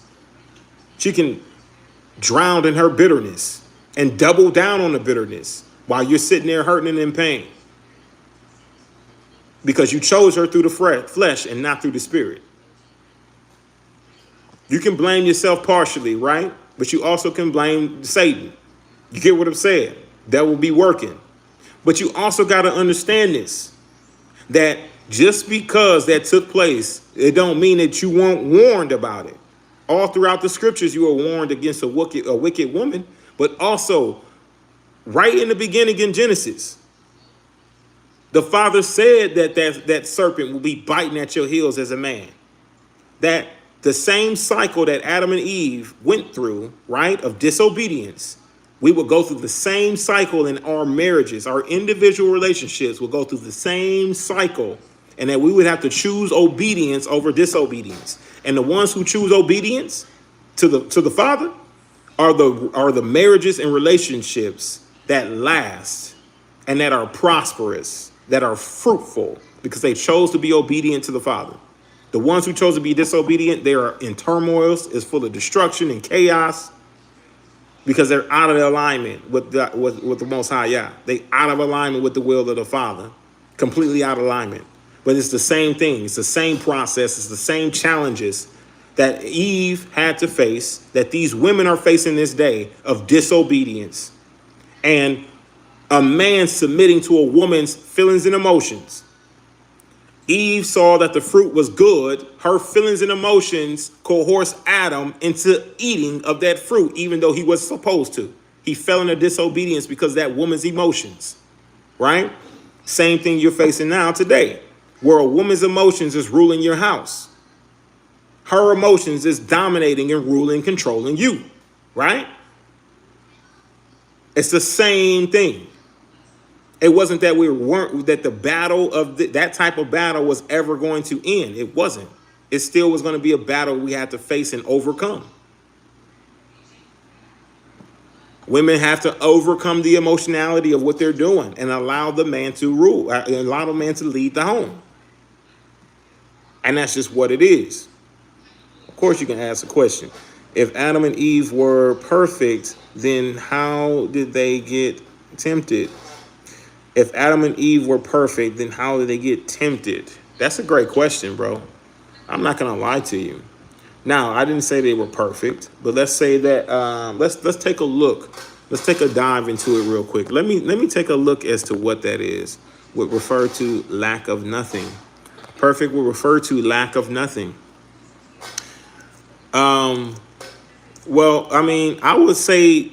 She can drown in her bitterness and double down on the bitterness while you're sitting there hurting and in pain. Because you chose her through the flesh and not through the spirit. You can blame yourself partially, right? But you also can blame Satan. You get what I'm saying? That will be working. But you also got to understand this, that just because that took place, it don't mean that you weren't warned about it. All throughout the scriptures, you were warned against a wicked woman, but also right in the beginning in Genesis, the Father said that serpent will be biting at your heels as a man. That the same cycle that Adam and Eve went through, right, of disobedience, we will go through the same cycle in our marriages. Our individual relationships will go through the same cycle, and that we would have to choose obedience over disobedience. And the ones who choose obedience to the Father are the marriages and relationships that last and that are prosperous, that are fruitful, because they chose to be obedient to the Father. The ones who chose to be disobedient, they are in turmoil, is full of destruction and chaos, because they're out of alignment with the Most High Yah. They out of alignment with the will of the Father, completely out of alignment. But it's the same thing. It's the same process. It's the same challenges that Eve had to face, that these women are facing this day of disobedience. and a man submitting to a woman's feelings and emotions. Eve saw that the fruit was good. Her feelings and emotions coerced Adam into eating of that fruit, even though he was supposed to. He fell into disobedience because of that woman's emotions, right? Same thing you're facing now today, where a woman's emotions is ruling your house. Her emotions is dominating and ruling, controlling you, right? It's the same thing. It wasn't that that the battle of that type of battle was ever going to end. It wasn't. It still was going to be a battle we had to face and overcome. Women have to overcome the emotionality of what they're doing and allow the man to rule, allow the man to lead the home. And that's just what it is. Of course, you can ask a question. If Adam and Eve were perfect, then how did they get tempted? If Adam and Eve were perfect, then how did they get tempted? That's a great question, bro. I'm not gonna lie to you. Now, I didn't say they were perfect, but let's say that let's take a look. Let's take a dive into it real quick. Let me take a look as to what that is. Would refer to lack of nothing. Perfect will refer to lack of nothing. Well, I mean, I would say,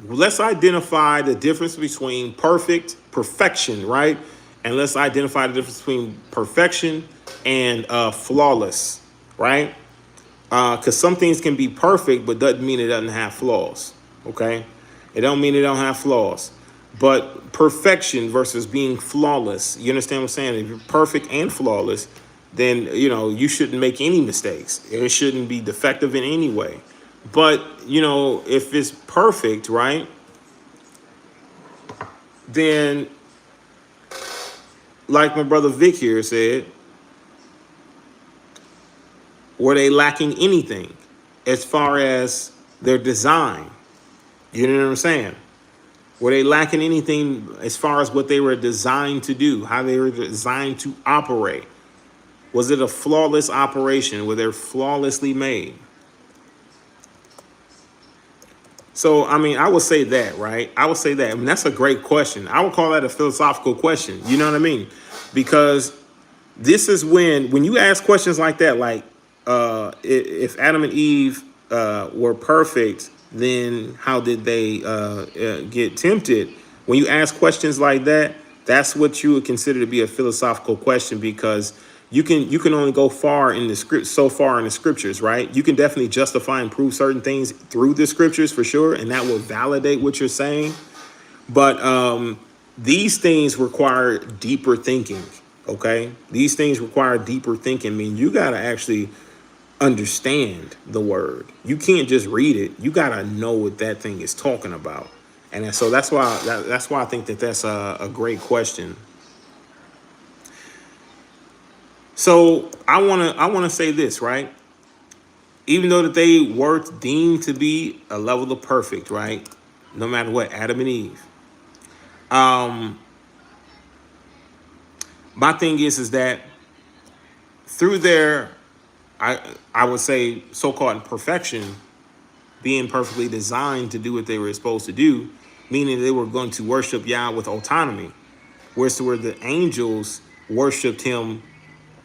let's identify the difference between perfection, right? And let's identify the difference between perfection and flawless, right? Because some things can be perfect, but doesn't mean it doesn't have flaws, okay? It don't mean it don't have flaws. But perfection versus being flawless, you understand what I'm saying? If you're perfect and flawless, then, you shouldn't make any mistakes. It shouldn't be defective in any way. But, if it's perfect, right, then, like my brother Vic here said, were they lacking anything as far as their design? You know what I'm saying? Were they lacking anything as far as what they were designed to do, how they were designed to operate? Was it a flawless operation? Were they flawlessly made? So, I mean, I would say that, right? I would say that. I mean, that's a great question. I would call that a philosophical question. You know what I mean? Because this is when you ask questions like that, like if Adam and Eve were perfect, then how did they get tempted? When you ask questions like that, that's what you would consider to be a philosophical question, because you can only go far in the script, so far in the scriptures, right? You can definitely justify and prove certain things through the scriptures for sure, and that will validate what you're saying. But these things require deeper thinking, okay? These things require deeper thinking. I mean, you got to actually understand the word. You can't just read it. You got to know what that thing is talking about. And so that's why I think that's a great question. So I want to say this, right? Even though that they were deemed to be a level of perfect, right? No matter what, Adam and Eve. My thing is that through their, I would say, so-called imperfection, being perfectly designed to do what they were supposed to do, meaning they were going to worship Yah with autonomy, whereas to where the angels worshipped him,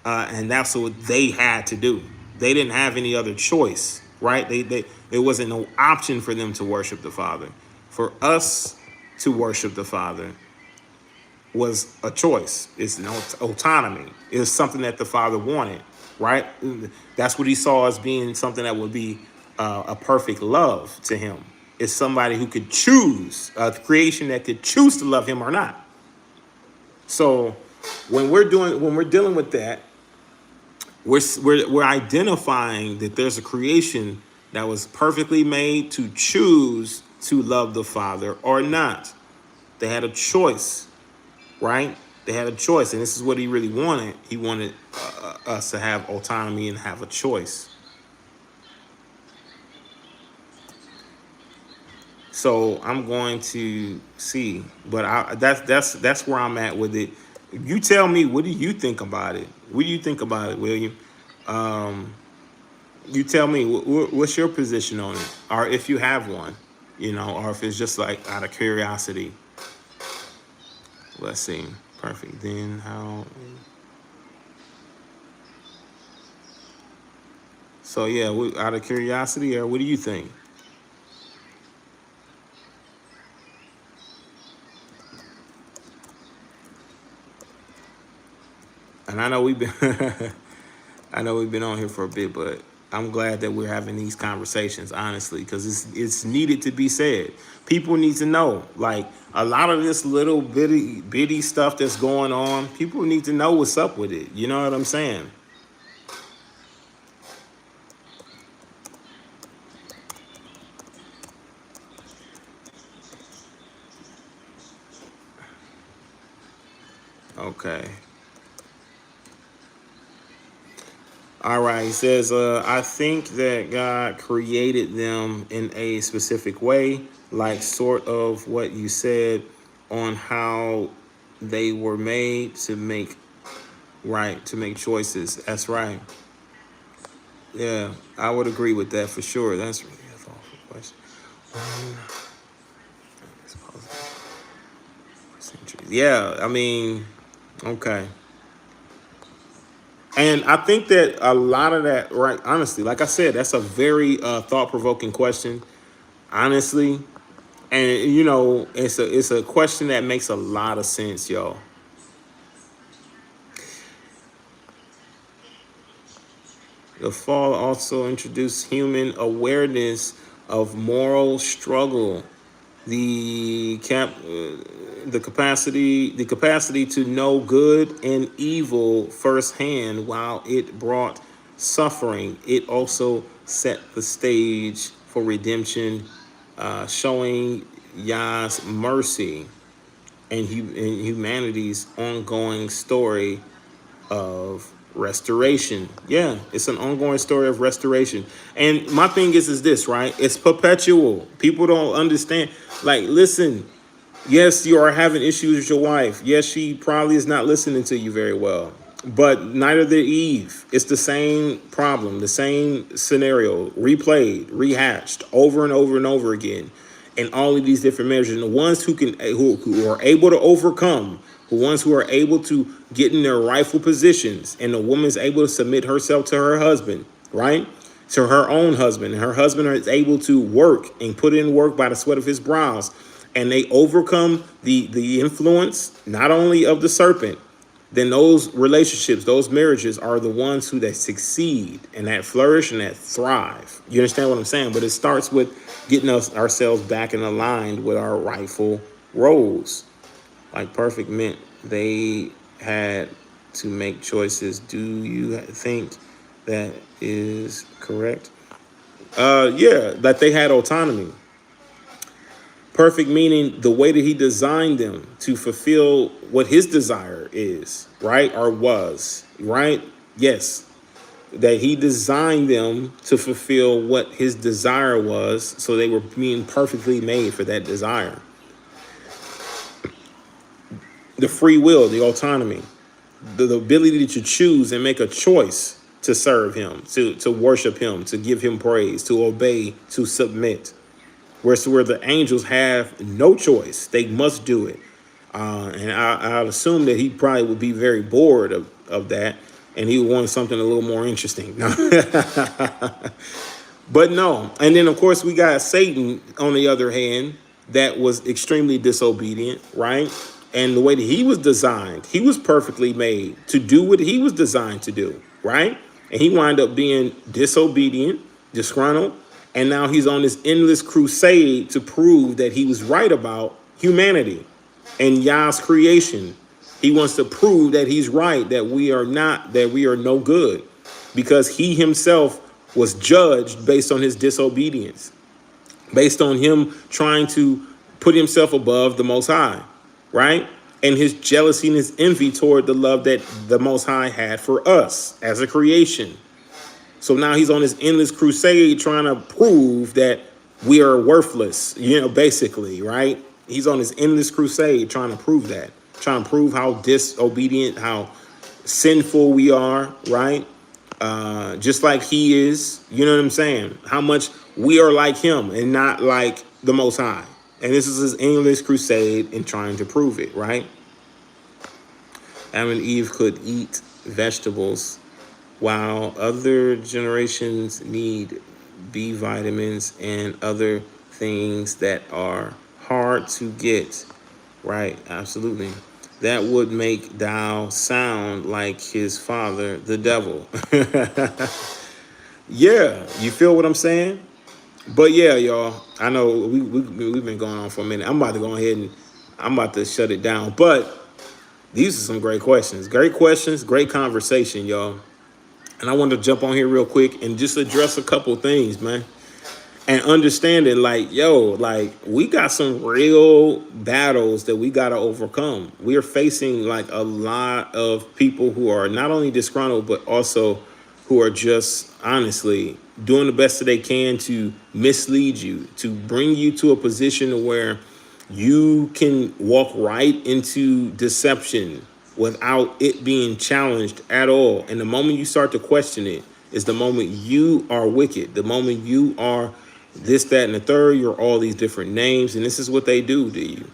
and that's what they had to do. They didn't have any other choice, right? There wasn't no option for them to worship the Father. For us to worship the Father was a choice. It's an autonomy. It's something that the Father wanted, right? That's what he saw as being something that would be a perfect love to him. It's somebody who could choose, a creation that could choose to love him or not. So when we're dealing with that, we're identifying that there's a creation that was perfectly made to choose to love the Father or not. They had a choice, right? They had a choice, and this is what he really wanted. He wanted us to have autonomy and have a choice. So I'm going to see, but that's where I'm at with it. You tell me, what do you think about it? What do you think about it, William? You tell me, what's your position on it, or if you have one? or if it's just like out of curiosity. Let's see. Perfect. Then how? So yeah, out of curiosity, or what do you think? And I know we've been, I know we've been on here for a bit, but I'm glad that we're having these conversations, honestly, because it's needed to be said. People need to know, like a lot of this little bitty stuff that's going on. People need to know what's up with it. You know what I'm saying? Okay. All right. He says, I think that God created them in a specific way, like sort of what you said on how they were made to make to make choices. That's right. Yeah, I would agree with that for sure. That's really a thoughtful question. Um, yeah, I mean, okay. And I think that a lot of that, right, honestly, like I said, that's a very thought provoking question, honestly. And it's a question that makes a lot of sense, y'all. The fall also introduced human awareness of moral struggle, the capacity to know good and evil firsthand. While it brought suffering, it also set the stage for redemption, showing Yah's mercy and humanity's ongoing story of restoration. Yeah, it's an ongoing story of restoration. And my thing is this, right? It's perpetual. People don't understand. Like, listen, yes, you are having issues with your wife. Yes, she probably is not listening to you very well. But neither did Eve. It's the same problem, the same scenario, replayed, rehashed over and over and over again, in all of these different measures. And the ones who are able to overcome, the ones who are able to get in their rightful positions, and the woman's able to submit herself to her husband, right? To her own husband. And her husband is able to work and put in work by the sweat of his brows. And they overcome the influence, not only of the serpent, then those relationships, those marriages are the ones who that succeed and that flourish and that thrive. You understand what I'm saying? But it starts with getting ourselves back in aligned with our rightful roles. Like perfect meant they had to make choices. Do you think that is correct? Yeah, that they had autonomy. Perfect meaning the way that he designed them to fulfill what his desire is, right? Or was, right? Yes. That he designed them to fulfill what his desire was, so they were being perfectly made for that desire. The free will, the autonomy, the ability to choose and make a choice to serve him, to worship him, to give him praise, to obey, to submit. Where the angels have no choice. They must do it. And I'd assume that he probably would be very bored of that, and he would want something a little more interesting. But no. And then, of course, we got Satan, on the other hand, that was extremely disobedient, right? And the way that he was designed, he was perfectly made to do what he was designed to do, right? And he wound up being disobedient, disgruntled, and now he's on this endless crusade to prove that he was right about humanity and Yah's creation. He wants to prove that he's right, that we are not, that we are no good, because he himself was judged based on his disobedience, based on him trying to put himself above the Most High, right? And his jealousy and his envy toward the love that the Most High had for us as a creation. So now he's on this endless crusade trying to prove that we are worthless, basically, right? He's on this endless crusade trying to prove that, trying to prove how disobedient, how sinful we are, right? Just like he is, you know what I'm saying? How much we are like him and not like the Most High. And this is his endless crusade in trying to prove it, right? Adam and Eve could eat vegetables while other generations need B vitamins and other things that are hard to get, right? Absolutely. That would make Tao sound like his father, the devil. Yeah, you feel what I'm saying? But yeah, y'all, I know we've been going on for a minute. I'm about to go ahead and I'm about to shut it down. But these are some great questions. Great questions, great conversation, y'all. And I wanted to jump on here real quick and just address a couple things, man. And understanding, like, yo, like, we got some real battles that we got to overcome. We are facing, like, a lot of people who are not only disgruntled, but also who are just honestly doing the best that they can to mislead you, to bring you to a position where you can walk right into deception without it being challenged at all. And the moment you start to question it is the moment you are wicked, the moment you are this, that, and the third. You're all these different names, and this is what they do to you.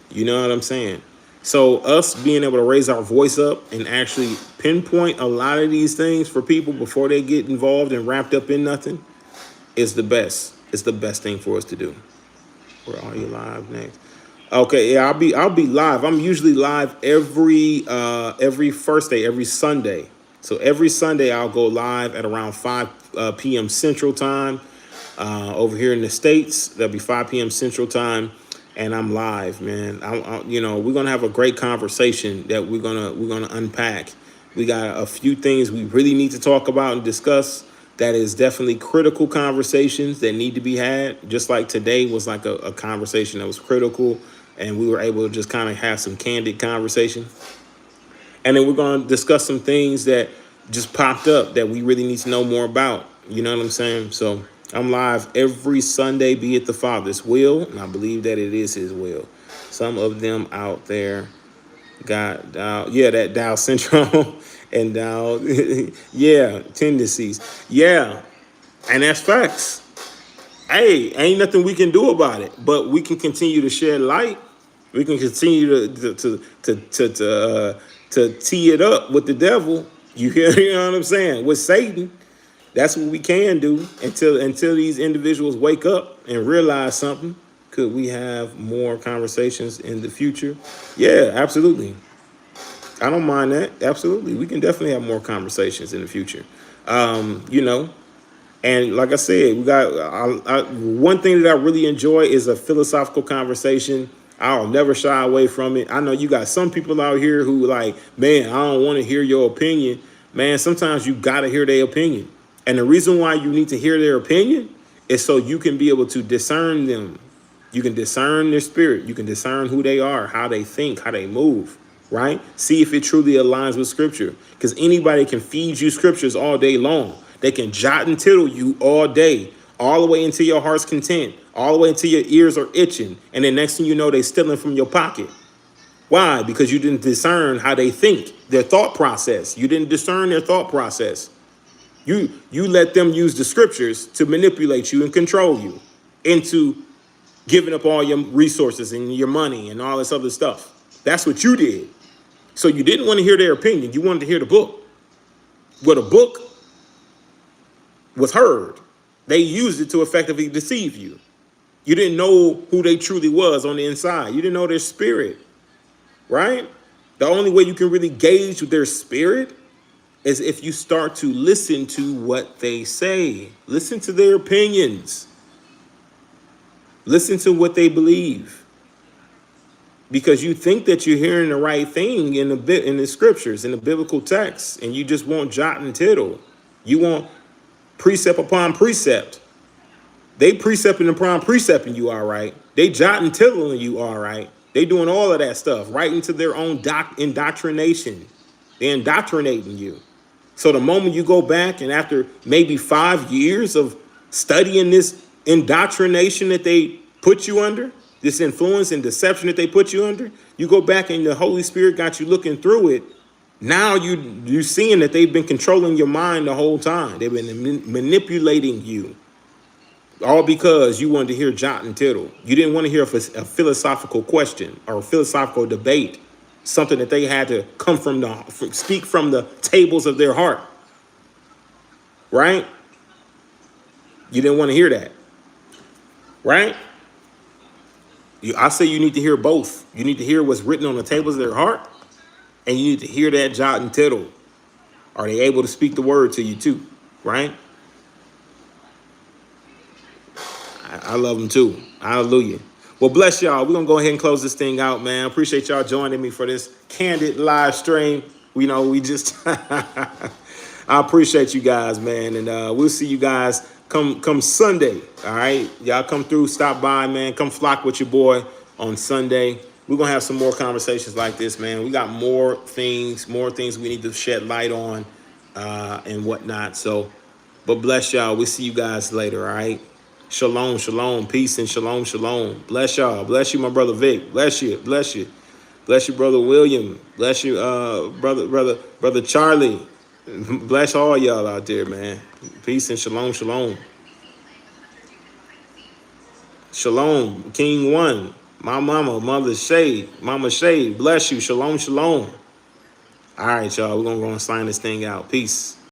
You know what I'm saying? So us being able to raise our voice up and actually pinpoint a lot of these things for people before they get involved and wrapped up in nothing is the best. It's the best thing for us to do. Where are you live next? Okay, yeah, I'll be live. I'm usually live every first day, every Sunday. So every Sunday I'll go live at around 5 p.m. Central Time. Over here in the States, that'll be 5 p.m. Central Time, and I'm live, man. You know, we're gonna have a great conversation that we're gonna unpack. We got a few things we really need to talk about and discuss. That is definitely critical conversations that need to be had. Just like today was like a conversation that was critical, and we were able to just kind of have some candid conversation. And then we're gonna discuss some things that just popped up that we really need to know more about. You know what I'm saying? So I'm live every Sunday, be it the Father's will, and I believe that it is his will. Some of them out there got that Dow syndrome and Dow, yeah, tendencies. Yeah, and that's facts. Hey, ain't nothing we can do about it, but we can continue to shed light. We can continue to tee it up with the devil. You know what I'm saying? With Satan. That's what we can do until these individuals wake up and realize something. Could we have more conversations in the future? Yeah, absolutely. I don't mind that. Absolutely. We can definitely have more conversations in the future. You know, and like I said, we got one thing that I really enjoy is a philosophical conversation. I'll never shy away from it. I know you got some people out here who like, man, I don't want to hear your opinion. Man, sometimes you got to hear their opinion. And the reason why you need to hear their opinion is so you can be able to discern them. You can discern their spirit. You can discern who they are, how they think, how they move, right? See if it truly aligns with scripture. Because anybody can feed you scriptures all day long. They can jot and tittle you all day, all the way until your heart's content, all the way until your ears are itching. And then next thing you know, they're stealing from your pocket. Why? Because you didn't discern how they think, their thought process. You didn't discern their thought process. You let them use the scriptures to manipulate you and control you into giving up all your resources and your money and all this other stuff. That's what you did. So you didn't want to hear their opinion. You wanted to hear the book. Well, the book was heard. They used it to effectively deceive you. You didn't know who they truly was on the inside. You didn't know their spirit, right? The only way you can really gauge their spirit is if you start to listen to what they say. Listen to their opinions. Listen to what they believe. Because you think that you're hearing the right thing in the scriptures, in the biblical text, and you just want jot and tittle. You want precept upon precept. They precepting upon precepting you all right. They jot and tittling you all right. They doing all of that stuff right into their own indoctrination. They're indoctrinating you. So the moment you go back and after maybe 5 years of studying this indoctrination that they put you under, this influence and deception that they put you under, you go back and the Holy Spirit got you looking through it. Now you're seeing that they've been controlling your mind the whole time. They've been manipulating you. All because you wanted to hear jot and tittle. You didn't want to hear a philosophical question or a philosophical debate, something that they had to come from speak from the tables of their heart, right? You didn't want to hear that, right? I say you need to hear both. You need to hear what's written on the tables of their heart, and you need to hear that jot and tittle. Are they able to speak the word to you too, right? I love them too. Hallelujah. Well, bless y'all. We're going to go ahead and close this thing out, man. Appreciate y'all joining me for this candid live stream. We just, I appreciate you guys, man. And we'll see you guys come Sunday. All right. Y'all come through, stop by, man. Come flock with your boy on Sunday. We're going to have some more conversations like this, man. We got more things we need to shed light on and whatnot. So, but bless y'all. We'll see you guys later. All right. Shalom, shalom, peace, and shalom, shalom. Bless y'all. Bless you, my brother Vic. Bless you, bless you. Bless you, brother William. Bless you, brother Charlie. Bless all y'all out there, man. Peace and shalom, shalom. Shalom, King One. My mama, Mother Shay. Mama Shay. Bless you. Shalom, shalom. All right, y'all. We're going to go and sign this thing out. Peace.